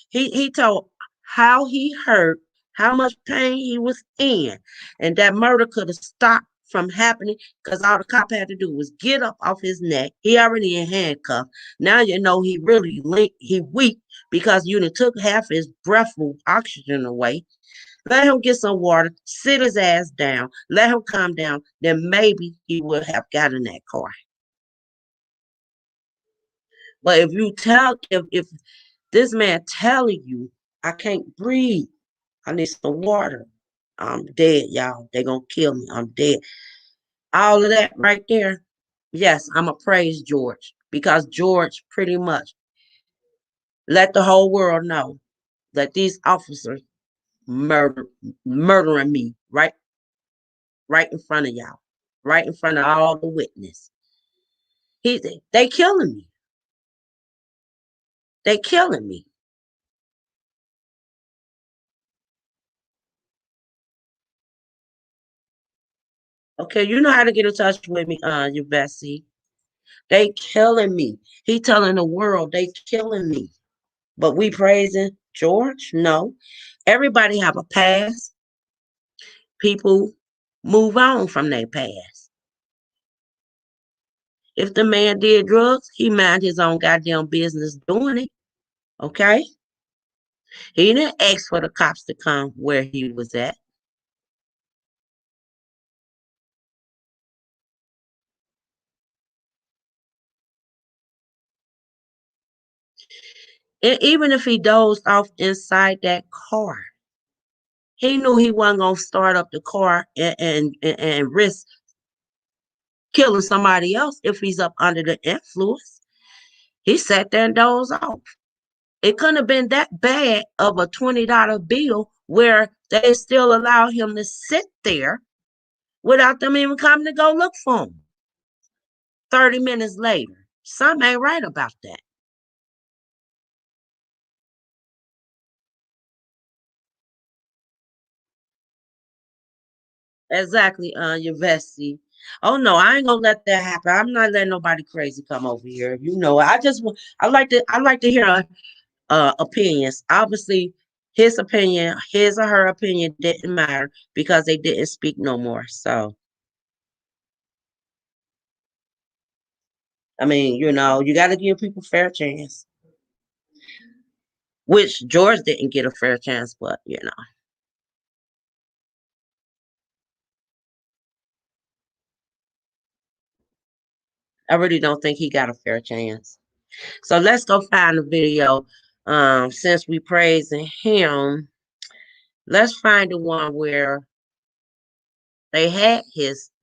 he told how he hurt, how much pain he was in, and that murder could have stopped from happening because all the cop had to do was get up off his neck. He already in handcuffs. Now you know he really he weak because you done took half his breathful oxygen away. Let him get some water, sit his ass down, let him calm down, then maybe he would have gotten that car. But if this man telling you, I can't breathe, I need some water, I'm dead, y'all. They're gonna kill me. I'm dead. All of that right there, yes, I'm a praise George because George pretty much let the whole world know that these officers murdering me right in front of y'all. right in front of all the witness. They killing me. They killing me. Okay, you know how to get in touch with me, you Bessie. They killing me. He telling the world they killing me. But we praising George? No. Everybody have a past. People move on from their past. If the man did drugs, he mind his own goddamn business doing it. Okay? He didn't ask for the cops to come where he was at. And even if he dozed off inside that car, he knew he wasn't gonna start up the car and risk killing somebody else if he's up under the influence. He sat there and dozed off. It couldn't have been that bad of a $20 bill where they still allow him to sit there without them even coming to go look for him. 30 minutes later. Something ain't right about that. Exactly, Yvette. Oh no, I ain't gonna let that happen. I'm not letting nobody crazy come over here. You know, I like to hear opinions. Obviously, his opinion, his or her opinion didn't matter because they didn't speak no more. So, I mean, you know, you got to give people fair chance, which George didn't get a fair chance, but you know. I really don't think he got a fair chance. So let's go find the video. Since we praising him, let's find the one where they had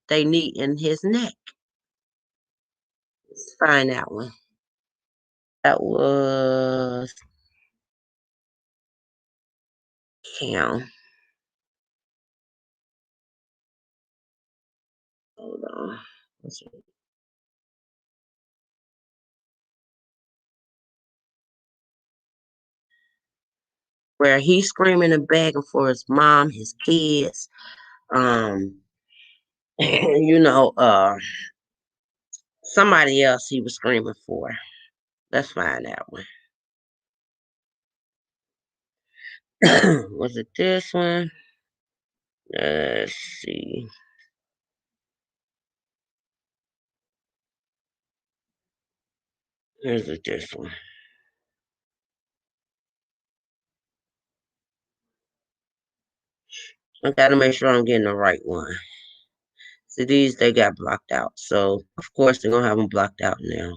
they knee in his neck. Let's find that one. That was him. Hold on. Let's see. Where he's screaming and begging for his mom, his kids, you know, somebody else he was screaming for. Let's find that one. Was it this one? Let's see. Is it this one? I gotta make sure I'm getting the right one. See, these, they got blocked out. So, of course, they're gonna have them blocked out now.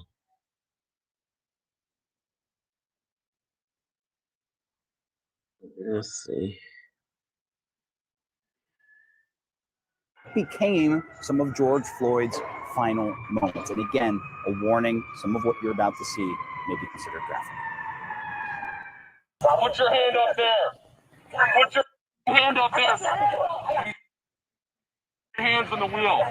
Let's see. Became some of George Floyd's final moments. And again, a warning, some of what you're about to see may be considered graphic. Put your hand up there. Put your hand up there. Hands on the wheel.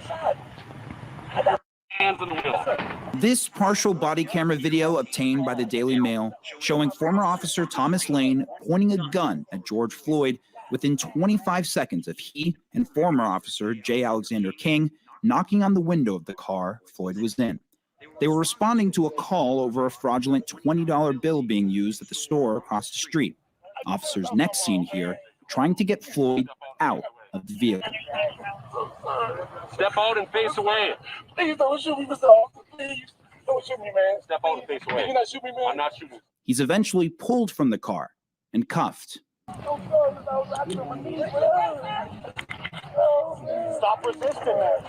Hands on the wheel. This partial body camera video obtained by the Daily Mail showing former officer Thomas Lane pointing a gun at George Floyd within 25 seconds of he and former officer J. Alexander King knocking on the window of the car Floyd was in. They were responding to a call over a fraudulent $20 bill being used at the store across the street. Officers next seen here trying to get Floyd out of the vehicle. Step out and face away. Please don't shoot me, Mr. Officer. Please don't shoot me, man. Step out and face away. You're not shooting me, man. I'm not shooting. He's eventually pulled from the car and cuffed. Stop resisting, man.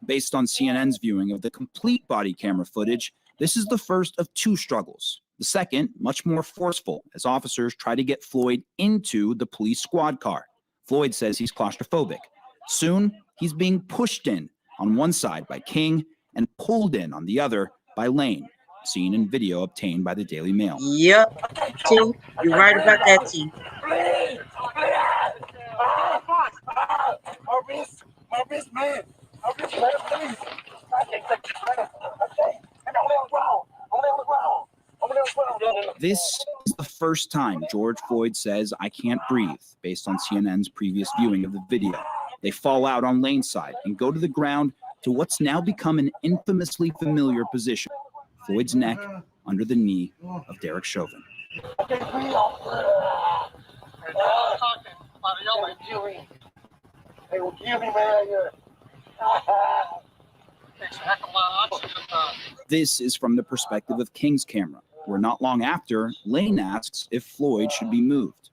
Based on CNN's viewing of the complete body camera footage, this is the first of two struggles. The second, much more forceful, as officers try to get Floyd into the police squad car. Floyd says he's claustrophobic. Soon, he's being pushed in on one side by King and pulled in on the other by Lane, seen in video obtained by the Daily Mail. Yep, T, you're right about that, T. My wrist, man. My This is the first time George Floyd says, "I can't breathe," based on CNN's previous viewing of the video. They fall out on Lane's side and go to the ground to what's now become an infamously familiar position, Floyd's neck under the knee of Derek Chauvin. This is from the perspective of King's camera, where not long after, Lane asks if Floyd should be moved.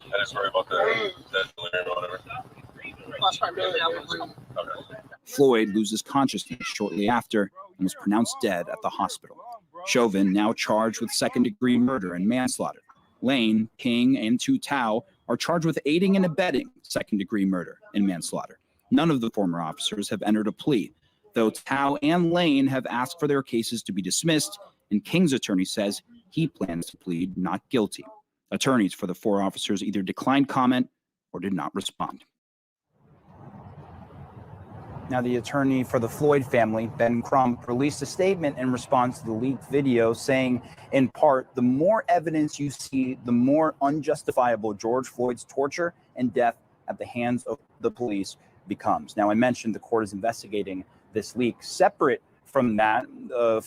I just worry about that delirium or whatever. Floyd loses consciousness shortly after and was pronounced dead at the hospital. Chauvin, now charged with second-degree murder and manslaughter. Lane, King, and Tu Tao are charged with aiding and abetting second-degree murder and manslaughter. None of the former officers have entered a plea, though Tao and Lane have asked for their cases to be dismissed, and King's attorney says he plans to plead not guilty. Attorneys for the four officers either declined comment or did not respond. Now, the attorney for the Floyd family, Ben Crump, released a statement in response to the leaked video saying, in part, the more evidence you see, the more unjustifiable George Floyd's torture and death at the hands of the police becomes. Now, I mentioned the court is investigating this leak. Separate from that,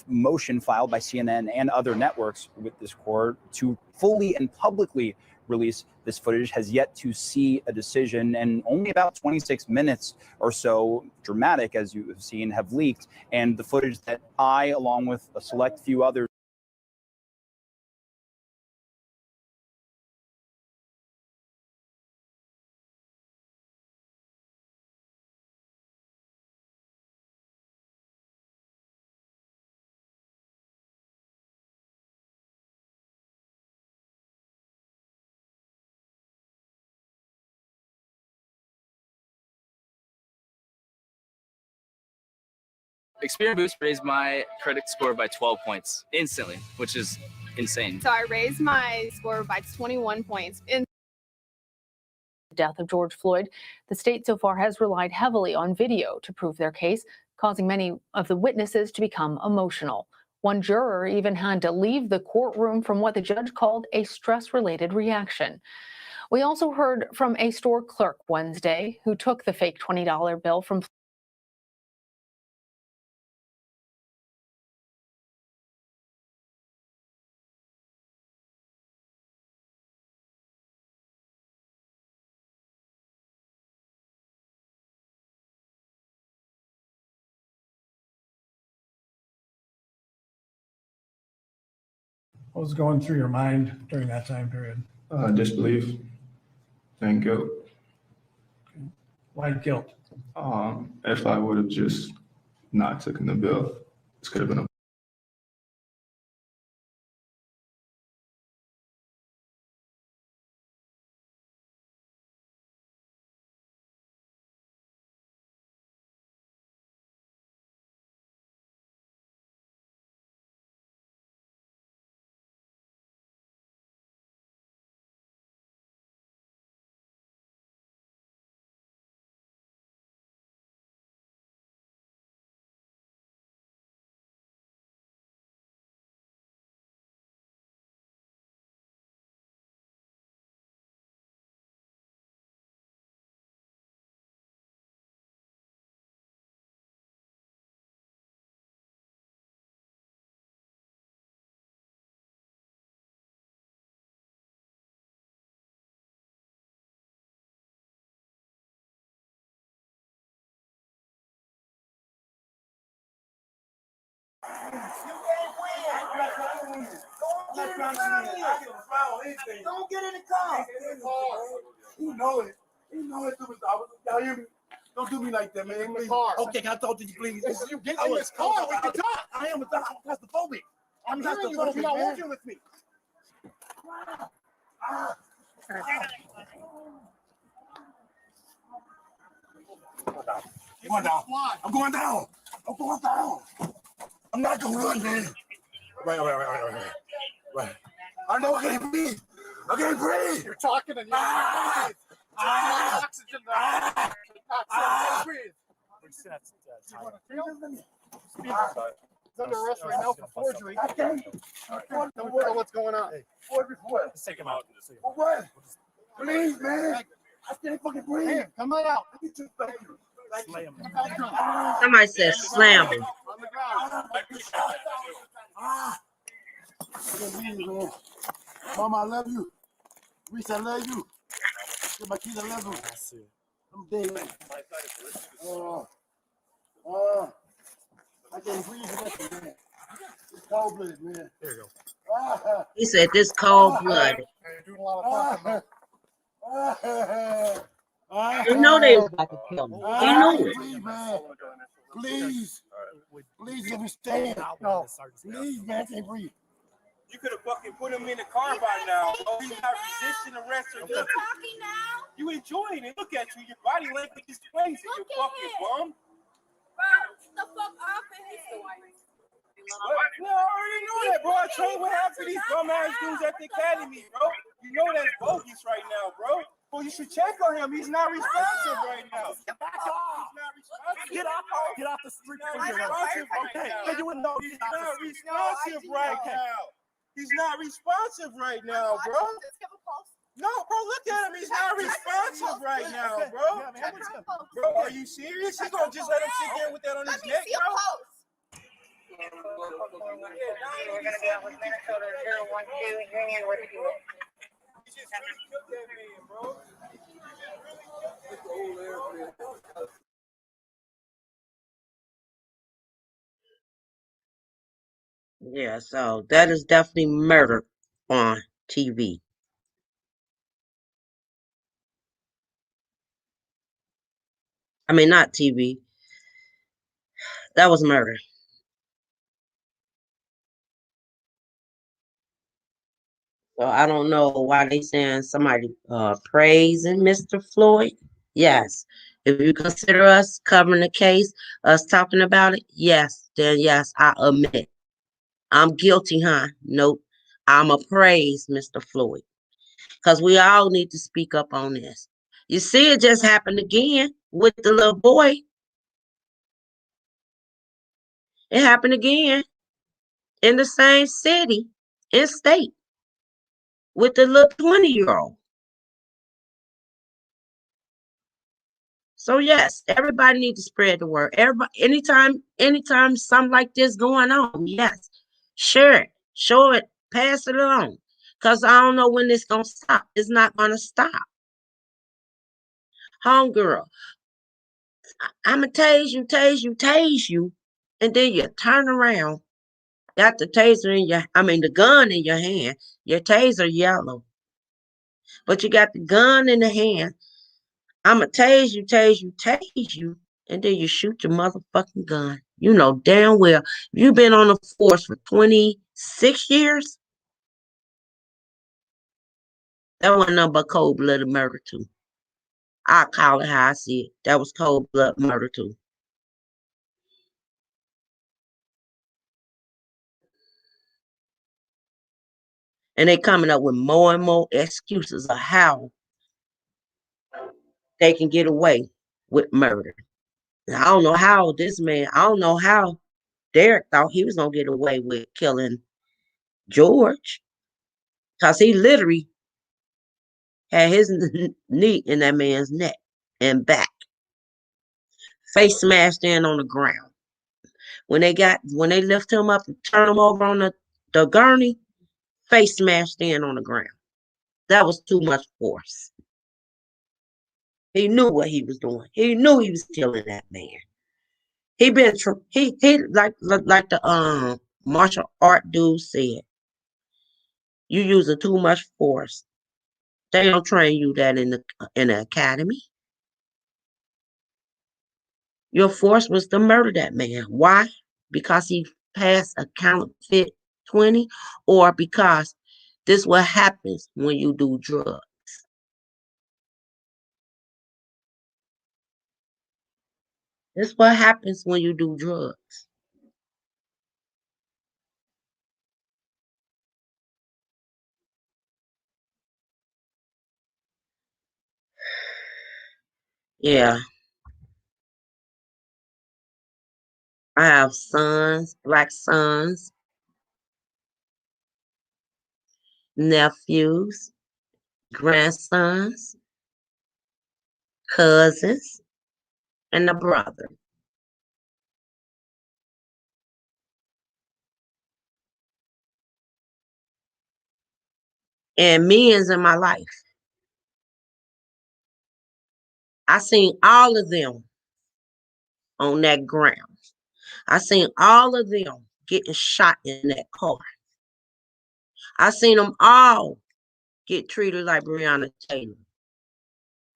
motion filed by CNN and other networks with this court to fully and publicly release this footage has yet to see a decision, and only about 26 minutes or so, dramatic as you have seen, have leaked. And the footage that I, along with a select few others, Experience Boost raised my credit score by 12 points instantly, which is insane. So I raised my score by 21 points. Death of George Floyd, the state so far has relied heavily on video to prove their case, causing many of the witnesses to become emotional. One juror even had to leave the courtroom from what the judge called a stress-related reaction. We also heard from a store clerk Wednesday who took the fake $20 bill from What was going through your mind during that time period? Disbelief and guilt. Why guilt? If I would have just not taken the bill, this could have been a Don't get in the car. You know it. You know it, superstar. Y'all hear me? Don't do me like that, man. Please. Okay, can I talk to you, please? You get in this car. We can talk. I am claustrophobic. I'm hearing you, but you're not walking with me. I'm going down. I'm going down. I'm going down. I'm not gonna run, man. Right. I know I can't breathe. I can't breathe. You're talking and you can't breathe. Oxygen down. Can't breathe. He's under arrest right now for forgery. Don't know what's going on. Let's take him out. What? Please, man. I can't fucking breathe. Hey, come on out. Somebody said slam him. On the ground. Mama, I love you. Reese, I love you. Get my kids, I love you. I'm dead. I can't breathe, man. It's cold blooded, man. There you go. He said this cold blooded. Doing a lot of talking. You know they was about to kill him. He knew it. Please, man. Please. Please let me stand. No. Please, man, I can't breathe. You could have fucking put him in the car by now. Oh, he's not resisting arrest or nothing. talking now? You enjoying it. Look at you. Your body language is crazy. You fucking bum. Bro, the fuck off and hit. No, I already know that, bro. I trained with half of these bum ass dudes at the academy, bro. You know that's bogus right now, bro. Well, you should check on him. He's not responsive right now. Get back off. Get off the street. Okay. You wouldn't know. He's not responsive right now. He's not responsive right now, bro. No, bro, look at him. He's not responsive right now, bro. Bro, are you serious? He gonna just let him sit there with that on his neck, bro? We're gonna be out with Minnesota 012 Union with you. He just really killed that man, bro. Yeah, so that is definitely murder on TV. I mean, not TV. That was murder. So I don't know why they saying somebody praising Mr. Floyd. Yes. If you consider us covering the case, us talking about it, yes, then yes, I admit. I'm guilty, huh? Nope. I'ma praise Mr. Floyd. Because we all need to speak up on this. You see, it just happened again with the little boy. It happened again in the same city and state with the little 20-year-old. So yes, everybody needs to spread the word. Everybody, anytime something like this going on, yes, share it, show it, pass it along. Cause I don't know when it's gonna stop. It's not gonna stop. Homegirl, I'ma tase you, and then you turn around, got the taser in the gun in your hand. Your taser yellow, but you got the gun in the hand. I'ma tase you, and then you shoot your motherfucking gun. You know damn well you've been on the force for 26 years. That wasn't nothing but cold-blooded murder too. I call it how I see it. That was cold-blooded murder too. And they coming up with more and more excuses of how they can get away with murder. And I don't know how Derek thought he was gonna get away with killing George. Because he literally had his knee in that man's neck and back. Face smashed in on the ground. When they lift him up and turn him over on the gurney, face smashed in on the ground. That was too much force. He knew what he was doing. He knew he was killing that man. He like the martial art dude said, you using too much force. They don't train you that in the academy. Your force was to murder that man. Why? Because he passed a counterfeit 20, or because this what happens when you do drugs. This what happens when you do drugs. Yeah. I have sons, black sons, nephews, grandsons, cousins, and a brother. And men's in my life. I seen all of them on that ground. I seen all of them getting shot in that car. I seen them all get treated like Breonna Taylor.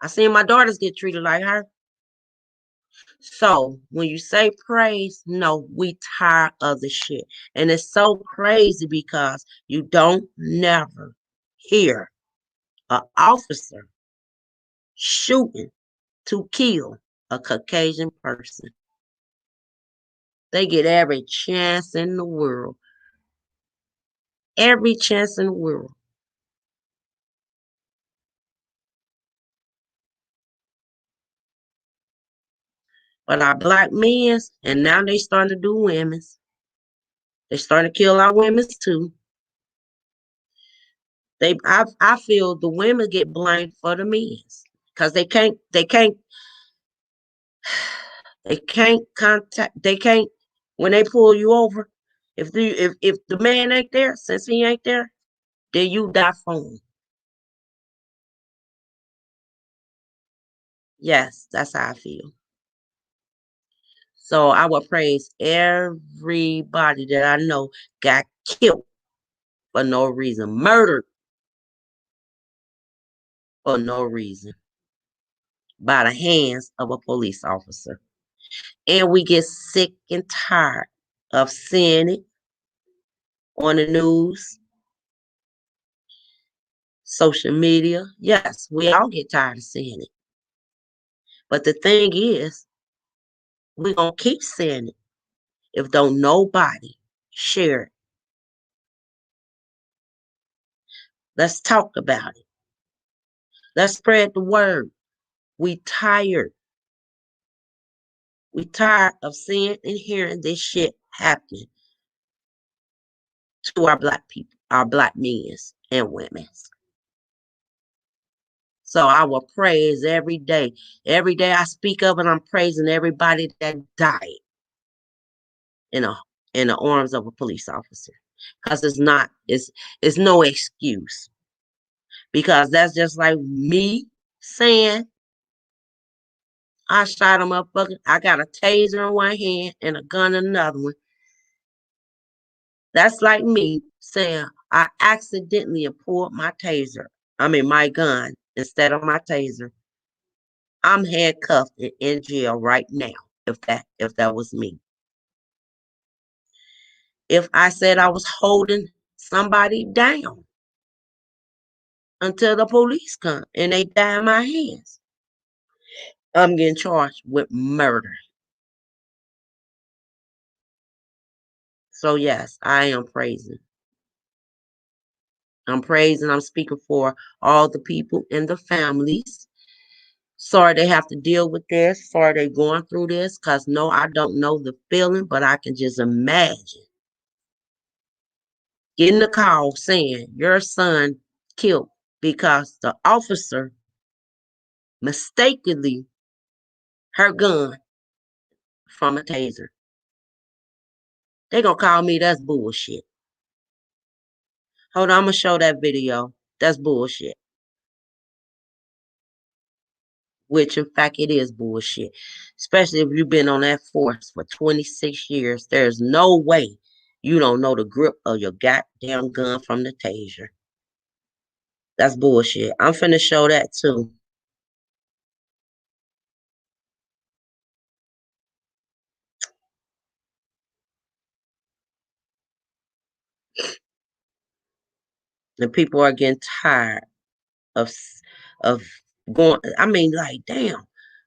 I seen my daughters get treated like her. So when you say praise, no, we tired of the shit. And it's so crazy because you don't never hear an officer shooting to kill a Caucasian person. They get every chance in the world. Every chance in the world. But our black men, and now they starting to do women's. They starting to kill our women's too. I feel the women get blamed for the men's because they can't contact, they can't, when they pull you over, if the man ain't there, since he ain't there, then you die for him. Yes, that's how I feel. So I would praise everybody that I know got killed for no reason, murdered for no reason by the hands of a police officer. And we get sick and tired of seeing it on the news, social media. Yes, we all get tired of seeing it. But the thing is, we're going to keep seeing it if don't nobody share it. Let's talk about it. Let's spread the word. We tired. We tired of seeing and hearing this shit happening to our black people, our black men and women. So I will praise every day. Every day I speak of it, I'm praising everybody that died in the arms of a police officer. Because it's no excuse. Because that's just like me saying, I shot a motherfucker. I got a taser in one hand and a gun in another one. That's like me saying I accidentally pulled my my gun instead of my taser. I'm handcuffed and in jail right now if that was me. If I said I was holding somebody down until the police come and they die in my hands, I'm getting charged with murder. So yes, I am praising. I'm praising, I'm speaking for all the people and the families. Sorry they have to deal with this. Sorry they going through this. Because no, I don't know the feeling, but I can just imagine getting a call saying your son killed because the officer mistakenly her gun from a taser. They gonna call me that's bullshit. Hold on, I'm gonna show that video. That's bullshit. Which in fact it is bullshit. Especially if you've been on that force for 26 years. There's no way you don't know the grip of your goddamn gun from the taser. That's bullshit. I'm finna show that too. And people are getting tired of going. I mean, like, damn,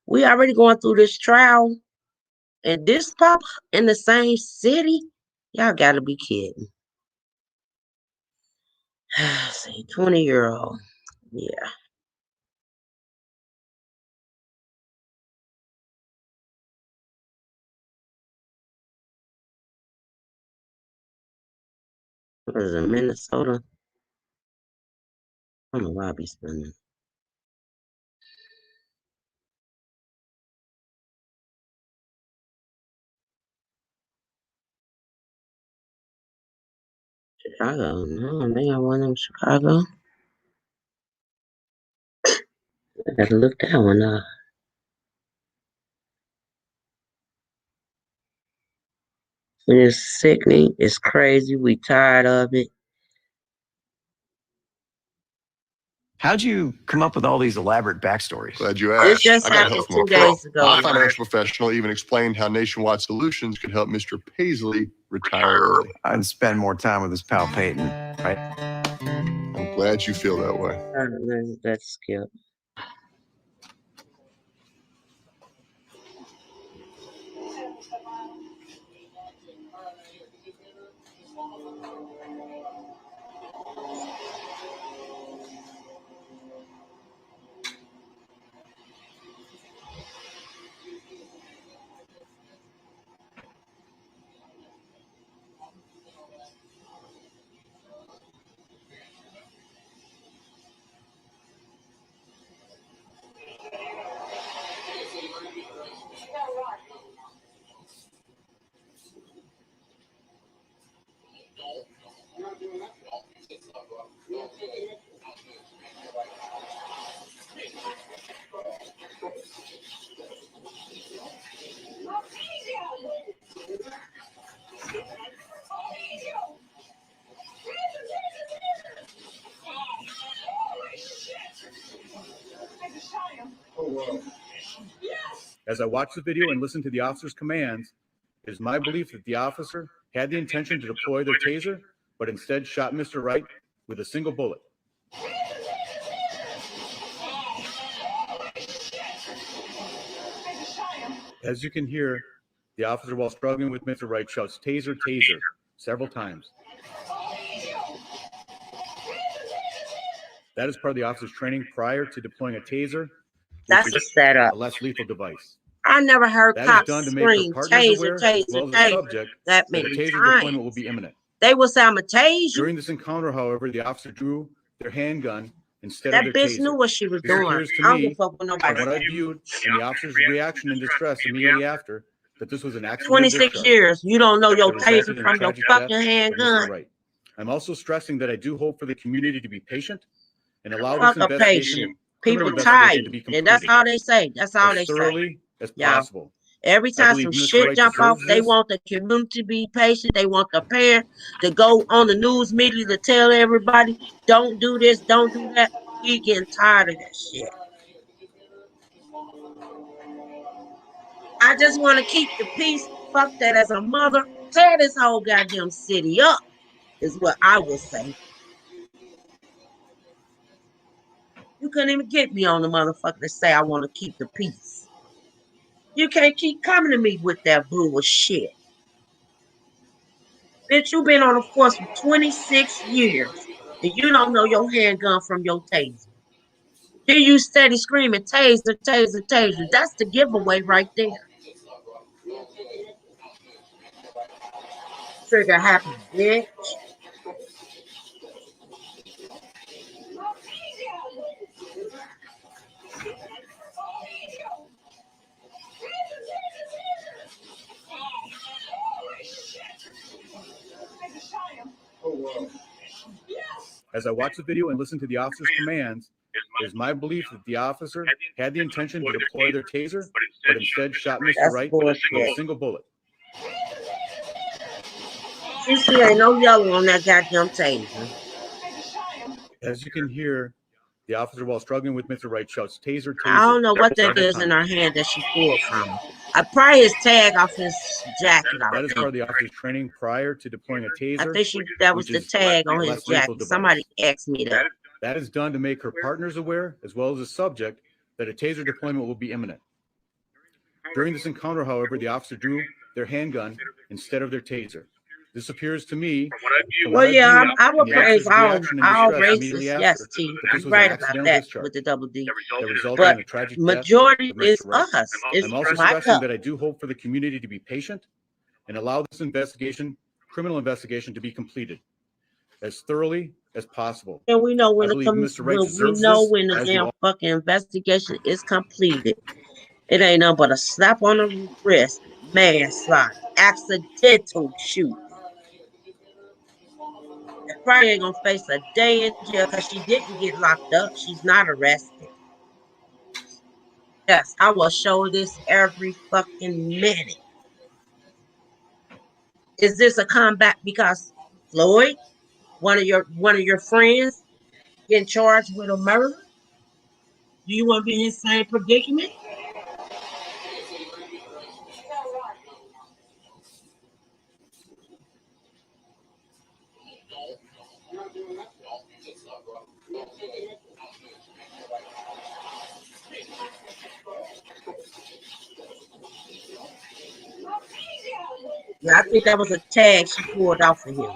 we already going through this trial And this pop in the same city? Y'all gotta be kidding. See, 20-year-old. Yeah. What is it, Minnesota? I don't know why I be spending. Chicago. No, they got one in Chicago. I gotta look that one up. It's sickening. It's crazy. We tired of it. How'd you come up with all these elaborate backstories? Glad you This asked. just I got happened help from a 2 pro. days ago. My financial professional even explained how Nationwide Solutions could help Mr. Paisley retire early. I'd spend more time with his pal Peyton, right? I'm glad you feel that way. That's skip. As I watch the video and listen to the officer's commands, it is my belief that the officer had the intention to deploy their taser, but instead shot Mr. Wright with a single bullet. As you can hear, the officer, while struggling with Mr. Wright, shouts, "Taser, taser," several times. That is part of the officer's training prior to deploying a taser, That's a setup. a less lethal device. I never heard That is cops done to make her scream, partners taser, aware, as taser, well as the taser, subject, that that a many taser times. deployment will be imminent. They will say, I'm a tase you. During this encounter, however, the officer drew their handgun instead That of their bitch taser. knew what she was This doing. appears to I don't me, give a fuck what from nobody what I said. viewed, and the officer's reaction and distress immediately after, that this was an accidental 26 discharge years. You don't know your that resulted taser in from your tragic fucking death of Mr. handgun. Wright. I'm also stressing that I do hope for the community to be patient and allow Fuck this a investigation, patient. criminal People tired. investigation, to be And completed that's all they say. That's all as they say. thoroughly as Y'all. possible. Every I time believe some Mr. shit Wright jump off, deserves they this. want the community to be patient. They want the parent to go on the news media to tell everybody, don't do this, don't do that. We getting tired of that shit. I just want to keep the peace. Fuck that as a mother. Tear this whole goddamn city up, is what I would say. You couldn't even get me on the motherfucker to say I want to keep the peace. You can't keep coming to me with that bullshit. Bitch, you been on the force for 26 years, and you don't know your handgun from your taser. Here you steady screaming, taser, taser, taser. That's the giveaway right there. Trigger happy, bitch. As I watch the video and listen to the officer's commands, it is my belief that the officer had the intention to deploy their taser, but instead shot Mr. That's Wright with bullshit. a single bullet. CC ain't no yellow on that goddamn taser. As you can hear, the officer, while struggling with Mr. Wright, shouts, "Taser, taser." I don't know what that several is in her times. hand that she pulled from her. I probably his tag off his jacket. That is part of the officer's training prior to deploying a taser. I think that was which the is tag on his less lethal jacket. device. Somebody asked me that. That is done to make her partners aware, as well as the subject, that a taser deployment will be imminent. During this encounter, however, the officer drew their handgun instead of their taser. This appears to me, from Well, what I yeah, viewed, I and would the praise officer's reaction and all distress immediately races. Yes, after, T. that this I'm was an right about accidental that discharge with the double D. that resulted But in the tragic death majority of is Mr. Wright. us. It's I'm also my stressing cup. that I do hope for the community to be patient and allow this investigation, criminal investigation, to be completed as thoroughly as possible. And we know when I believe Mr. Wright deserves this, when the as do damn all. fucking investigation is completed. It ain't nothing but a slap on the wrist, manslaughter, accidental shooting. And probably ain't gonna face a day in jail because she didn't get locked up. She's not arrested. Yes, I will show this every fucking minute. Is this a comeback because Floyd, one of your friends, getting charged with a murder? Do you want to be in his same predicament? Yeah, I think that was a tag she pulled off of him.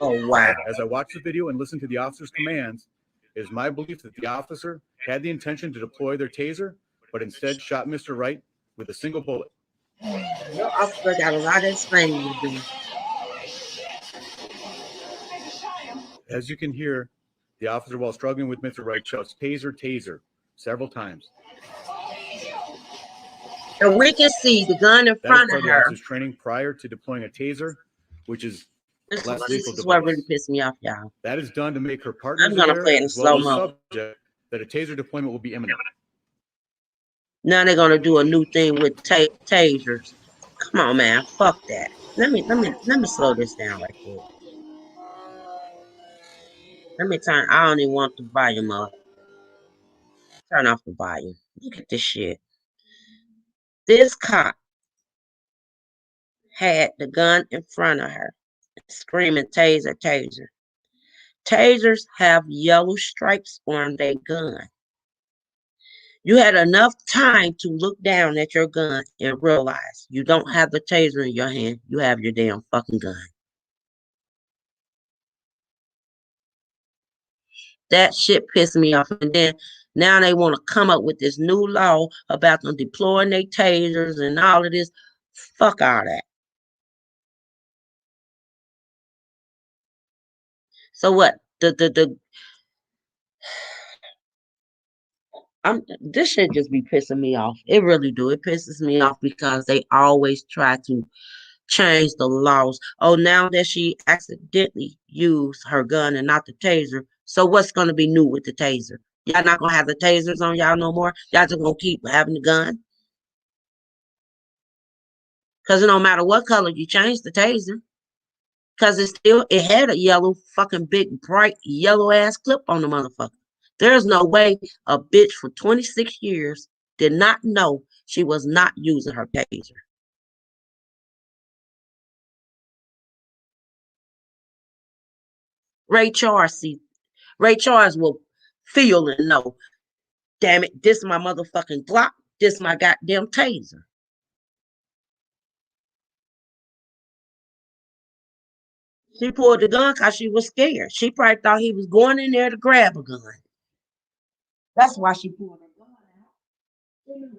Oh, wow. As I watch the video and listen to the officer's commands, it is my belief that the officer had the intention to deploy their taser, but instead shot Mr. Wright with a single bullet. Your officer got a lot of explaining to do. As you can hear, the officer, while struggling with Mr. Wright, shouts "taser, taser" several times. And we can see the gun in That is front part of of the her. officer's training prior to deploying a taser, which is This less lethal is what device. really pissed me off, y'all. That is done to make her partners I'm gonna aware, play it in as well as the slow-mo. subject, that a taser deployment will be imminent. Now they're gonna do a new thing with tasers. Come on, man. Fuck that. Let me slow this down right quick. Let me turn. I don't even want the volume up. Turn off the volume. Look at this shit. This cop had the gun in front of her, screaming "taser, taser." Tasers have yellow stripes on their gun. You had enough time to look down at your gun and realize you don't have the taser in your hand. You have your damn fucking gun. That shit pissed me off. And then now they want to come up with this new law about them deploying their tasers and all of this. Fuck all that. So what? This shit just be pissing me off. It really do. It pisses me off because they always try to change the laws. Oh, now that she accidentally used her gun and not the taser. So what's gonna be new with the taser? Y'all not gonna have the tasers on y'all no more? Y'all just gonna keep having the gun? Cause no matter what color you change the taser, cause it had a yellow fucking big bright yellow ass clip on the motherfucker. There's no way a bitch for 26 years did not know she was not using her taser. Ray Charles will feel and know, damn it, this is my motherfucking Glock, this is my goddamn taser. She pulled the gun because she was scared. She probably thought he was going in there to grab a gun. That's why she pulled her gun out.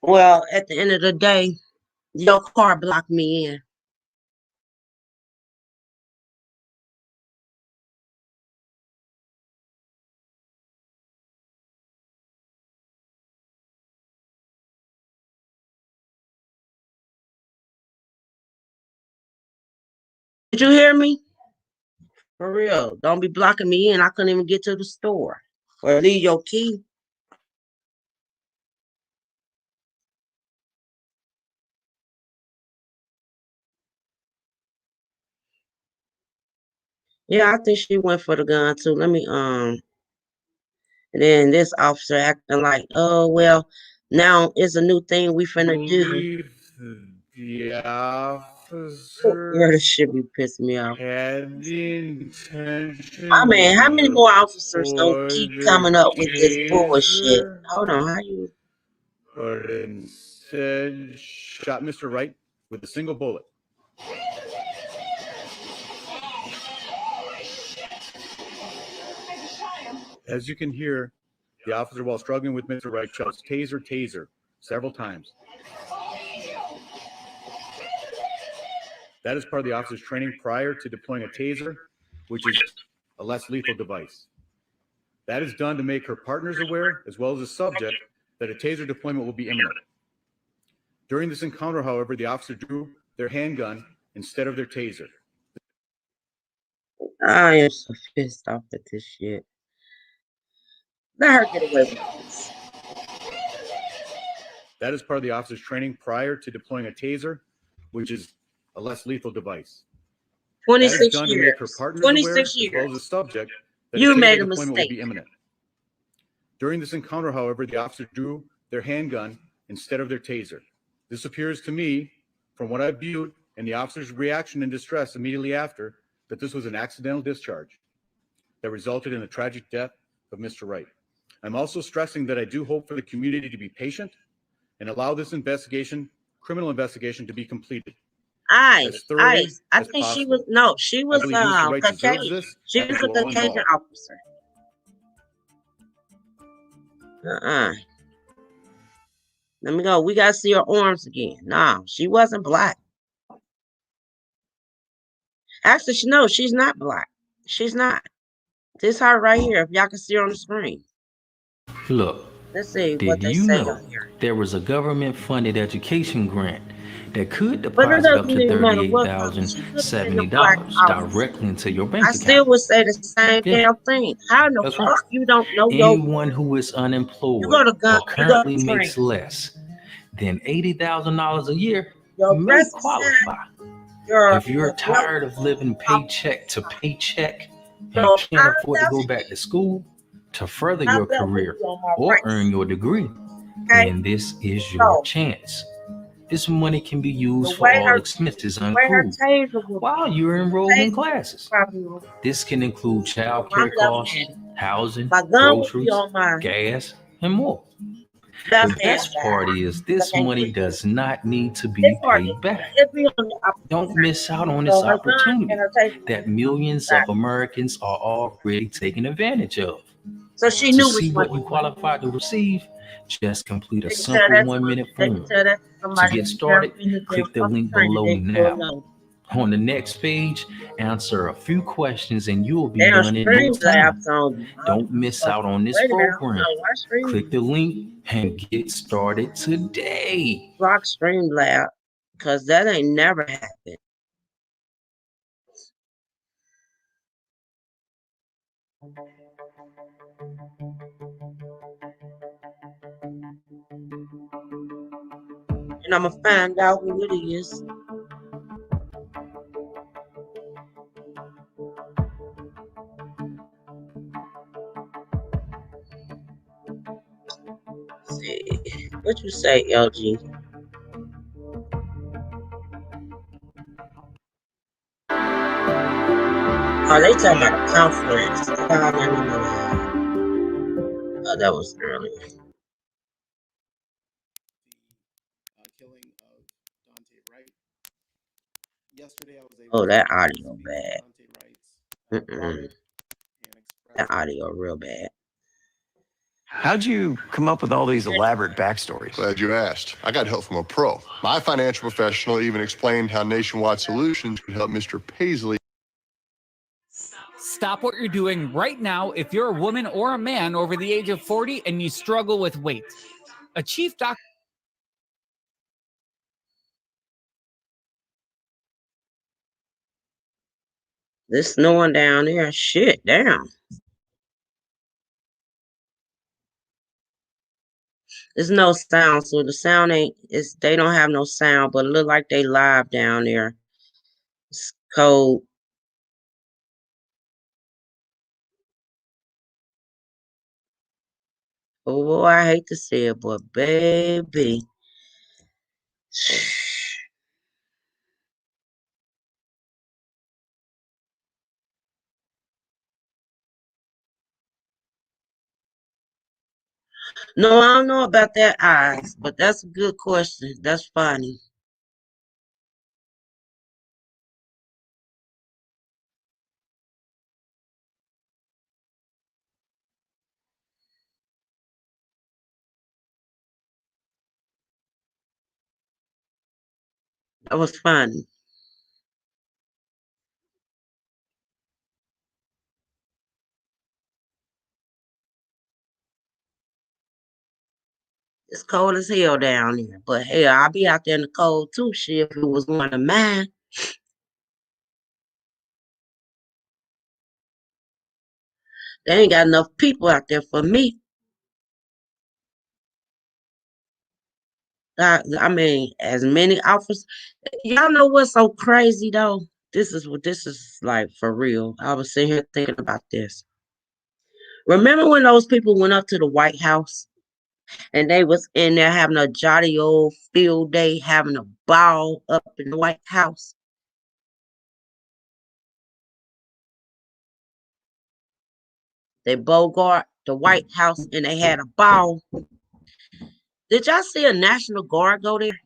Well, at the end of the day, your car blocked me in. Did you hear me? For real. Don't be blocking me in. I couldn't even get to the store. Or leave your key. Yeah, I think she went for the gun too. Let me and then this officer acting like, oh well, now it's a new thing we finna do. Believe the Girl, officer this shit be pissing me off. had the intention I mean, how many to more officers don't deploy keep their coming up with this bullshit? taser, Hold on, how you? but instead shot Mr. Wright with a single bullet. As you can hear, the officer, while struggling with Mr. Wright, shouts "taser, taser" several times. That is part of the officer's training prior to deploying a taser, which is a less lethal device. That is done to make her partners aware, as well as the subject, that a taser deployment will be imminent. During this encounter, however, the officer drew their handgun instead of their taser. I am so pissed off at this shit. Let her get away with this. That is part of the officer's training prior to deploying a taser, which is a less lethal device. 26 that is done years. to make her partners 26 aware, years. as well as the subject, that You a taser made a deployment mistake. will be imminent. During this encounter, however, the officer drew their handgun instead of their taser. This appears to me, from what I viewed and the officer's reaction and distress immediately after, that this was an accidental discharge that resulted in the tragic death of Mr. Wright. I'm also stressing that I do hope for the community to be patient and allow this criminal investigation, to be completed. I think she was she was Caucasian. She was a Caucasian officer. Let me go. We gotta see her arms again. No, she wasn't black. Actually, she's not black. She's not. This her right here. If y'all can see her on the screen. Look, Let's see what did they you say know on here. there was a government-funded education grant that could But it deposit up doesn't to even matter what color. She could have been a black $38,070 officer. directly into your bank I account? still would say the same damn thing. How in the That's fuck right. you don't know Anyone who is unemployed you go to gun, or you go currently to makes training. less than $80,000 a year Your may president, qualify. If you're tired of living paycheck to paycheck and can't afford to go back to school to further your career or earn your degree, then this is your chance. This money can be used for all expenses uncrewed while you're enrolled in classes. This can include child care costs, housing, groceries, gas, and more. The best part is this money does not need to be paid back. Don't miss out on this opportunity that millions of Americans are already taking advantage of. So she To knew see which what one. you qualified to receive, just complete a They can tell simple that's 1-minute they can form. tell that's To somebody get who's started, never been to click the fucking link training below day for a now. load. On the next page, answer a few questions and you'll be They don't done in no stream time. labs on. Don't miss out on this Wait a minute, program. hold on, why stream? Click the link and get started today. Block stream lab, cause that ain't never happened. And I'm gonna find out who it is. Let's see, what you say, LG? Oh, they talking about a conference. Oh, that was early. Killing of Daunte Wright. Yesterday, I was able Oh, to that audio bad. Daunte Wright's Mm-mm. That audio real bad. How'd you come up with all these elaborate backstories? Glad you asked. I got help from a pro. My financial professional even explained how Nationwide Solutions could help Mr. Paisley. Stop what you're doing right now if you're a woman or a man over the age of 40 and you struggle with weight. A chief doctor. This snowing down there, shit, damn. There's no sound, so the sound ain't. They don't have no sound, but it look like they live down there. It's cold. Oh boy, I hate to say it, but baby. No, I don't know about that eyes, but that's a good question. That's funny. That was funny. It's cold as hell down there, but hell, I'll be out there in the cold too. Shit, if it was one of mine. They ain't got enough people out there for me. I mean, as many officers. Y'all know what's so crazy though? This is like for real. I was sitting here thinking about this. Remember when those people went up to the White House and they was in there having a jolly old field day, having a ball up in the White House? They bogart the White House and they had a ball. Did y'all see a National Guard go there?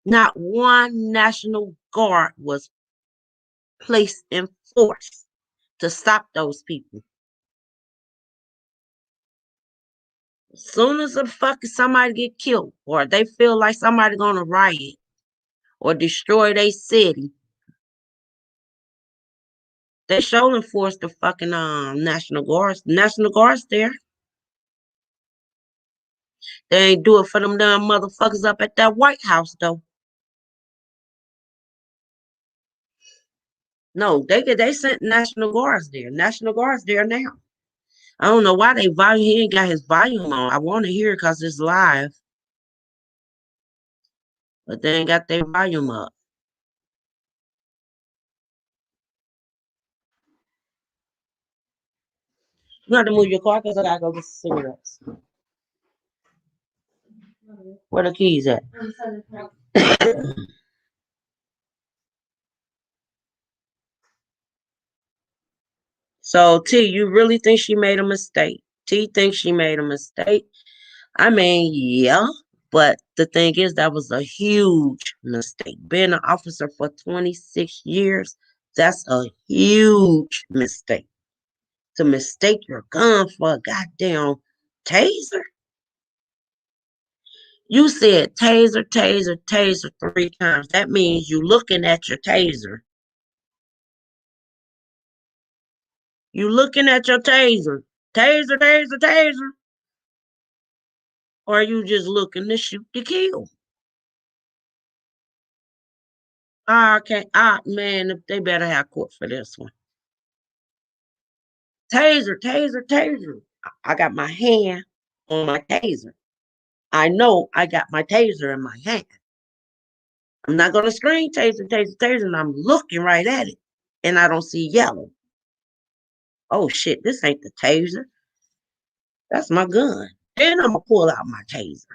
Not one National Guard was placed in force to stop those people. As soon as somebody get killed or they feel like somebody gonna riot or destroy their city, they sure enforce the fucking National Guards. National Guards there. They ain't do it for them damn motherfuckers up at that White House though. No, they sent National Guards there. National Guards there now. I don't know why he ain't got his volume on. I want to hear it because it's live. But they ain't got their volume up. You have to move your car because I gotta go get cigarettes. Where the keys at? So T, you really think she made a mistake? T thinks she made a mistake. I mean, yeah, but the thing is that was a huge mistake. Being an officer for 26 years, that's a huge mistake. To mistake your gun for a goddamn taser. You said taser, taser, taser 3 times. That means you looking at your taser. You looking at your taser. Taser, taser, taser. Or are you just looking to shoot to kill? Okay. Man, they better have court for this one. Taser, taser, taser. I got my hand on my taser. I know I got my taser in my hand. I'm not going to scream taser, taser, taser, and I'm looking right at it. And I don't see yellow. Oh, shit, this ain't the taser. That's my gun. Then I'm going to pull out my taser.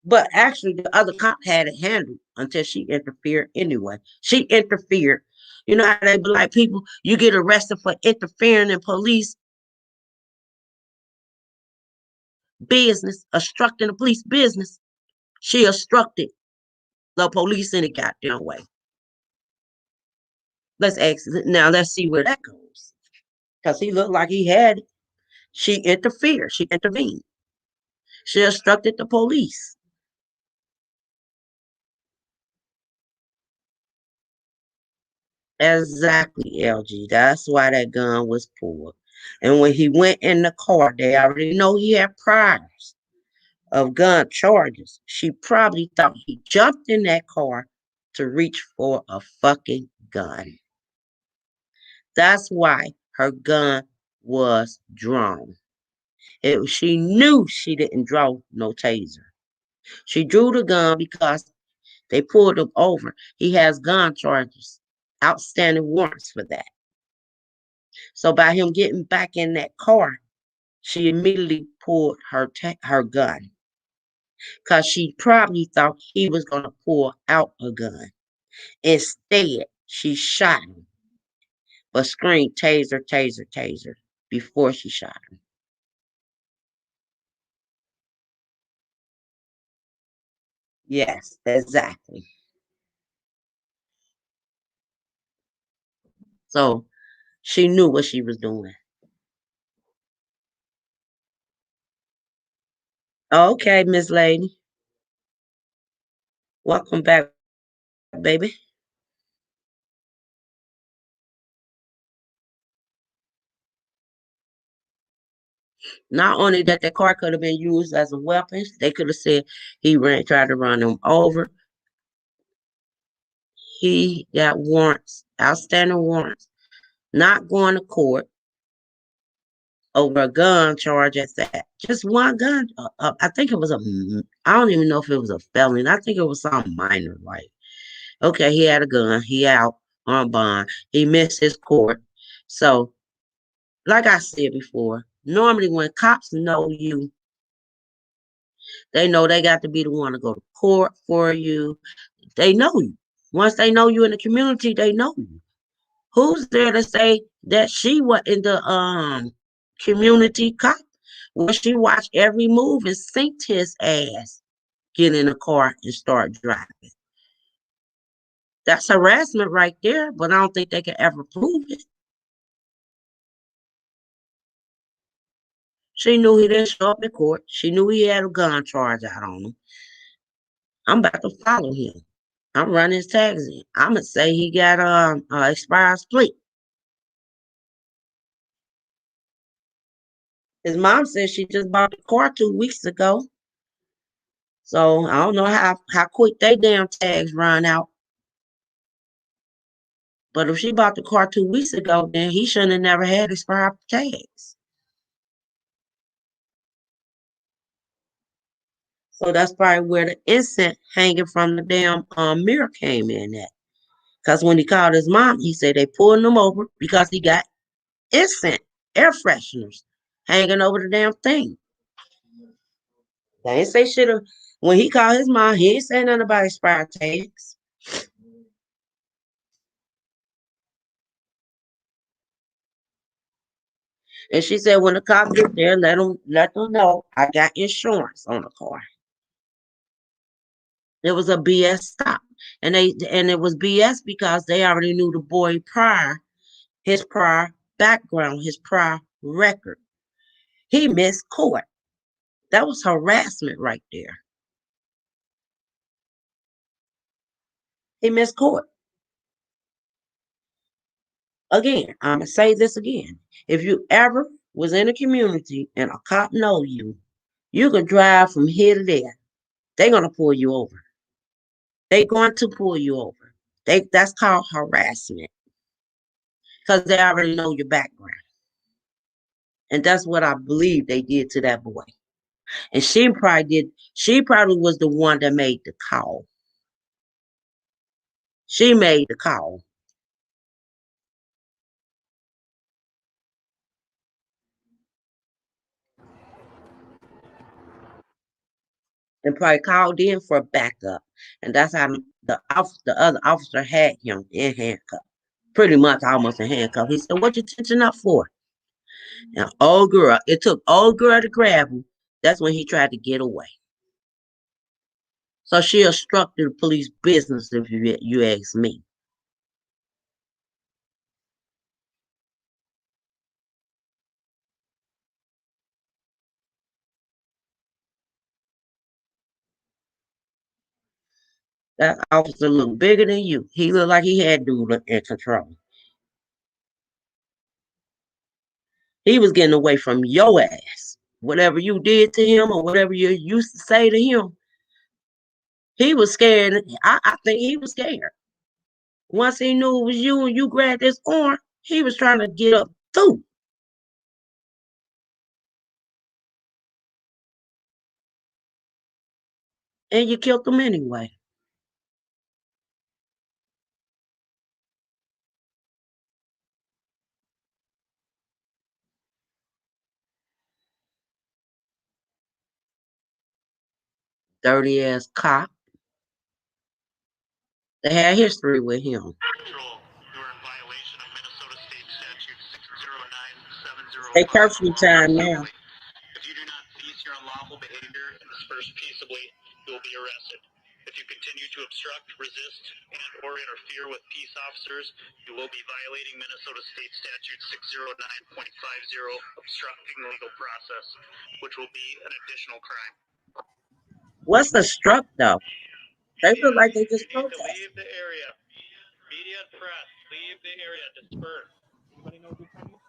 But actually, the other cop had it handled until she interfered anyway. She interfered. You know how they be like, people, you get arrested for interfering in police business, obstructing the police business. She obstructed the police in a goddamn way. Let's ask now. Let's see where that goes. Because he looked like he had it. She interfered. She intervened. She obstructed the police. Exactly, LG. That's why that gun was pulled. And when he went in the car, they already know he had priors of gun charges. She probably thought he jumped in that car to reach for a fucking gun. That's why her gun was drawn. She knew she didn't draw no taser. She drew the gun because they pulled him over. He has gun charges, outstanding warrants for that. So by him getting back in that car, she immediately pulled her gun because she probably thought he was going to pull out a gun. Instead, she shot him, but screamed taser, taser, taser before she shot him. Yes, exactly. So she knew what she was doing. Okay, Miss Lady. Welcome back, baby. Not only that the car could have been used as a weapon, they could have said he tried to run him over. He got warrants, outstanding warrants, not going to court over a gun charge at that. Just one gun. I think it was I don't even know if it was a felony. I think it was something minor. Like, okay, he had a gun. He out on bond. He missed his court. So, like I said before, normally when cops know you, they know they got to be the one to go to court for you. They know you. Once they know you in the community, they know you. Who's there to say that she was in the community cop where she watched every move and synced his ass get in a car and start driving? That's harassment right there, but I don't think they can ever prove it. She knew he didn't show up in court. She knew he had a gun charge out on him. I'm about to follow him. I'm running his tags in. I'm gonna say he got expired plate. His mom said she just bought the car 2 weeks ago. So I don't know how quick they damn tags run out. But if she bought the car 2 weeks ago, then he shouldn't have never had expired tags. So that's probably where the instant hanging from the damn mirror came in at. Because when he called his mom, he said they pulled him over because he got instant air fresheners hanging over the damn thing. They ain't say shit. When he called his mom, he ain't say nothing about expired tags. And she said when the cop get there, let them know I got insurance on the car. It was a BS stop. And it was BS because they already knew the boy his prior background, his prior record. He missed court. That was harassment right there. He missed court. Again, I'm gonna say this again. If you ever was in a community and a cop know you, you can drive from here to there. They're gonna pull you over. They're going to pull you over. That's called harassment. Because they already know your background. And that's what I believe they did to that boy. And she probably was the one that made the call. She made the call. and probably called in for backup. And that's how the other officer had him in handcuffs. Pretty much almost in handcuffs. He said, "What you tension up for?" And old girl, it took old girl to grab him. That's when he tried to get away. So she obstructed the police business, if you ask me. That officer looked bigger than you. He looked like he had dude in control. He was getting away from your ass. Whatever you did to him or whatever you used to say to him, he was scared. I think he was scared. Once he knew it was you and you grabbed his arm, he was trying to get up too. And you killed him anyway. Dirty ass cop. They had history with him. They curfew time now. If you do not cease your unlawful behavior and disperse peaceably, you will be arrested. If you continue to obstruct, resist, and/or interfere with peace officers, you will be violating Minnesota State Statute 609.50, obstructing legal process, which will be an additional crime. What's the struck though? They look like they just protested. Leave the area. Media and press, leave the area. Disperse. Anybody know good Chinese?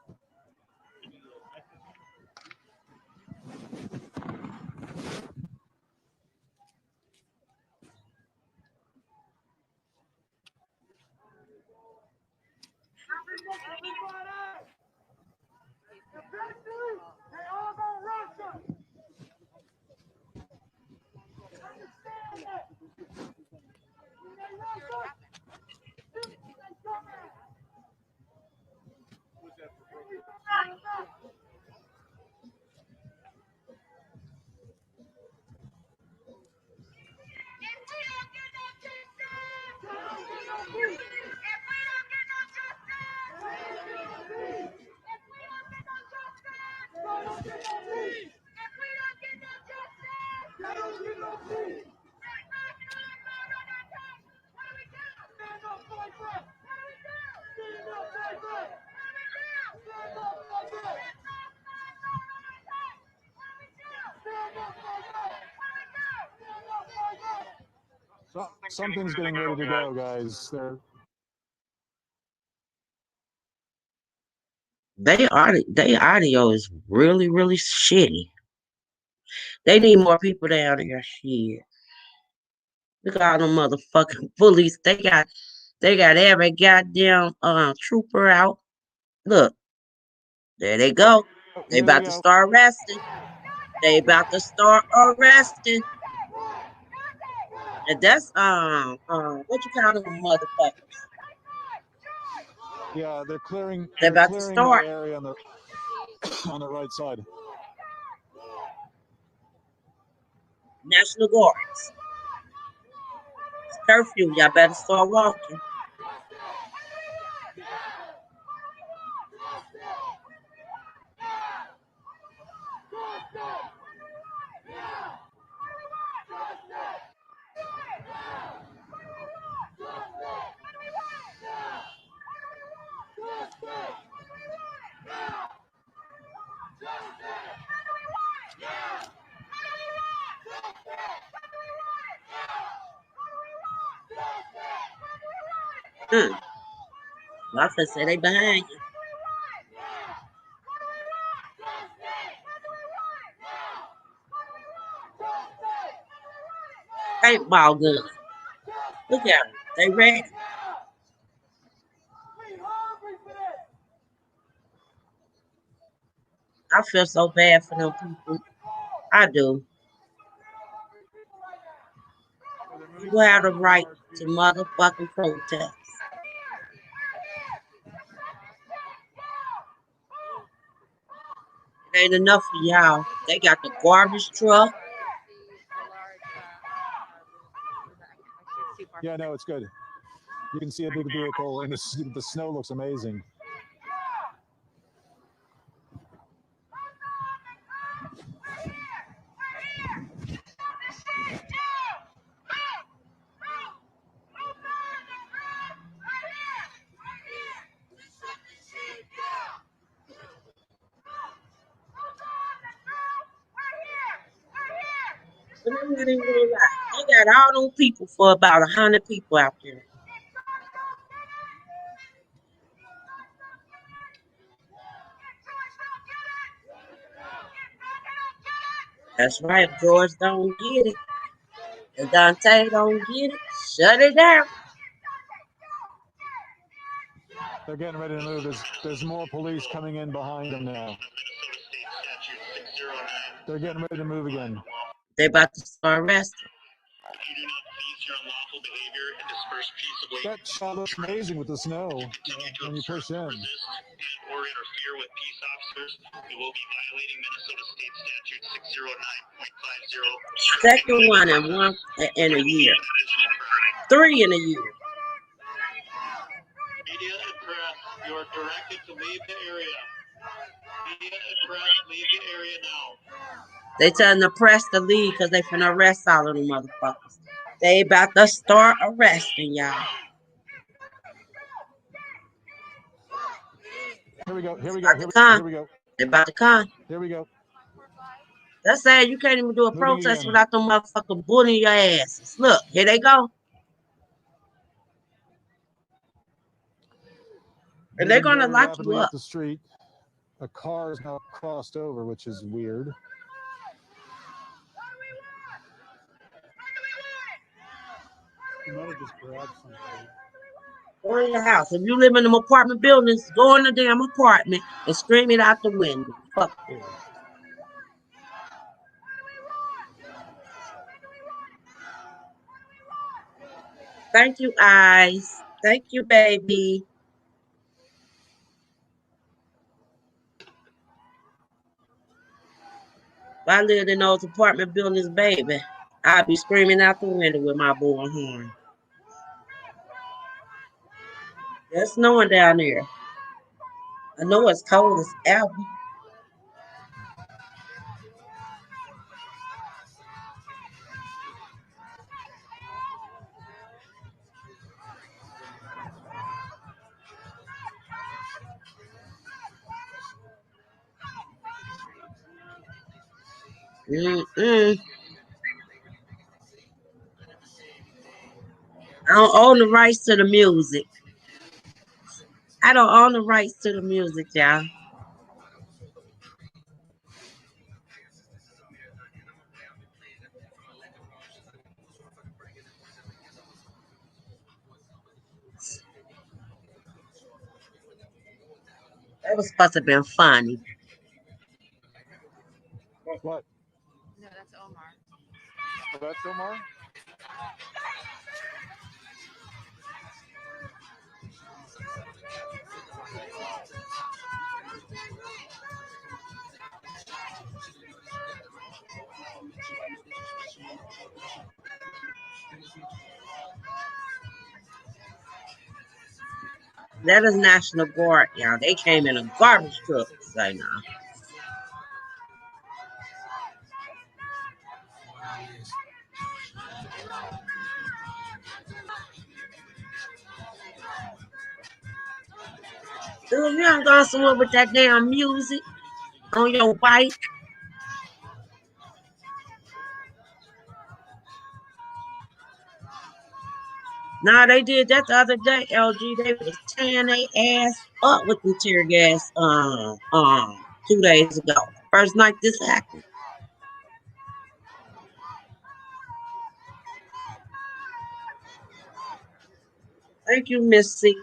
Something's getting ready to go, guys. They audio is really, really shitty. They need more people down there. Shit. Look at all them motherfucking police. They got every goddamn trooper out. Look. There they go. They about to start arresting. They about to start arresting. And that's what you call them motherfuckers? Yeah, they're clearing. They're about to clearing start. the area on the right side. National Guards. It's curfew. Y'all better start walking. My friend say they behind you. Paintball gun. Look at them. They ready. I feel so bad for them people. I do. People have the right to motherfucking protest. It ain't enough for y'all. They got the garbage truck. too far. Yeah, no, it's good. You can see a big vehicle, and the snow looks amazing. But I'm not even gonna lie. They got all those people for about 100 people out there. That's right. If George don't get it, if Daunte don't get it, shut it down. They're getting ready to move. There's more police coming in behind them now. They're getting ready to move again. They about to start arresting. That shot looks amazing with the snow when you push in. Or interfere with peace officers, you will be violating Minnesota State Statute 609.50. Second one in a year. 3 in a year. Media and press, you are directed to leave the area. Media and press, leave the area now. They telling the press to leave because they finna arrest all of them motherfuckers. They about to start arresting y'all. Here we go. Here we go. Here we go. They about to come. Here we go. That's sad. You can't even do a protest without them motherfuckers bullying your asses. Look, here they go. And they're gonna lock you up. The street. A car is now crossed over, which is weird. You might have just grabbed something. Go in your house. If you live in them apartment buildings, go in the damn apartment and scream it out the window. Fuck them. Thank you, Eyes. Thank you, baby. If I lived in those apartment buildings, baby, I'd be screaming out the window with my bullhorn. It's snowing down there. I know it's cold as ever. I don't own the rights to the music. I don't own the rights to the music, y'all. That was supposed to have been funny. What? No, that's Omar. Oh, that's Omar? That is National Guard, y'all. They came in a garbage truck right now. Dude, you ain't going somewhere with that damn music on your bike. Nah, they did that the other day, LG. They was tearing their ass up with the tear gas 2 days ago. First night this happened. Thank you, Miss C.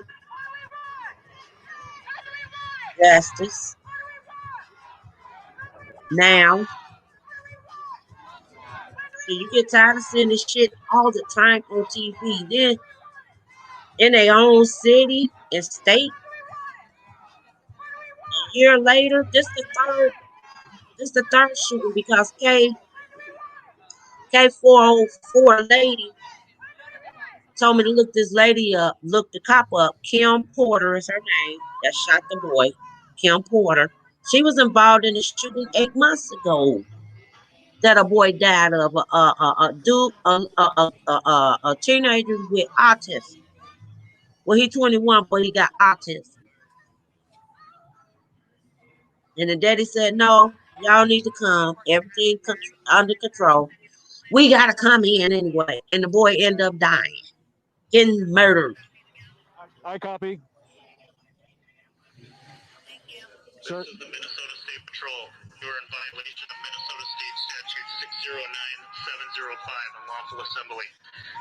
Justice. Now. So you get tired of seeing this shit all the time on TV. Then in their own city and state, a year later, this the third shooting because K404 lady Told me to look this lady up, look the cop up. Kim Porter is her name. That shot the boy. Kim Porter. She was involved in a shooting 8 months ago that a boy died of. A teenager with autism. Well, he's 21, but he got autism. And the daddy said, "No, y'all need to come. Everything under control. We got to come in anyway." And the boy ended up dying, getting murdered. I copy. Sir. This is the Minnesota State Patrol. You are in violation of Minnesota State Statute 609705, unlawful assembly.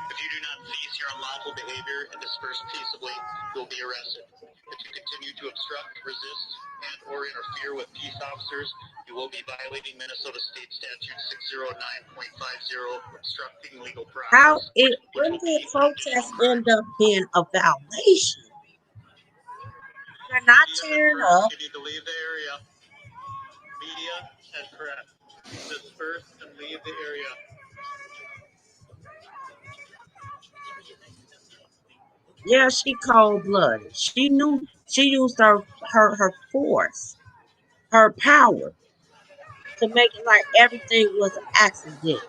If you do not cease your unlawful behavior and disperse peaceably, you will be arrested. If you continue to obstruct, resist, and/or interfere with peace officers, you will be violating Minnesota State Statute 609.50, obstructing legal process. When did protests end up being a violation? They're not tearing up. You need to leave the area. Media and press. Disperse and leave the area. Yeah, she cold blooded. She knew she used her force, her power to make it like everything was an accident.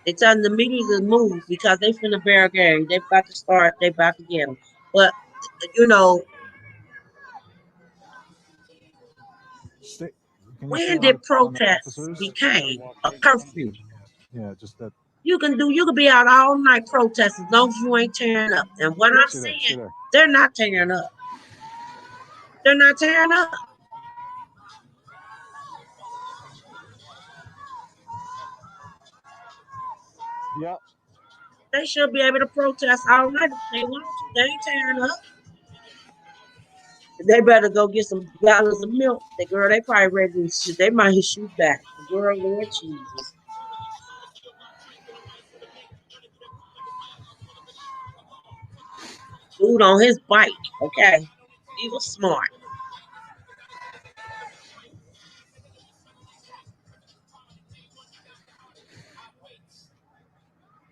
They telling the media to move because they finna barricade. They about to start. They about to get them. But you know, Can you stay when on did the protests officers? became a curfew? Yeah, just that. You can be out all night protesting as long as you ain't tearing up. And what I'm Stay seeing, there. they're not tearing up. They're not tearing up. Yeah. They should be able to protest all night if they want to. They ain't tearing up. They better go get some gallons of milk. The girl, they probably ready to shoot. They might shoot back. Girl, Lord Jesus. Dude on his bike. Okay. He was smart.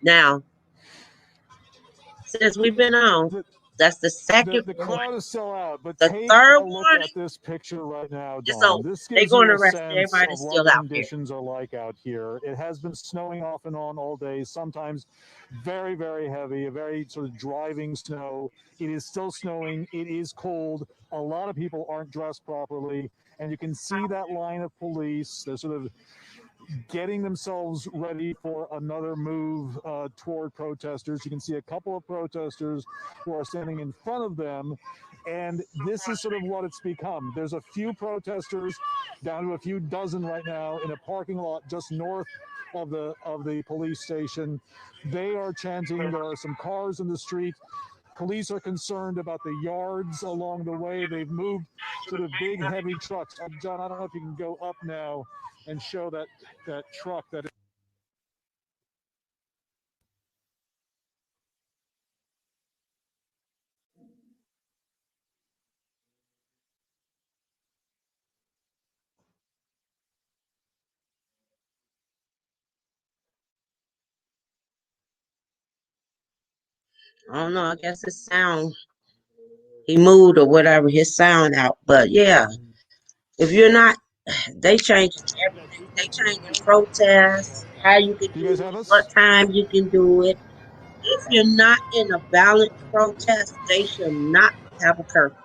Now, since we've been on, that's the second The one. crowd is still out, but The take third a look warning, at this picture right now, it's Dawn. over. This They're gives going you to a arrest sense everybody of that's what still the out there. conditions are like out here. It has been snowing off and on all day, sometimes very, very heavy, a very sort of driving snow. It is still snowing. It is cold. A lot of people aren't dressed properly, and you can see that line of police. They're sort of getting themselves ready for another move toward protesters. You can see a couple of protesters who are standing in front of them, and this is sort of what it's become. There's a few protesters, down to a few dozen right now, in a parking lot just north of the police station. They are chanting. There are some cars in the street. Police are concerned about the yards along the way. They've moved sort of big, heavy trucks. John, I don't know if you can go up now and show that truck that. I don't know. I guess his sound, he moved or whatever, his sound out. But yeah, if you're not, they changing everything. They changing protests, how you can Do you do guys have it, us? what time you can do it. If you're not in a violent protest, they should not have a curfew.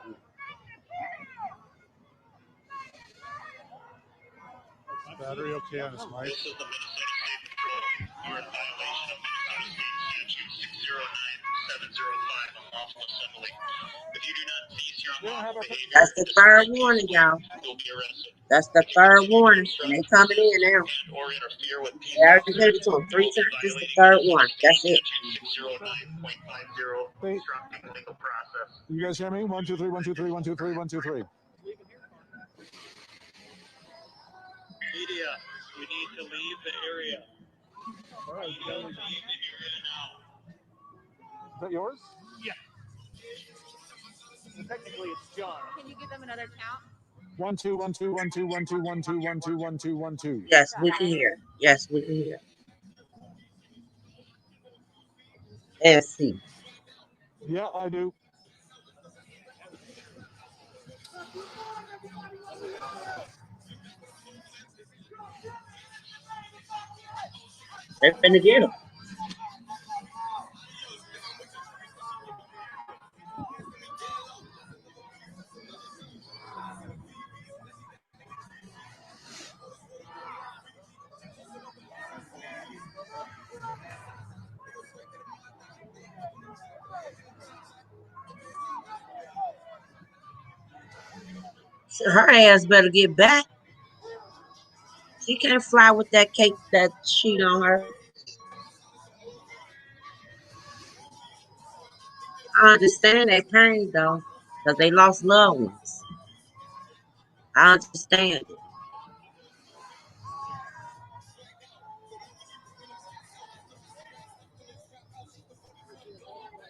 Battery okay on his mic? This is the Minnesota State Patrol. You are in violation of Minnesota State Statute 609705, unlawful assembly. If you do not cease your unlawful behavior, That's the third warning, y'all. you'll be arrested. That's the third warning, and they coming in now. Or interfere with peace They already gave officers, it to them 3 you will be times. This is the violating third Minnesota one. State That's it. Statute 609.50, obstructing legal process. You guys hear me? 1, 2, 3, 1, 2, 3, 1, 2, 3, 1, 2, 3. Media, you need to leave the area. Media, leave the area now. Is that yours? Yeah. Well, technically, it's John. Can you give them another count? 1 2 1 2 1 2 1 2 1 2 1 2 1 2 1 2. Yes, we can hear. Yes, we can hear. And see. Yeah, I do. They're finna get him. Her ass better get back. She can't fly with that cake, that sheet on her. I understand their pain though, because they lost loved ones. I understand it.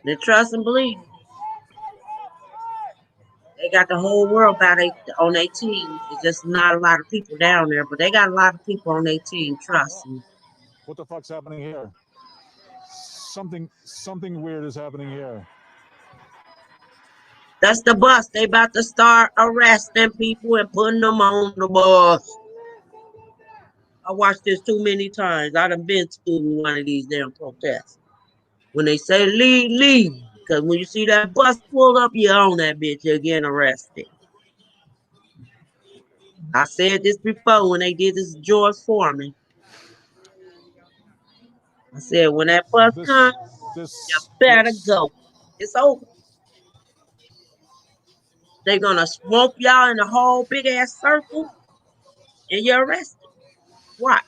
They trust and believe. They got the whole world on their team. It's just not a lot of people down there, but they got a lot of people on their team. Trust me. What the fuck's happening here? Something weird is happening here. That's the bus. They about to start arresting people and putting them on the bus. I watched this too many times. I done been to one of these damn protests. When they say leave, leave. Because when you see that bus pull up, you're on that bitch. You're getting arrested. I said this before when they did this George Foreman. I said, when that bus comes, you better go. It's over. They're going to swamp y'all in a whole big ass circle and you're arrested. Watch.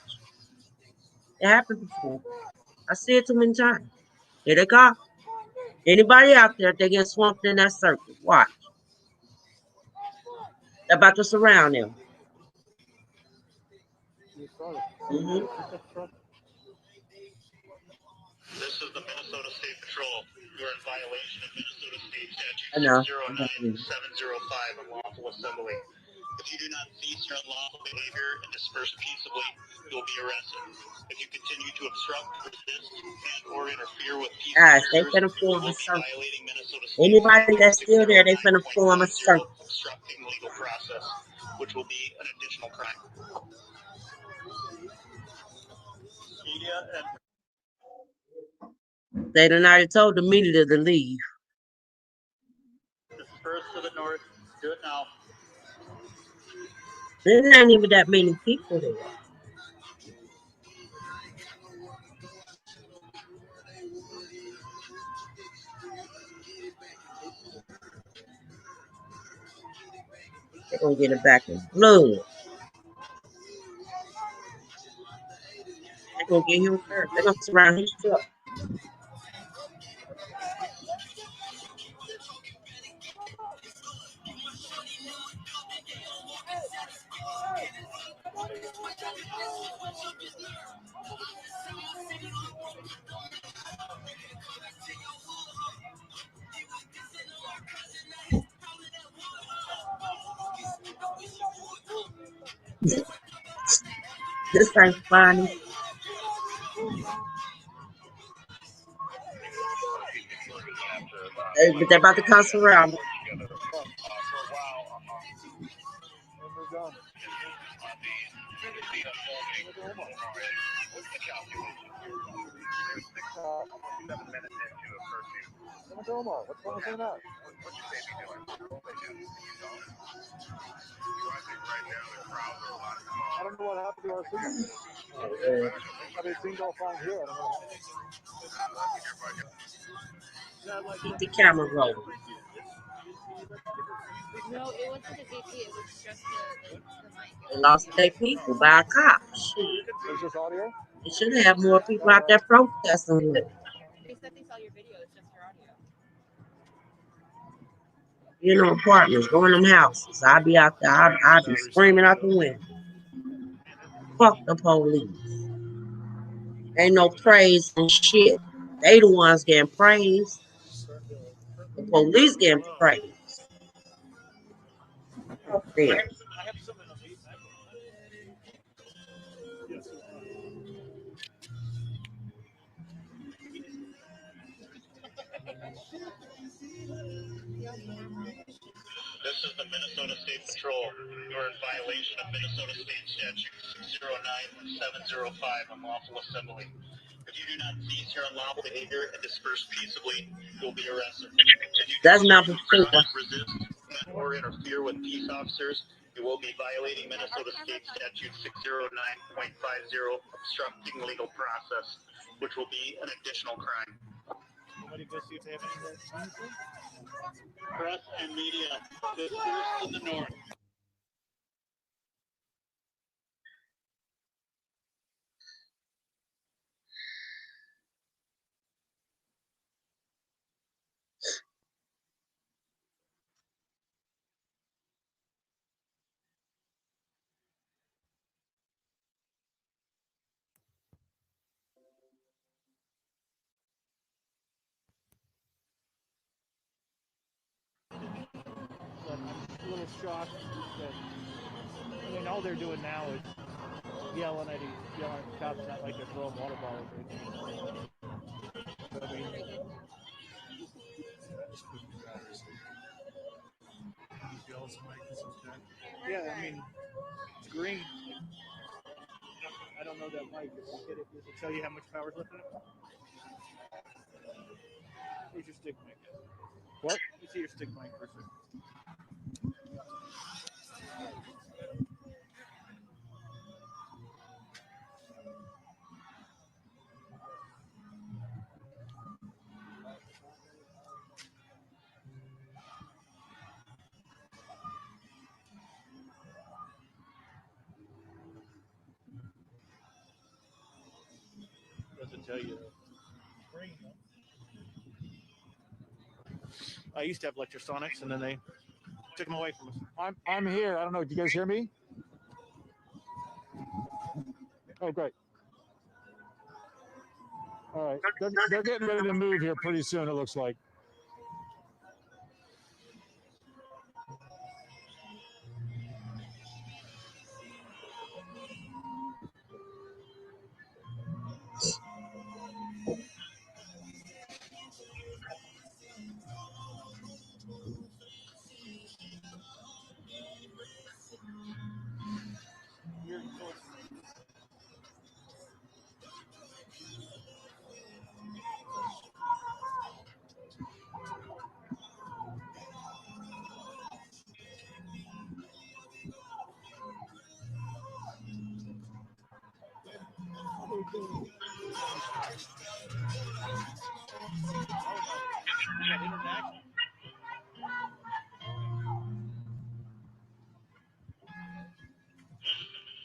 It happened before. I see it too many times. Here they come. Anybody out there, they get swamped in that circle. Watch. They're about to surround them. Mm-hmm. This is the Minnesota State Patrol. You are in violation of Minnesota State Statute 609-705, unlawful assembly. If you do not cease your unlawful behavior and disperse peaceably, you will be arrested. If you continue to obstruct, resist, and/or interfere with peace Guys, they officers, finna you form will a be circle. violating Minnesota State Anybody that's still there, they finna form a circle. obstructing legal process, which will be an additional crime. They done already told the media to leave. Disperse to the north. Do it now. There ain't even that many people there. They're gonna get it back in blood. They're gonna get him first. They're gonna surround his truck. This ain't funny. They're about to come around. What's wrong with that? I don't know what happened to our signal. I mean, it seemed all fine here. I don't know. Keep the camera rolling. No, it wasn't the VP. It was just the mic. They lost their people by a cop. Shit. Is this audio? They should have more people out there protesting with it. They said they saw your video. It's just your audio. You know, apartments, go in them houses. I'll be out there. I'll be screaming out the window. Fuck the police. Ain't no praise and shit. They the ones getting praised. The police getting praised. Fuck them. This is the Minnesota State Patrol. You're in violation of Minnesota State Statute 609-705, unlawful assembly. If you do not cease your unlawful behavior and disperse peaceably, you'll be arrested. If you That's not continue to paper. resist or interfere with peace officers, you will be violating Minnesota State Statute 609.50, obstructing legal process, which will be an additional crime. Press and media, disperse to the north. But I'm a little shocked that, I mean, all they're doing now is yelling at cops, not like they're throwing water bottles or anything. But I mean, yeah, I mean, it's green. I don't know that mic. If you hit it, does it tell you how much power's left in it? Here's your stick mic. What? You see your stick mic for a second. Doesn't tell you. I used to have electrosonics, and then they took them away from us. I'm here. I don't know. Do you guys hear me? Oh, great. All right. They're getting ready to move here pretty soon, it looks like.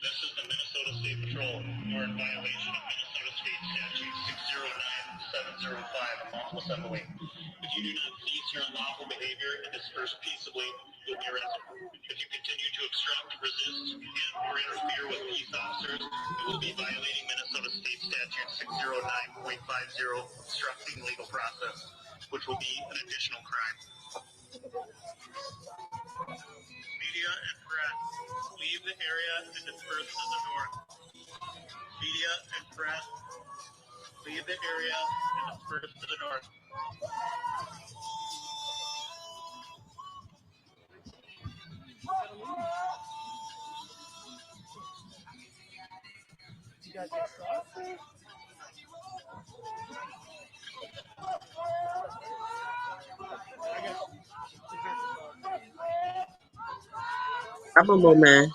This is the Minnesota State Patrol. You're in violation of Minnesota State Statute 609-705, unlawful assembly. If you do not cease your unlawful behavior and disperse peaceably, you'll be arrested. If you continue to obstruct, resist, and/or interfere with peace officers, you will be violating Minnesota State Statute 609.50, obstructing legal process, which will be an additional crime. Media and press, leave the area and disperse to the north. Media and press, leave the area and disperse to the north. You guys get sauce? I'm a little man.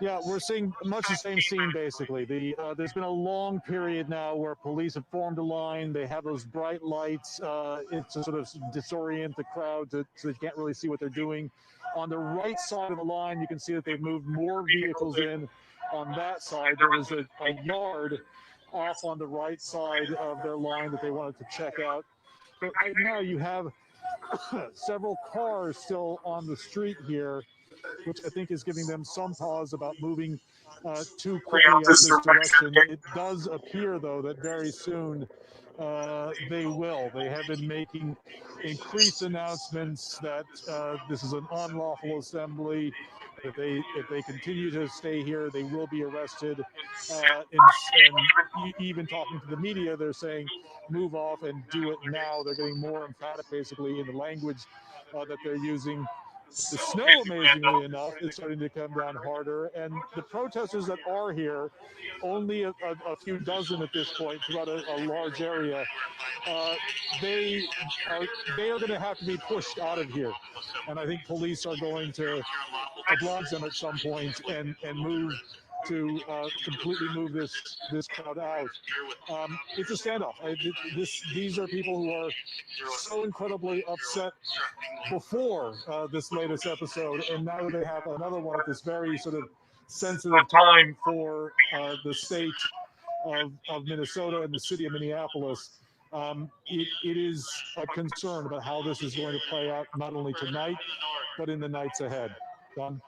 Yeah, we're seeing much the same scene, basically. There's been a long period now where police have formed a line. They have those bright lights. It's to sort of disorient the crowd so they can't really see what they're doing. On the right side of the line, you can see that they've moved more vehicles in. On that side, there was a yard off on the right side of their line that they wanted to check out. But right now, you have several cars still on the street here, which I think is giving them some pause about moving too quickly in this direction. It does appear, though, that very soon they will. They have been making increased announcements that this is an unlawful assembly. If they continue to stay here, they will be arrested. And even talking to the media, they're saying, move off and do it now. They're getting more emphatic, basically, in the language that they're using. The snow, amazingly enough, is starting to come down harder, and the protesters that are here, only a few dozen at this point throughout a large area, they are going to have to be pushed out of here, and I think police are going to oblige them at some point and move to completely move this crowd out. It's a standoff. These are people who are so incredibly upset before this latest episode, and now they have another one at this very sort of sensitive time for the state of Minnesota and the city of Minneapolis. It is a concern about how this is going to play out, not only tonight, but in the nights ahead. Don?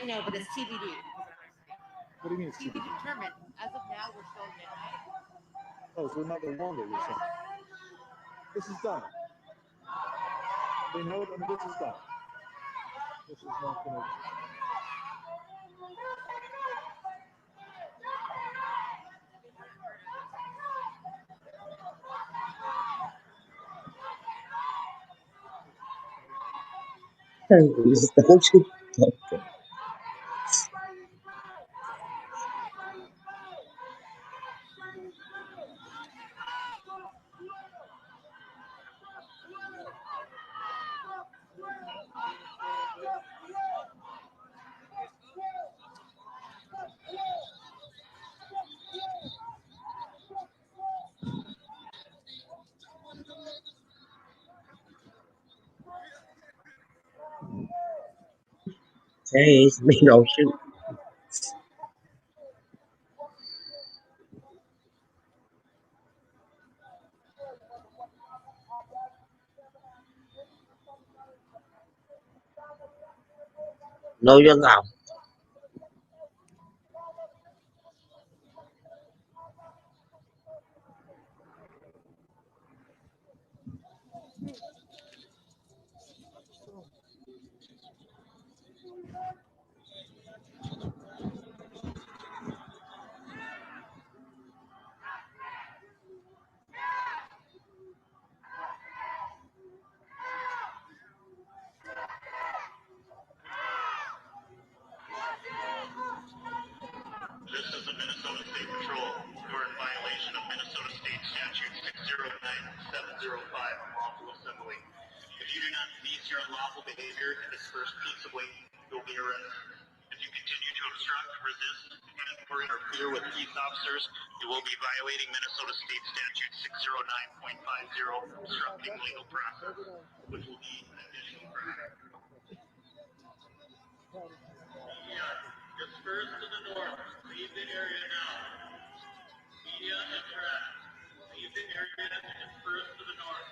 I know, but it's TBD. What do you mean it's TBD TBD? determined. As of now, we're still midnight. Oh, so another longer, you're saying? This is done. They know it, I mean, this is done. This is not going to... Don't you? Hey, it's me, don't shoot. Know your law. behavior and disperse peaceably, you'll be arrested. If you continue to obstruct, resist, and/or interfere with peace officers, you will be violating Minnesota State Statute 609.50, obstructing legal process, which will be an additional crime. Media, disperse to the north. Leave the area now. Media and press, leave the area and disperse to the north.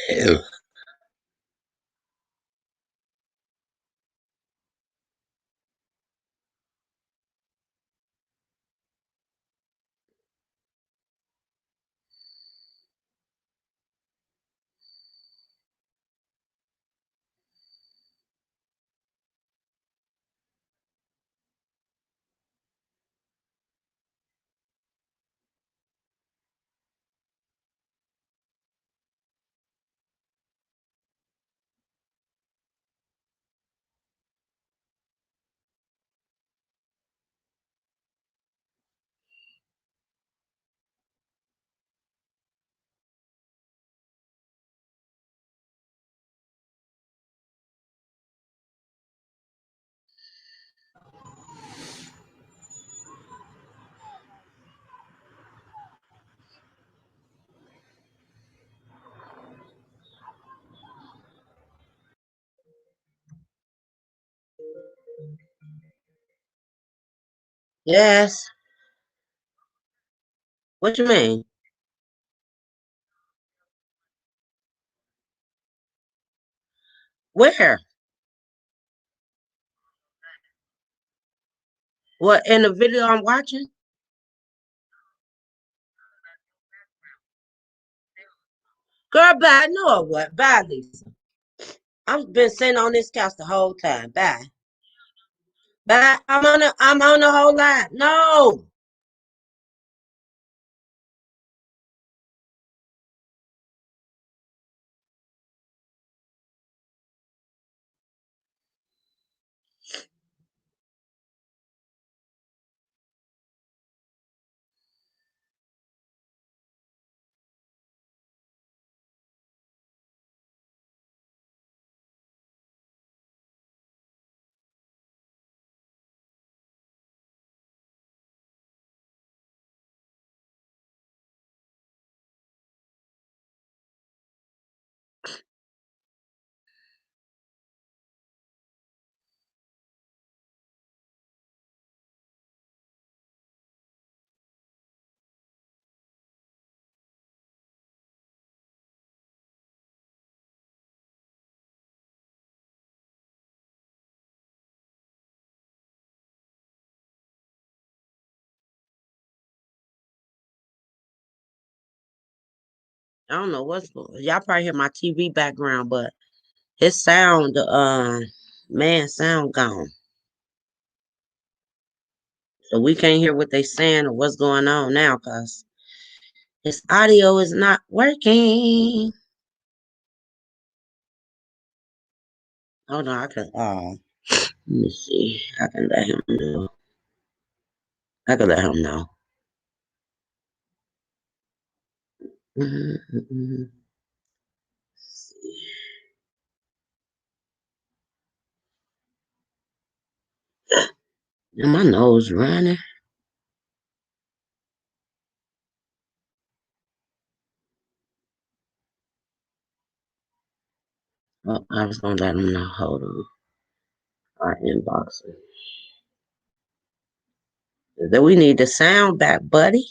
Ew. Yes. What you mean? Where? What, in the video I'm watching? Girl, bye. No, what? Bye, Lisa. I've been sitting on this couch the whole time. Bye. Bye. I'm on the whole line. No. I don't know what's going on. Y'all probably hear my TV background, but his sound, man, sound gone. So we can't hear what they saying or what's going on now because his audio is not working. Hold on, I can let me see. I can let him know. I can let him know. And my nose running. Oh, I was gonna let him know. Hold on. Our inboxing. Then we need the sound back, buddy.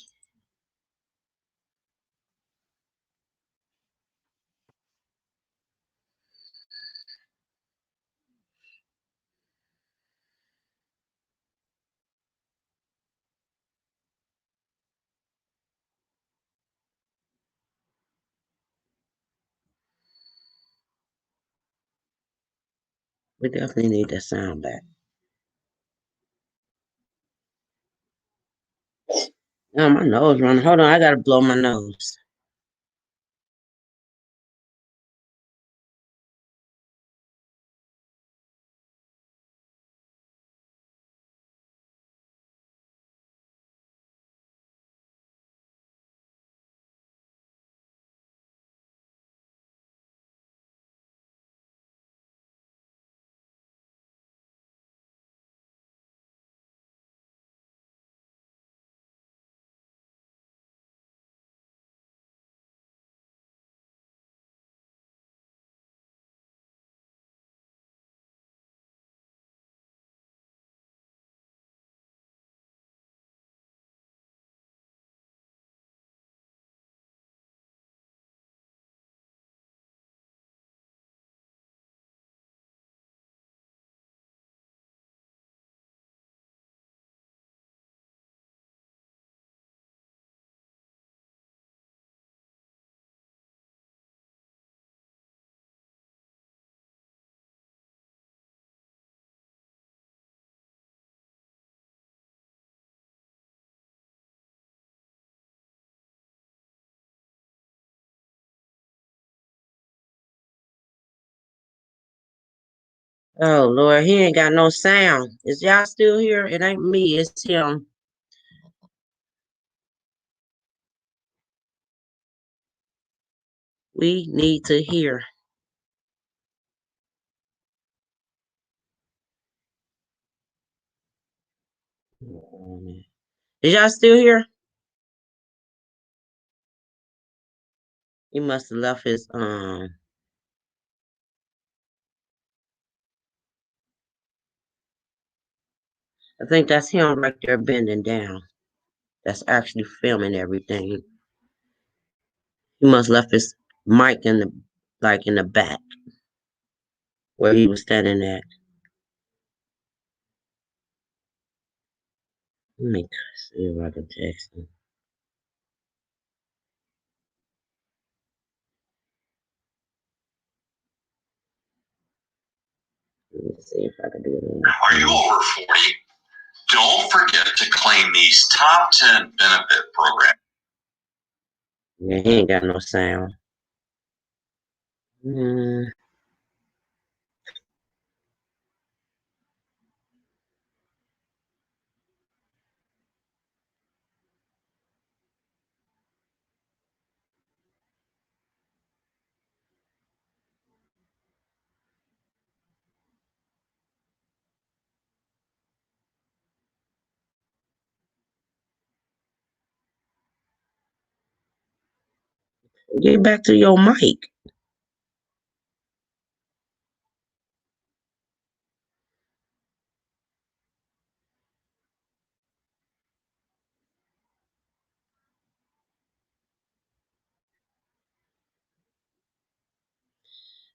We definitely need the sound back. Oh, my nose running. Hold on, I gotta blow my nose. Oh Lord, he ain't got no sound. Is y'all still here? It ain't me, it's him. We need to hear. Is y'all still here? He must have left his I think that's him right there bending down. That's actually filming everything. He must left his mic in the back where he was standing at. Let me see if I can text him. Let me see if I can do it. Are you over 40? Don't forget to claim these top 10 benefit programs. Yeah, he ain't got no sound. Get back to your mic.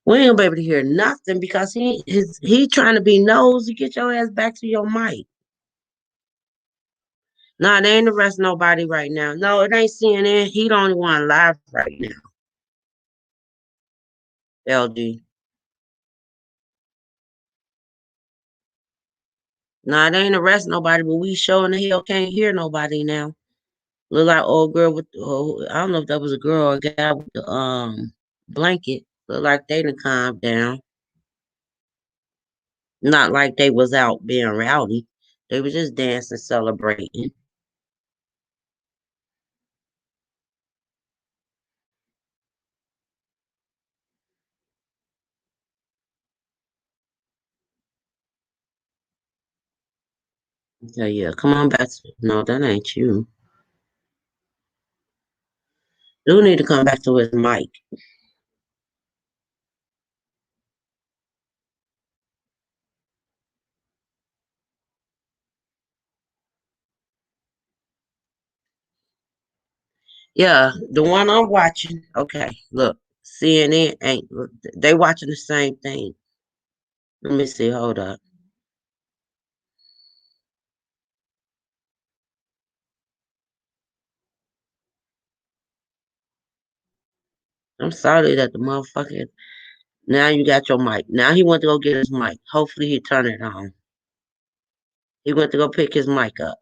We ain't gonna be able to hear nothing because he trying to be nosy. Get your ass back to your mic. Nah, they ain't arrest nobody right now. No, it ain't CNN. He the only one live right now. LG. Nah, they ain't arrest nobody, but we sure in the hell can't hear nobody now. Look like old girl with I don't know if that was a girl or a guy with the blanket. Look like they done calmed down. Not like they was out being rowdy. They was just dancing, celebrating. Yeah, yeah. Come on back. No, that ain't you. You need to come back to his mic. Yeah, the one I'm watching. Okay, look, CNN ain't. They watching the same thing. Let me see. Hold up. I'm sorry that the motherfucker. Now you got your mic. Now he went to go get his mic. Hopefully he turn it on. He went to go pick his mic up.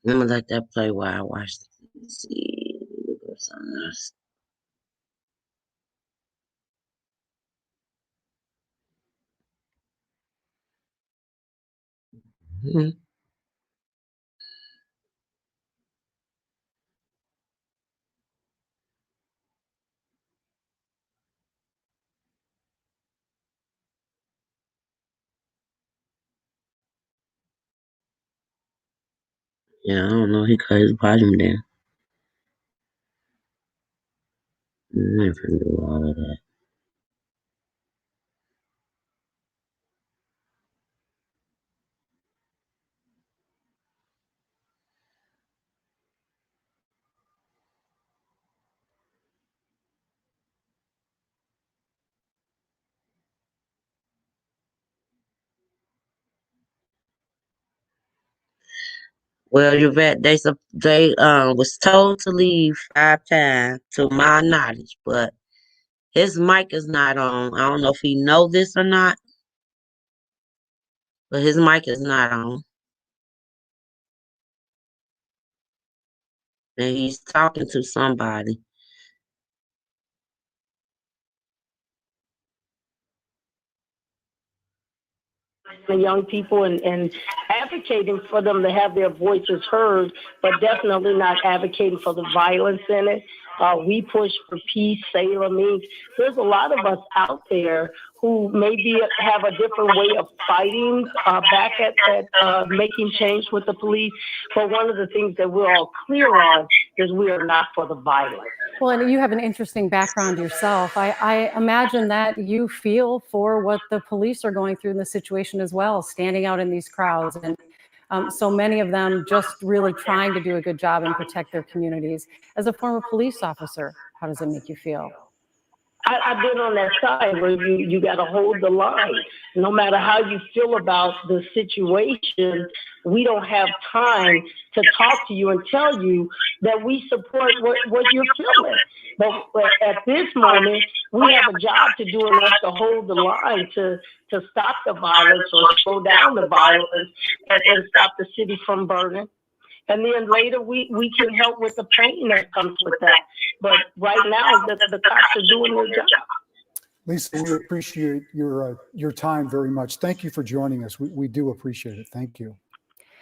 Let me let that play while I watch. Let's see. Look at something else. Mhm. Yeah, I don't know. He cut his volume down. I ain't finna do all of that. Well, Yvette, they was told to leave 5 times to my knowledge, but his mic is not on. I don't know if he know this or not, but his mic is not on. And he's talking to somebody. The young people and advocating for them to have their voices heard, but definitely not advocating for the violence in it. We push for peace, Sailor means. There's a lot of us out there who maybe have a different way of fighting back at making change with the police. But one of the things that we're all clear on is we are not for the violence. Well, and you have an interesting background yourself. I imagine that you feel for what the police are going through in this situation as well, standing out in these crowds. And so many of them just really trying to do a good job and protect their communities. As a former police officer, how does it make you feel? I've been on that side where you got to hold the line. No matter how you feel about the situation, we don't have time to talk to you and tell you that we support what you're feeling. But at this moment, we have a job to do and that's to hold the line to stop the violence or slow down the violence and stop the city from burning. And then later we can help with the pain that comes with that. But right now, the cops are doing their job. Lisa, we appreciate your time very much. Thank you for joining us. We do appreciate it. Thank you.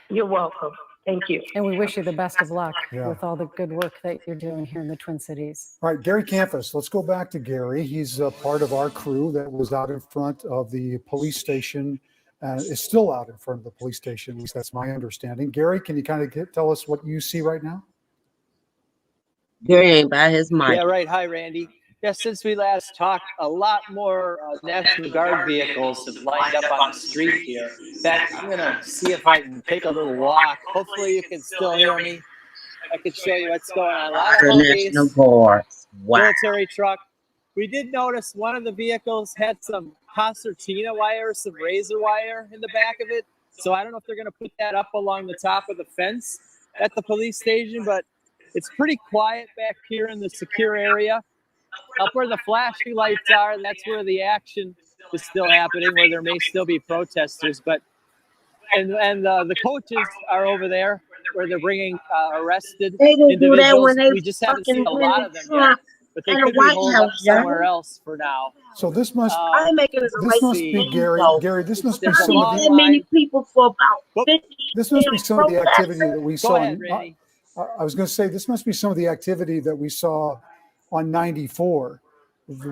You're welcome. Thank you. And we wish you the best of luck Yeah. with all the good work that you're doing here in the Twin Cities. All right, Gary Campus, let's go back to Gary. He's a part of our crew that was out in front of the police station, is still out in front of the police station, at least that's my understanding. Gary, can you kind of tell us what you see right now? Gary ain't by his mic. Yeah, right. Hi, Randy. Yeah, since we last talked, a lot more National Guard vehicles have lined up on the street here. In fact, I'm going to see if I can take a little walk. Hopefully you can still hear me. I can show you what's going on. A lot of The National Humvees, Guard. Wow. military truck. We did notice one of the vehicles had some concertina wire, some razor wire in the back of it. So I don't know if they're going to put that up along the top of the fence at the police station, but it's pretty quiet back here in the secure area. Up where the flashing lights are, that's where the action is still happening, where there may still be protesters. But and the coaches are over there where they're bringing arrested They didn't do that individuals. when they We just haven't seen a fucking lot went of them Trump yet, but they and the could be White holed up House, somewhere y'all. else for now. So this must I'm making it this must be Gary. Gary, this must be some of that many people for about 50 this must be some of the activity that we saw. ahead, Randy. I was going to say this must be some of the activity that we saw on 94,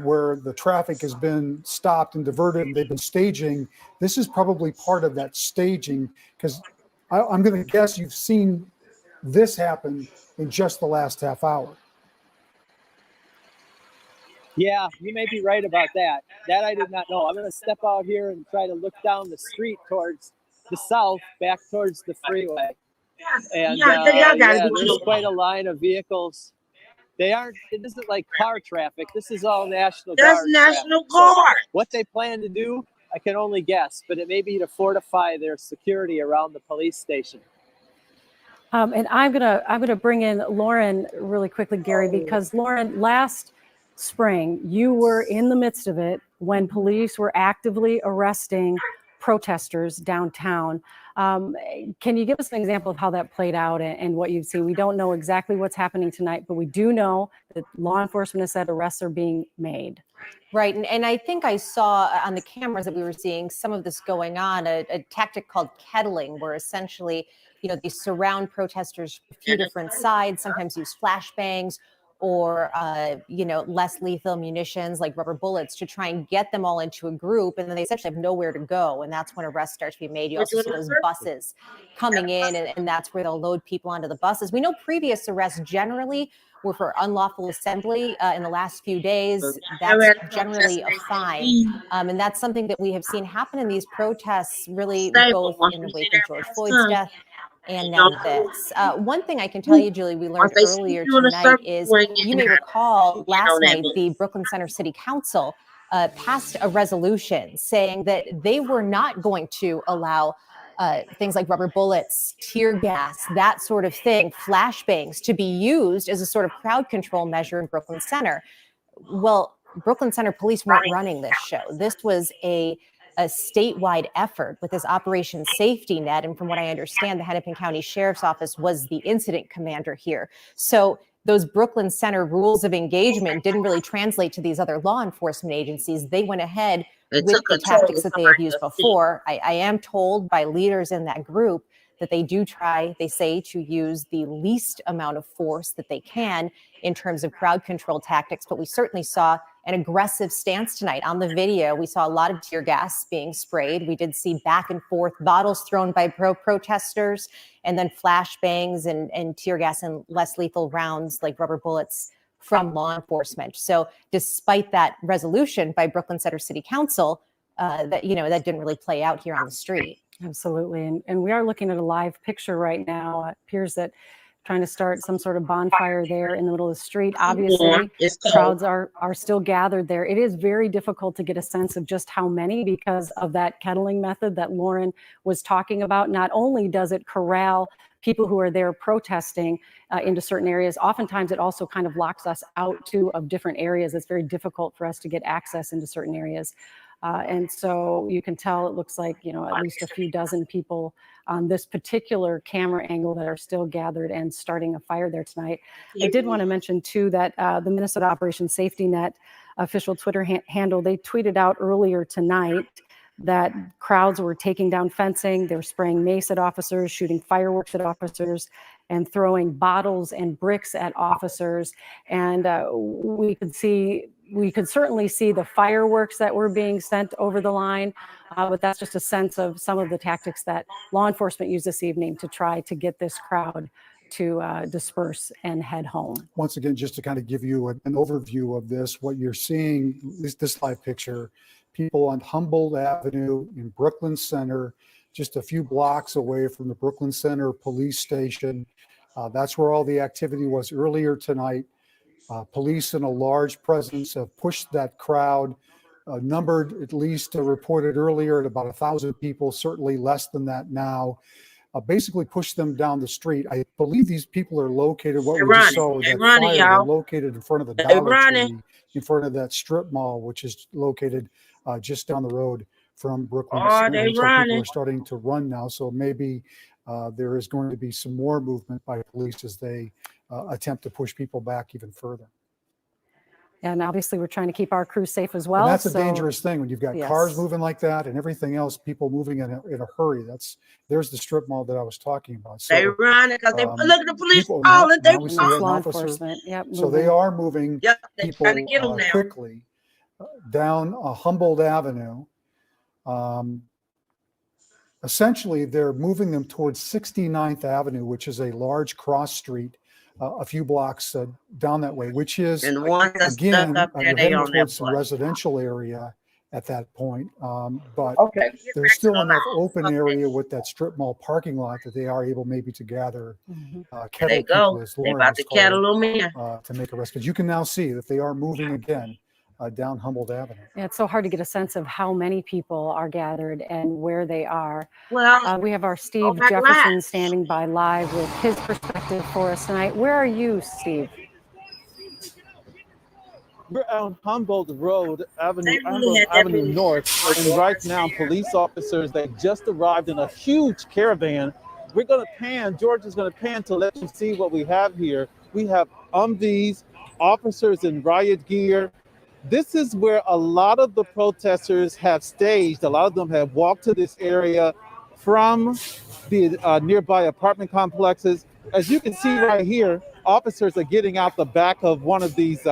where the traffic has been stopped and diverted, and they've been staging. This is probably part of that staging, because I'm going to guess you've seen this happen in just the last half hour. Yeah, you may be right about that. That I did not know. I'm going to step out here and try to look down the street towards the south, back towards the freeway. And there's quite a line of vehicles. They aren't. It isn't like car traffic. This is all National Guard. That's National traffic. So Guard. what they plan to do, I can only guess, but it may be to fortify their security around the police station. And I'm gonna bring in Lauren really quickly, Gary, because Lauren, last spring you were in the midst of it when police were actively arresting protesters downtown. Can you give us an example of how that played out and what you've seen? We don't know exactly what's happening tonight, but we do know that law enforcement has said arrests are being made. Right. And I think I saw on the cameras that we were seeing some of this going on, a tactic called kettling, where essentially, they surround protesters from a few different sides, sometimes use flashbangs or, less lethal munitions like rubber bullets to try and get them all into a group. And then they essentially have nowhere to go. And that's when arrests start to be made. You also see those buses coming in, and that's where they'll load people onto the buses. We know previous arrests generally were for unlawful assembly in the last few days. That's generally a fine. And that's something that we have seen happen in these protests, really both in the wake of George Floyd's death and now this. One thing I can tell you, Julie, we learned earlier tonight is, you may recall last night, the Brooklyn Center City Council passed a resolution saying that they were not going to allow things like rubber bullets, tear gas, that sort of thing, flashbangs to be used as a sort of crowd control measure in Brooklyn Center. Well, Brooklyn Center police weren't running this show. This was a statewide effort with this Operation Safety Net. And from what I understand, the Hennepin County Sheriff's Office was the incident commander here. So those Brooklyn Center rules of engagement didn't really translate to these other law enforcement agencies. They went ahead with the tactics that they have used before. I am told by leaders in that group that they do try, they say, to use the least amount of force that they can in terms of crowd control tactics. But we certainly saw an aggressive stance tonight. On the video, we saw a lot of tear gas being sprayed. We did see back and forth bottles thrown by protesters, and then flashbangs and tear gas and less lethal rounds like rubber bullets from law enforcement. So despite that resolution by Brooklyn Center City Council, that didn't really play out here on the street. Absolutely. And we are looking at a live picture right now. It appears that trying to start some sort of bonfire there in the middle of the street. Obviously, crowds are still gathered there. It is very difficult to get a sense of just how many because of that kettling method that Lauren was talking about. Not only does it corral people who are there protesting into certain areas, oftentimes it also kind of locks us out of different areas. It's very difficult for us to get access into certain areas. And so you can tell it looks like, at least a few dozen people on this particular camera angle that are still gathered and starting a fire there tonight. I did want to mention, too, that the Minnesota Operation Safety Net official Twitter handle, they tweeted out earlier tonight that crowds were taking down fencing. They were spraying mace at officers, shooting fireworks at officers, and throwing bottles and bricks at officers. And we could certainly see the fireworks that were being sent over the line, but that's just a sense of some of the tactics that law enforcement used this evening to try to get this crowd to disperse and head home. Once again, just to kind of give you an overview of this, what you're seeing, this live picture, people on Humboldt Avenue in Brooklyn Center, just a few blocks away from the Brooklyn Center police station. That's where all the activity was earlier tonight. Police in a large presence have pushed that crowd, numbered at least reported earlier at about 1,000 people, certainly less than that now. Basically pushed them down the street. I believe these people are located, what we just saw with that fire, they're located in front of the Dollar Tree, in front of that strip mall, which is located just down the road from Brooklyn. So people are starting to run now, so maybe there is going to be some more movement by police as they attempt to push people back even further. And obviously, we're trying to keep our crew safe as well. And that's a dangerous thing when you've got cars moving like that and everything else, people moving in a hurry. There's the strip mall that I was talking about. So, they run because they look at the police people, calling. They law enforcement. Yep, so they are moving people quickly down Humboldt Avenue. Essentially, they're moving them towards 69th Avenue, which is a large cross street a few blocks down that way, which is, again, you're heading towards some residential area at that point. But there's still enough open area with that strip mall parking lot that they are able maybe to gather kettle people, as Lauren was called, to make arrests. But you can now see that they are moving again down Humboldt Avenue. Yeah, it's so hard to get a sense of how many people are gathered and where they are. Well, we have our Steve Jefferson standing by live with his perspective for us tonight. Where are you, Steve? We're on Humboldt Road, Avenue North, and right now police officers, they just arrived in a huge caravan. We're going to pan, George is going to pan to let you see what we have here. We have Humvees, officers in riot gear. This is where a lot of the protesters have staged. A lot of them have walked to this area from the nearby apartment complexes. As you can see right here, officers are getting out the back of one of these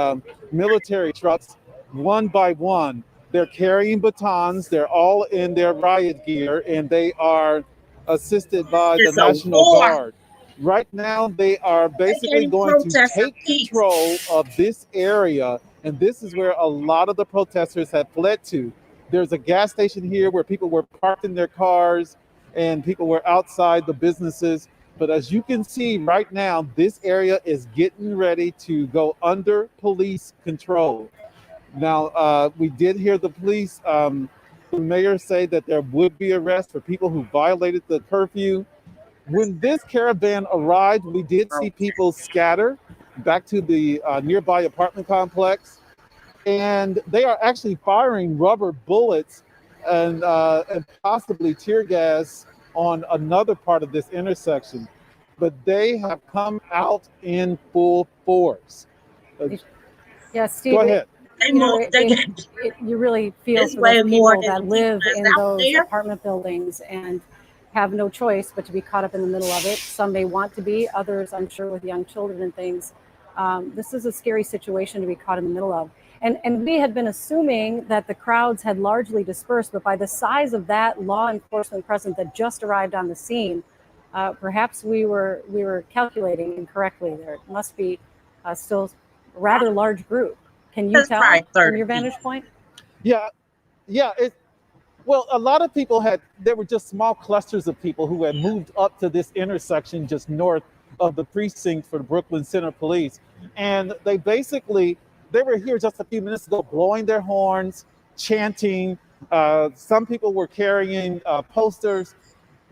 military trucks one by one. They're carrying batons. They're all in their riot gear, and they are assisted by the National Guard. Right now, they are basically going to take control of this area, and this is where a lot of the protesters have fled to. There's a gas station here where people were parked in their cars and people were outside the businesses. But as you can see right now, this area is getting ready to go under police control. Now, we did hear the police, the mayor say that there would be arrests for people who violated the curfew. When this caravan arrived, we did see people scatter back to the nearby apartment complex, and they are actually firing rubber bullets and possibly tear gas on another part of this intersection. But they have come out in full force. Yeah, Steve. Go ahead. You really feel for those people that live in those apartment buildings and have no choice but to be caught up in the middle of it. Some may want to be, others, I'm sure, with young children and things. This is a scary situation to be caught in the middle of. And we had been assuming that the crowds had largely dispersed, but by the size of that law enforcement presence that just arrived on the scene, perhaps we were calculating incorrectly there. It must be still a rather large group. Can you tell from your vantage point? Yeah. Well, a lot of people there were just small clusters of people who had moved up to this intersection just north of the precinct for the Brooklyn Center Police. And they were here just a few minutes ago blowing their horns, chanting. Some people were carrying posters,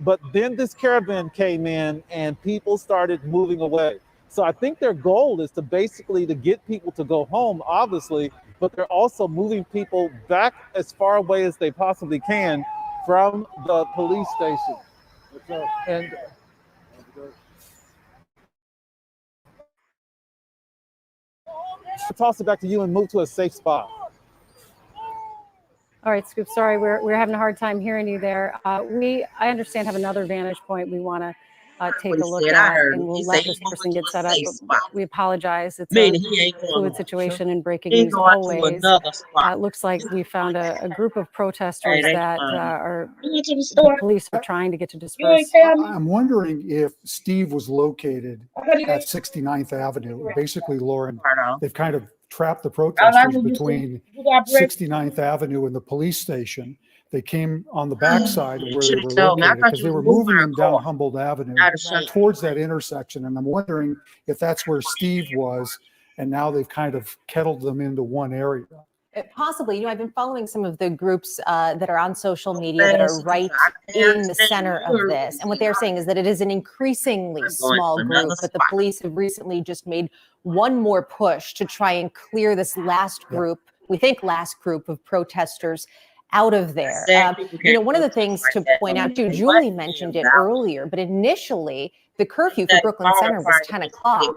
but then this caravan came in and people started moving away. So I think their goal is to get people to go home, obviously, but they're also moving people back as far away as they possibly can from the police station. And I'll toss it back to you and move to a safe spot. All right, Scoop. Sorry, we're having a hard time hearing you there. I understand, have another vantage point we want to take What a he look said, I at, heard and him. we'll He let said he this moving person to get a set up. safe But spot. we apologize. It's a Meaning he ain't going fluid on. situation and breaking He news going to always. another spot. It looks like we found a group of Hey, protesters they that fine. You went to the the store? police are trying to get to You ain't disperse. tell me. I'm wondering if Steve was located at 69th Avenue. Basically, Lauren, they've kind of trapped the All I protesters know you between you got bread. 69th Avenue and the police station. They came on the backside of You where should they have were told me. I located thought because you they was were moving moving my them down car. Humboldt Avenue I'd have shot. towards that intersection. And I'm wondering if that's where Steve was. And now they've kind of kettled them into one area. Possibly, I've been following some of the groups that are on social media that are right in the center of this. And what they're saying is that it is an increasingly small group, but the police have recently just made one more push to try and clear this last group, we think last group of protesters out of there. One of the things to point out too, Julie mentioned it earlier, but initially the curfew for Brooklyn Center was 10 o'clock.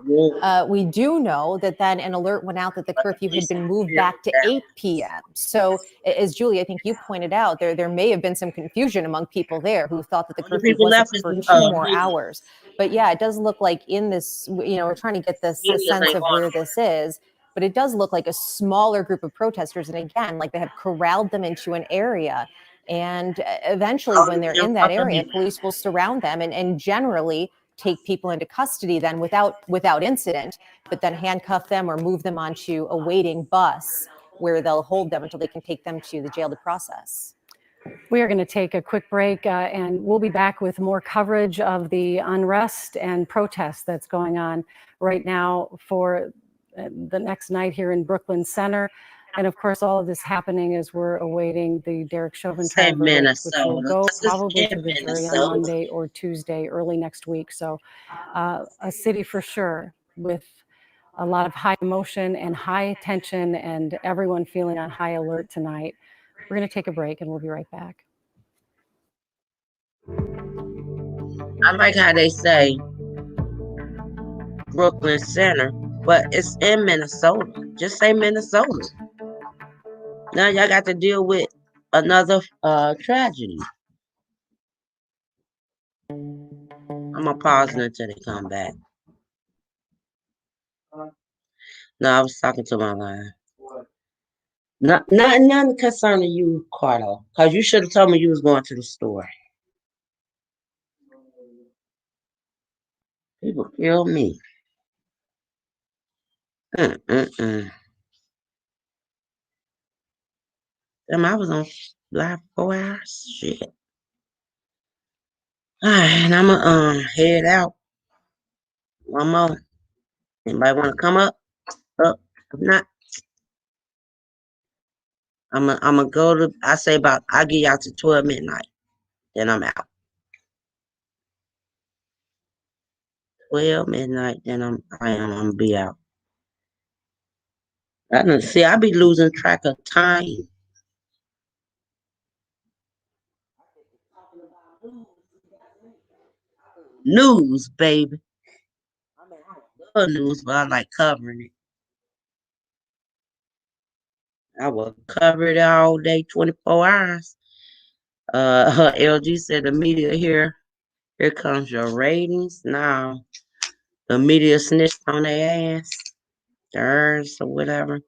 We do know that then an alert went out that the curfew had been moved back to 8 p.m. So as Julie, I think you pointed out, there may have been some confusion among people there who thought that the curfew wasn't for 2 more hours. But yeah, it does look like in this, we're trying to get this sense of where this is. But it does look like a smaller group of protesters. And again, like they have corralled them into an area. And eventually, when they're in that area, police will surround them and generally take people into custody then without incident, but then handcuff them or move them onto a waiting bus where they'll hold them until they can take them to the jail to process. We are going to take a quick break and we'll be back with more coverage of the unrest and protests that's going on right now for the next night here in Brooklyn Center. And of course, all of this happening as we're awaiting the Derek Chauvin trial verdict, which will go probably to the jury on Monday or Tuesday, early next week. So a city for sure with a lot of high emotion and high tension and everyone feeling on high alert tonight. We're going to take a break and we'll be right back. I like how they say Brooklyn Center, but it's in Minnesota. Just say Minnesota. Now y'all got to deal with another tragedy. I'm gonna pause it until they come back. No, I was talking to my line. Nothing concerning you, Carlo, because you should have told me you was going to the store. People kill me. Damn, I was on live 4 hours. Shit. All right, and I'm gonna head out. One more. Anybody want to come up? Up. If not, I'm gonna go to. I'll get y'all to 12 midnight. Then I'm out. 12 midnight. Then I'm gonna be out. I be losing track of time. News, baby. I love news, but I like covering it. I will cover it all day, 24 hours. LG said the media here comes your ratings. Now the media snitched on their ass, theirs or whatever.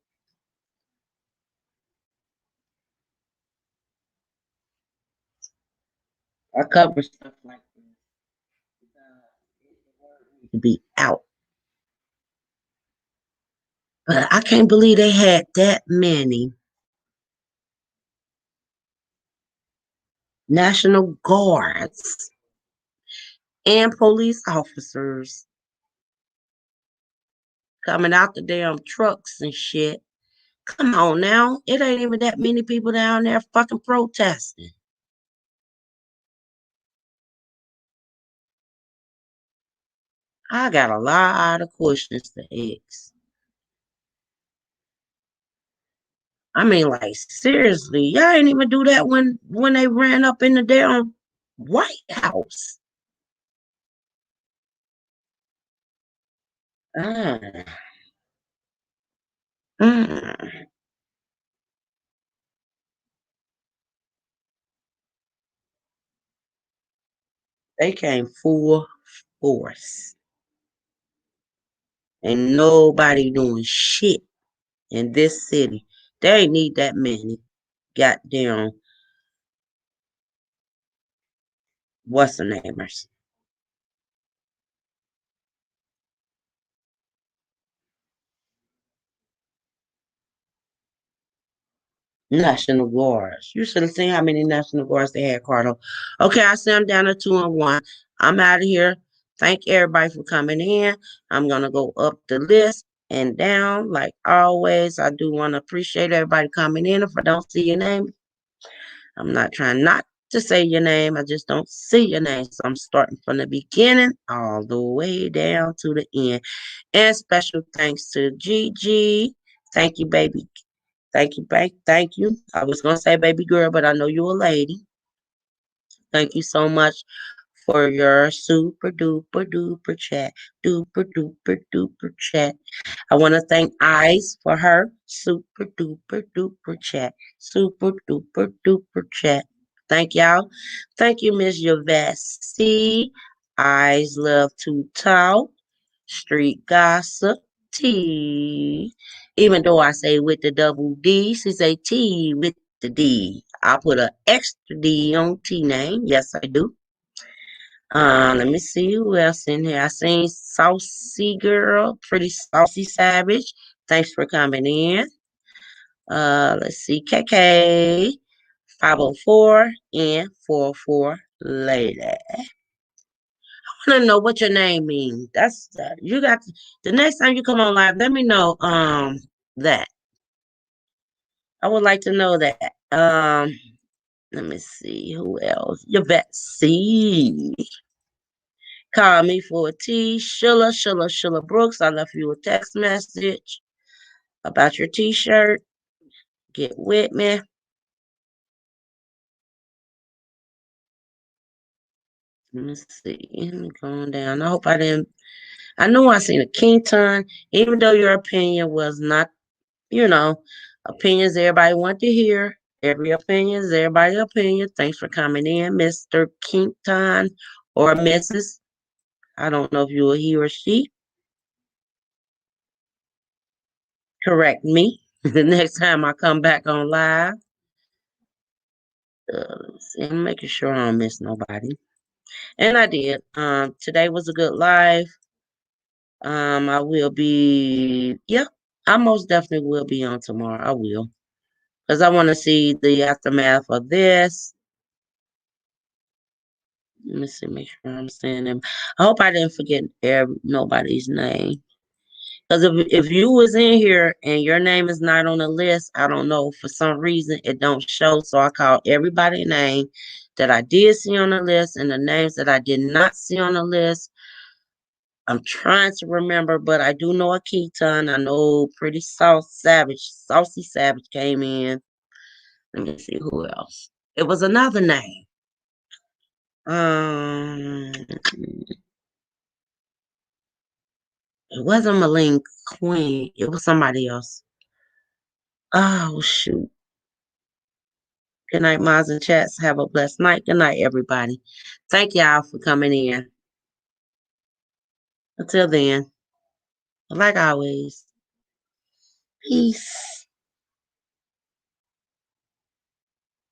I cover stuff like this to be out. But I can't believe they had that many National Guards and police officers coming out the damn trucks and shit. Come on now. It ain't even that many people down there fucking protesting. I got a lot of questions to ask. I mean, like, seriously, y'all ain't even do that when they ran up in the damn White House. Mm. They came full force. Ain't nobody doing shit in this city. They ain't need that many goddamn what's the namers. National Guards. You should have seen how many National Guards they had, Cardo. Okay, I see I'm down to 2-1. I'm out of here. Thank everybody for coming in. I'm gonna go up the list and down like always. I do want to appreciate everybody coming in. If I don't see your name, I'm not trying not to say your name. I just don't see your name. So I'm starting from the beginning all the way down to the end. And special thanks to Gigi. Thank you, baby. Thank you, thank you. I was gonna say baby girl, but I know you're a lady. Thank you so much for your super duper duper chat. Duper duper duper chat. I want to thank Eyes for her super duper duper chat. Super duper duper chat. Thank y'all. Thank you, Miss Yvette. Eyes love to talk. Street gossip. T. Even though I say with the double D, she say T with the D. I put an extra D on T name. Yes, I do. Let me see who else in here. I seen Saucy Girl, Pretty Saucy Savage. Thanks for coming in. Let's see, KK, 504 and 44 Lady. I want to know what your name means. That's you got the next time you come on live. Let me know that. I would like to know that. Let me see who else. Yvette C. Call me for a tea. Sheila Brooks. I left you a text message about your t-shirt. Get with me. Let me see. I'm going down. I hope I didn't. I know I seen a Kington, even though your opinion was not, opinions everybody want to hear. Every opinion is everybody's opinion. Thanks for coming in, Mr. Kington or Mrs. I don't know if you are he or she. Correct me the next time I come back on live. Let's see, I'm making sure I don't miss nobody. And I did. Today was a good live. I will be, I most definitely will be on tomorrow. I will. Because I want to see the aftermath of this. Let me see, make sure I'm saying them. I hope I didn't forget nobody's name. Because if you was in here and your name is not on the list, I don't know, for some reason it don't show. So I call everybody name that I did see on the list and the names that I did not see on the list. I'm trying to remember, but I do know a Keaton. I know Pretty Saucy Savage came in. Let me see who else. It was another name. It wasn't Malene Queen. It was somebody else. Oh, shoot. Good night, Maz and Chats. Have a blessed night. Good night, everybody. Thank y'all for coming in. Until then, like always, peace.